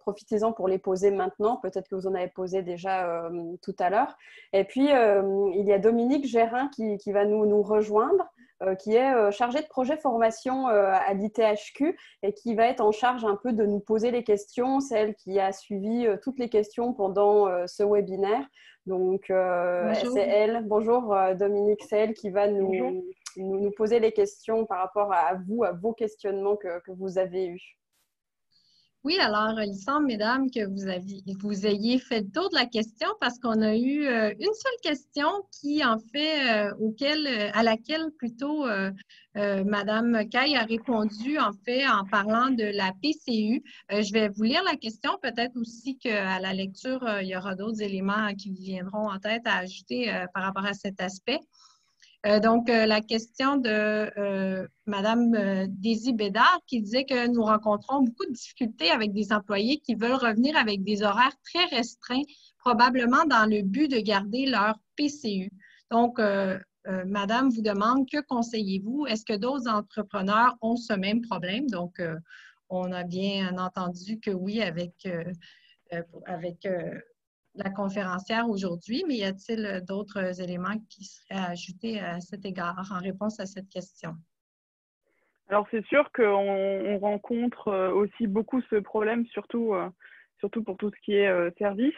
[SPEAKER 1] profitez-en pour les poser maintenant. Peut-être que vous en avez posé déjà tout à l'heure. Et puis, il y a Dominique Gérin qui va nous rejoindre, qui est chargé de projet formation à l'ITHQ et qui va être en charge un peu de nous poser les questions. C'est elle qui a suivi toutes les questions pendant ce webinaire. Donc, c'est elle. Bonjour Dominique, c'est elle qui va nous poser les questions par rapport à vous, à vos questionnements que vous avez eus.
[SPEAKER 4] Oui, alors, il semble, mesdames, que vous ayez fait le tour de la question parce qu'on a eu une seule question qui, en fait, à laquelle plutôt Madame Caille a répondu, en fait, en parlant de la PCU. Je vais vous lire la question. Peut-être aussi qu'à la lecture, il y aura d'autres éléments qui viendront en tête à ajouter par rapport à cet aspect. Donc, la question de Madame Daisy Bédard qui disait que nous rencontrons beaucoup de difficultés avec des employés qui veulent revenir avec des horaires très restreints, probablement dans le but de garder leur PCU. Donc, Madame vous demande, que conseillez-vous? Est-ce que d'autres entrepreneurs ont ce même problème? Donc, on a bien entendu que oui avec la conférencière aujourd'hui, mais y a-t-il d'autres éléments qui seraient ajoutés à cet égard en réponse à cette question?
[SPEAKER 3] Alors, c'est sûr qu'on rencontre aussi beaucoup ce problème, surtout pour tout ce qui est service.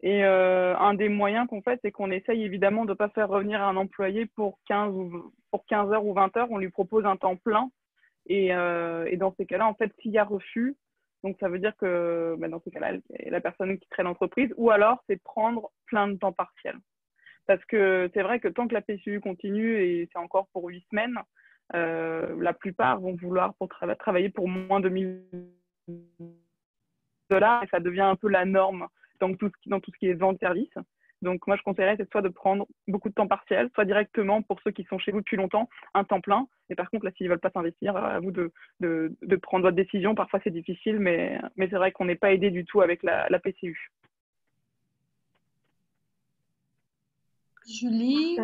[SPEAKER 3] Et un des moyens qu'on fait, c'est qu'on essaye évidemment de ne pas faire revenir un employé pour 15 heures ou 20 heures. On lui propose un temps plein. Et dans ces cas-là, en fait, s'il y a refus, donc, ça veut dire que dans ces cas-là, la personne quitterait l'entreprise, ou alors c'est prendre plein de temps partiel. Parce que c'est vrai que tant que la PCU continue, et c'est encore pour 8 semaines, la plupart vont vouloir travailler pour moins de 1 000 $, et ça devient un peu la norme dans tout ce qui est vente de service. Donc, moi, je conseillerais soit de prendre beaucoup de temps partiel, soit directement, pour ceux qui sont chez vous depuis longtemps, un temps plein. Et par contre, là, s'ils ne veulent pas s'investir, à vous de prendre votre décision. Parfois, c'est difficile, mais c'est vrai qu'on n'est pas aidé du tout avec la PCU.
[SPEAKER 4] Julie,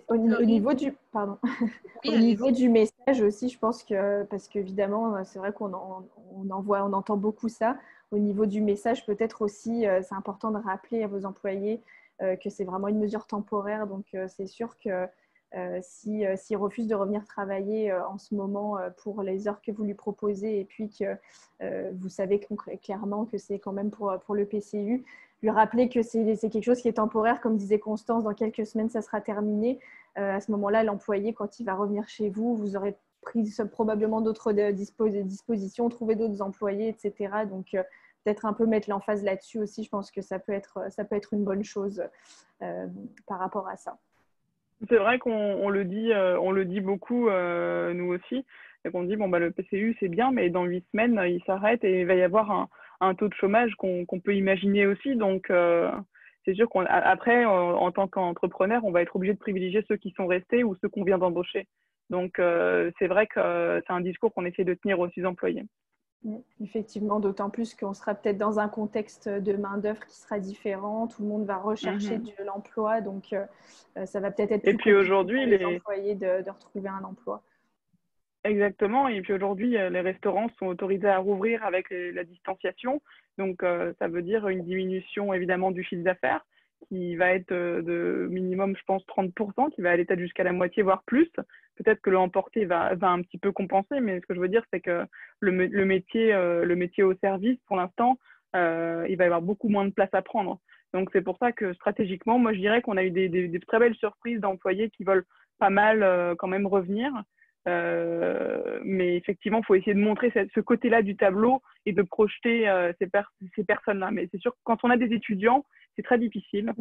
[SPEAKER 2] Au niveau du, pardon.
[SPEAKER 4] oui,
[SPEAKER 2] Au niveau du message aussi, je pense que, parce qu'évidemment, c'est vrai qu'on on entend beaucoup ça. Au niveau du message, peut-être aussi, c'est important de rappeler à vos employés que c'est vraiment une mesure temporaire. Donc, c'est sûr que s'ils refusent de revenir travailler en ce moment pour les heures que vous lui proposez et puis que vous savez clairement que c'est quand même pour le PCU, lui rappeler que c'est quelque chose qui est temporaire. Comme disait Constance, dans quelques semaines, ça sera terminé. À ce moment-là, l'employé, quand il va revenir chez vous, vous aurez pris probablement d'autres dispositions, trouvé d'autres employés, etc. Donc, peut-être un peu mettre l'emphase là-dessus aussi. Je pense que ça peut être une bonne chose par rapport à ça.
[SPEAKER 3] C'est vrai qu'on le dit beaucoup, nous aussi. Et qu'on dit, bon, bah, le PCU, c'est bien, mais dans 8 semaines, il s'arrête et il va y avoir un taux de chômage qu'on peut imaginer aussi. Donc, c'est sûr qu'après, en tant qu'entrepreneur, on va être obligé de privilégier ceux qui sont restés ou ceux qu'on vient d'embaucher. Donc, c'est vrai que c'est un discours qu'on essaie de tenir aux employés.
[SPEAKER 2] Effectivement, d'autant plus qu'on sera peut-être dans un contexte de main-d'œuvre qui sera différent. Tout le monde va rechercher de l'emploi, donc ça va peut-être être plus compliqué
[SPEAKER 3] aujourd'hui,
[SPEAKER 2] pour les employés de retrouver un emploi.
[SPEAKER 3] Exactement. Et puis aujourd'hui, les restaurants sont autorisés à rouvrir avec la distanciation. Donc, ça veut dire une diminution évidemment du chiffre d'affaires qui va être de minimum, je pense, 30%, qui va aller peut-être jusqu'à la moitié, voire plus. Peut-être que le emporté va un petit peu compenser, mais ce que je veux dire, c'est que le métier au service, pour l'instant, il va y avoir beaucoup moins de place à prendre. Donc, c'est pour ça que stratégiquement, moi, je dirais qu'on a eu des très belles surprises d'employés qui veulent pas mal quand même revenir. Mais effectivement, il faut essayer de montrer ce côté-là du tableau et de projeter ces personnes-là. Mais c'est sûr que quand on a des étudiants, c'est très difficile.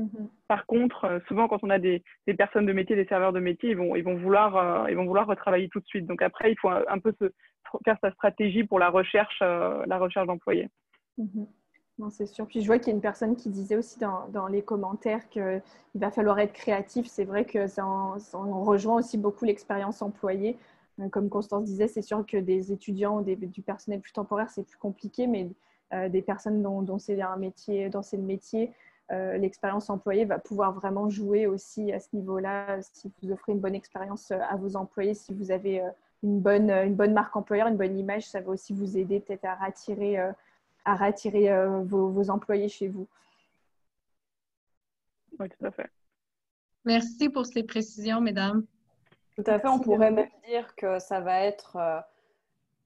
[SPEAKER 3] Par contre, souvent, quand on a des personnes de métier, des serveurs de métier, ils vont vouloir retravailler tout de suite. Donc après, il faut un peu faire sa stratégie pour la recherche d'employés.
[SPEAKER 2] Non, c'est sûr. Puis je vois qu'il y a une personne qui disait aussi dans les commentaires qu'il va falloir être créatif. C'est vrai que on rejoint aussi beaucoup l'expérience employée. Comme Constance disait, c'est sûr que des étudiants ou du personnel plus temporaire, c'est plus compliqué, mais des personnes dont c'est un métier, dont c'est le métier, l'expérience employée va pouvoir vraiment jouer aussi à ce niveau-là. Si vous offrez une bonne expérience à vos employés, si vous avez une bonne marque employeur, une bonne image, ça va aussi vous aider peut-être à rattirer vos employés chez vous.
[SPEAKER 3] Oui, tout à fait.
[SPEAKER 4] Merci pour ces précisions, mesdames.
[SPEAKER 1] Tout à fait, on pourrait même dire que ça va être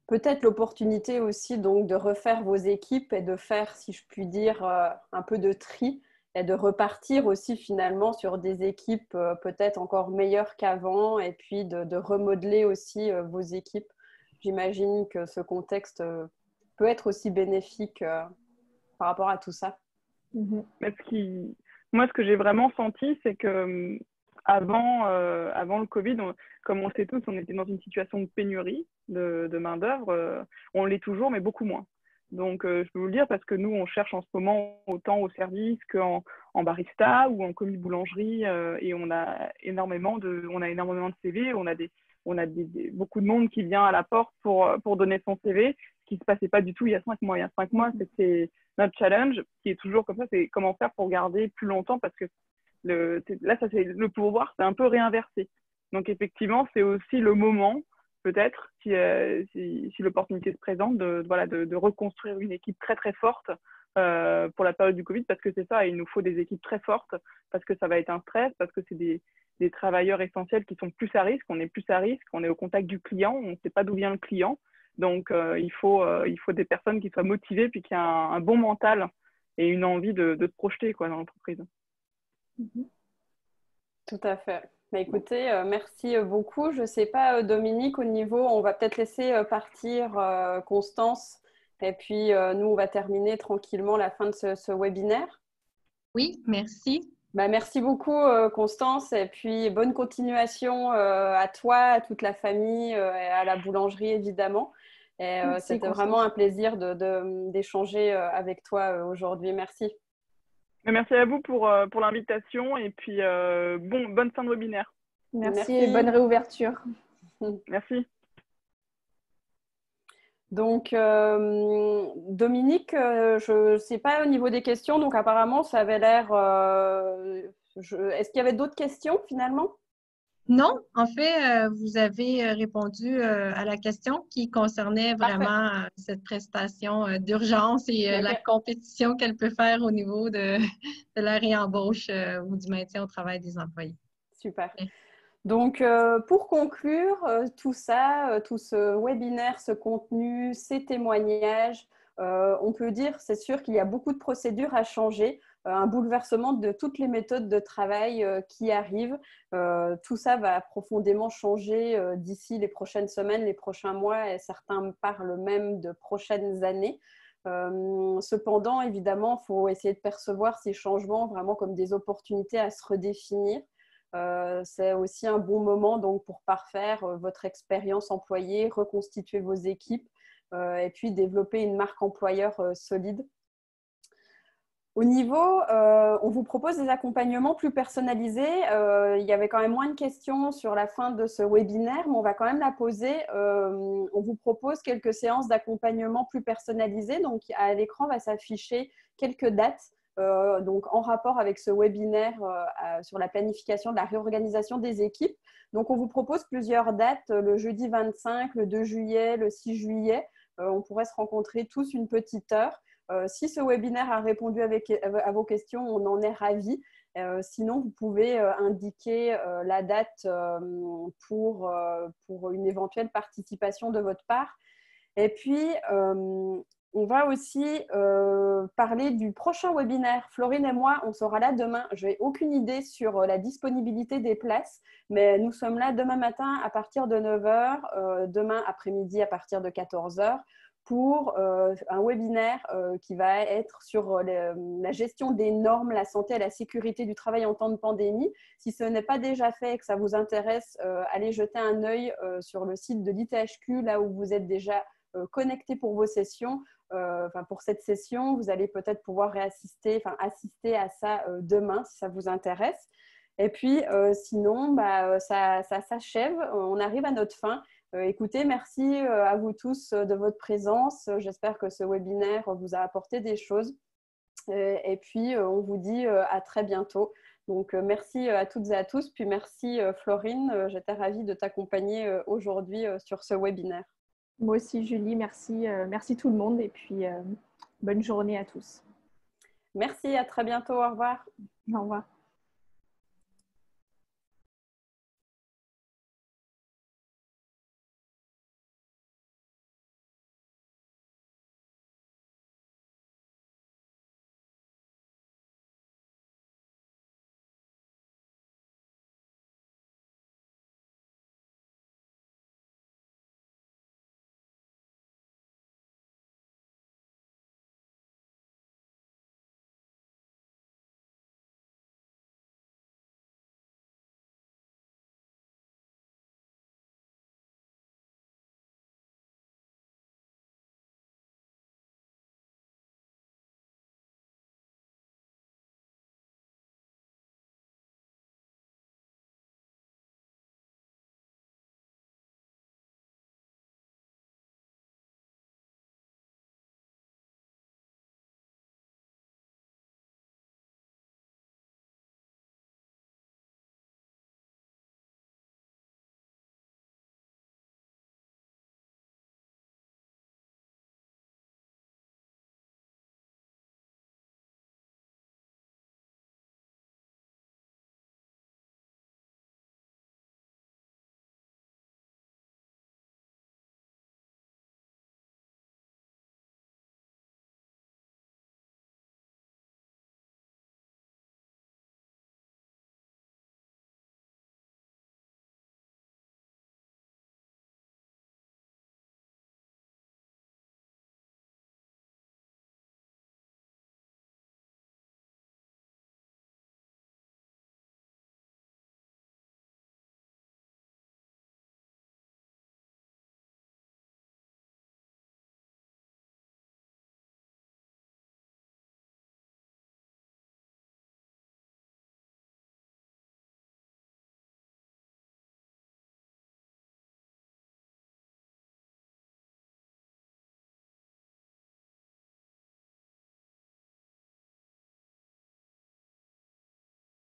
[SPEAKER 1] peut-être l'opportunité aussi donc de refaire vos équipes et de faire, si je puis dire, un peu de tri et de repartir aussi finalement sur des équipes peut-être encore meilleures qu'avant et puis de remodeler aussi vos équipes. J'imagine que ce contexte peut être aussi bénéfique par rapport à tout ça.
[SPEAKER 3] Moi, ce que j'ai vraiment senti, c'est que avant le Covid, comme on sait tous, on était dans une situation de pénurie de main-d'œuvre. On l'est toujours, mais beaucoup moins. Donc, je peux vous le dire parce que nous, on cherche en ce moment autant au service qu'en barista ou en commis boulangerie. Et on a énormément de CV. On a beaucoup de monde qui vient à la porte pour donner son CV, ce qui ne se passait pas du tout il y a 5 mois. Il y a 5 mois, c'était notre challenge, qui est toujours comme ça, c'est comment faire pour garder plus longtemps parce que là, ça, c'est le pouvoir, c'est un peu réinversé. Donc, effectivement, c'est aussi le moment, peut-être, si l'opportunité se présente, de reconstruire une équipe très, très forte pour la période du Covid, parce que c'est ça, il nous faut des équipes très fortes, parce que ça va être un stress, parce que c'est des travailleurs essentiels qui sont plus à risque, on est plus à risque, on est au contact du client, on ne sait pas d'où vient le client. Donc, il faut des personnes qui soient motivées puis qui aient un bon mental et une envie de se projeter dans l'entreprise.
[SPEAKER 1] Tout à fait. Bah, écoutez, merci beaucoup. Je ne sais pas, Dominique, au niveau, on va peut-être laisser partir Constance et puis nous, on va terminer tranquillement la fin de ce webinaire.
[SPEAKER 4] Oui, merci.
[SPEAKER 1] Bah, merci beaucoup, Constance, et puis bonne continuation à toi, à toute la famille, et à la boulangerie, évidemment. Et c'était vraiment un plaisir d'échanger avec toi aujourd'hui. Merci.
[SPEAKER 3] Merci à vous pour l'invitation et puis bonne fin de webinaire.
[SPEAKER 2] Merci et bonne réouverture.
[SPEAKER 3] Merci.
[SPEAKER 1] Donc, Dominique, je ne sais pas au niveau des questions, donc apparemment, ça avait l'air Est-ce qu'il y avait d'autres questions finalement?
[SPEAKER 4] Non, en fait, vous avez répondu à la question qui concernait
[SPEAKER 1] Parfait.
[SPEAKER 4] vraiment cette prestation d'urgence et la
[SPEAKER 1] OK.
[SPEAKER 4] compétition qu'elle peut faire au niveau de la réembauche ou du maintien au travail des employés.
[SPEAKER 1] Super.
[SPEAKER 4] Oui.
[SPEAKER 1] Donc, pour conclure, tout ça, tout ce webinaire, ce contenu, ces témoignages, on peut dire, c'est sûr qu'il y a beaucoup de procédures à changer, un bouleversement de toutes les méthodes de travail qui arrivent. Tout ça va profondément changer d'ici les prochaines semaines, les prochains mois, et certains parlent même de prochaines années. Cependant, évidemment, il faut essayer de percevoir ces changements vraiment comme des opportunités à se redéfinir. C'est aussi un bon moment donc, pour parfaire votre expérience employée, reconstituer vos équipes et puis développer une marque employeur solide. Au niveau, on vous propose des accompagnements plus personnalisés. Il y avait quand même moins de questions sur la fin de ce webinaire, mais on va quand même la poser. On vous propose quelques séances d'accompagnement plus personnalisées. Donc, à l'écran va s'afficher quelques dates donc en rapport avec ce webinaire sur la planification de la réorganisation des équipes. Donc, on vous propose plusieurs dates, le jeudi 25, le 2 juillet, le 6 juillet. On pourrait se rencontrer tous une petite heure. Si ce webinaire a répondu à vos questions, on en est ravis. Sinon, vous pouvez indiquer la date pour une éventuelle participation de votre part. Et puis, on va aussi parler du prochain webinaire. Florine et moi, on sera là demain. Je n'ai aucune idée sur la disponibilité des places, mais nous sommes là demain matin à partir de 9h, demain après-midi à partir de 14h pour un webinaire qui va être sur la gestion des normes, la santé et la sécurité du travail en temps de pandémie. Si ce n'est pas déjà fait et que ça vous intéresse, allez jeter un œil sur le site de l'ITHQ, là où vous êtes déjà connecté pour vos sessions. Pour cette session, vous allez peut-être pouvoir assister à ça demain si ça vous intéresse. Et puis, sinon, ça s'achève. On arrive à notre fin. Écoutez, merci à vous tous de votre présence. J'espère que ce webinaire vous a apporté des choses. Et puis, on vous dit à très bientôt. Donc, merci à toutes et à tous. Puis, merci Florine. J'étais ravie de t'accompagner aujourd'hui sur ce webinaire.
[SPEAKER 2] Moi aussi, Julie, merci, merci tout le monde et puis bonne journée à tous.
[SPEAKER 1] Merci, à très bientôt. Au revoir.
[SPEAKER 2] Au revoir.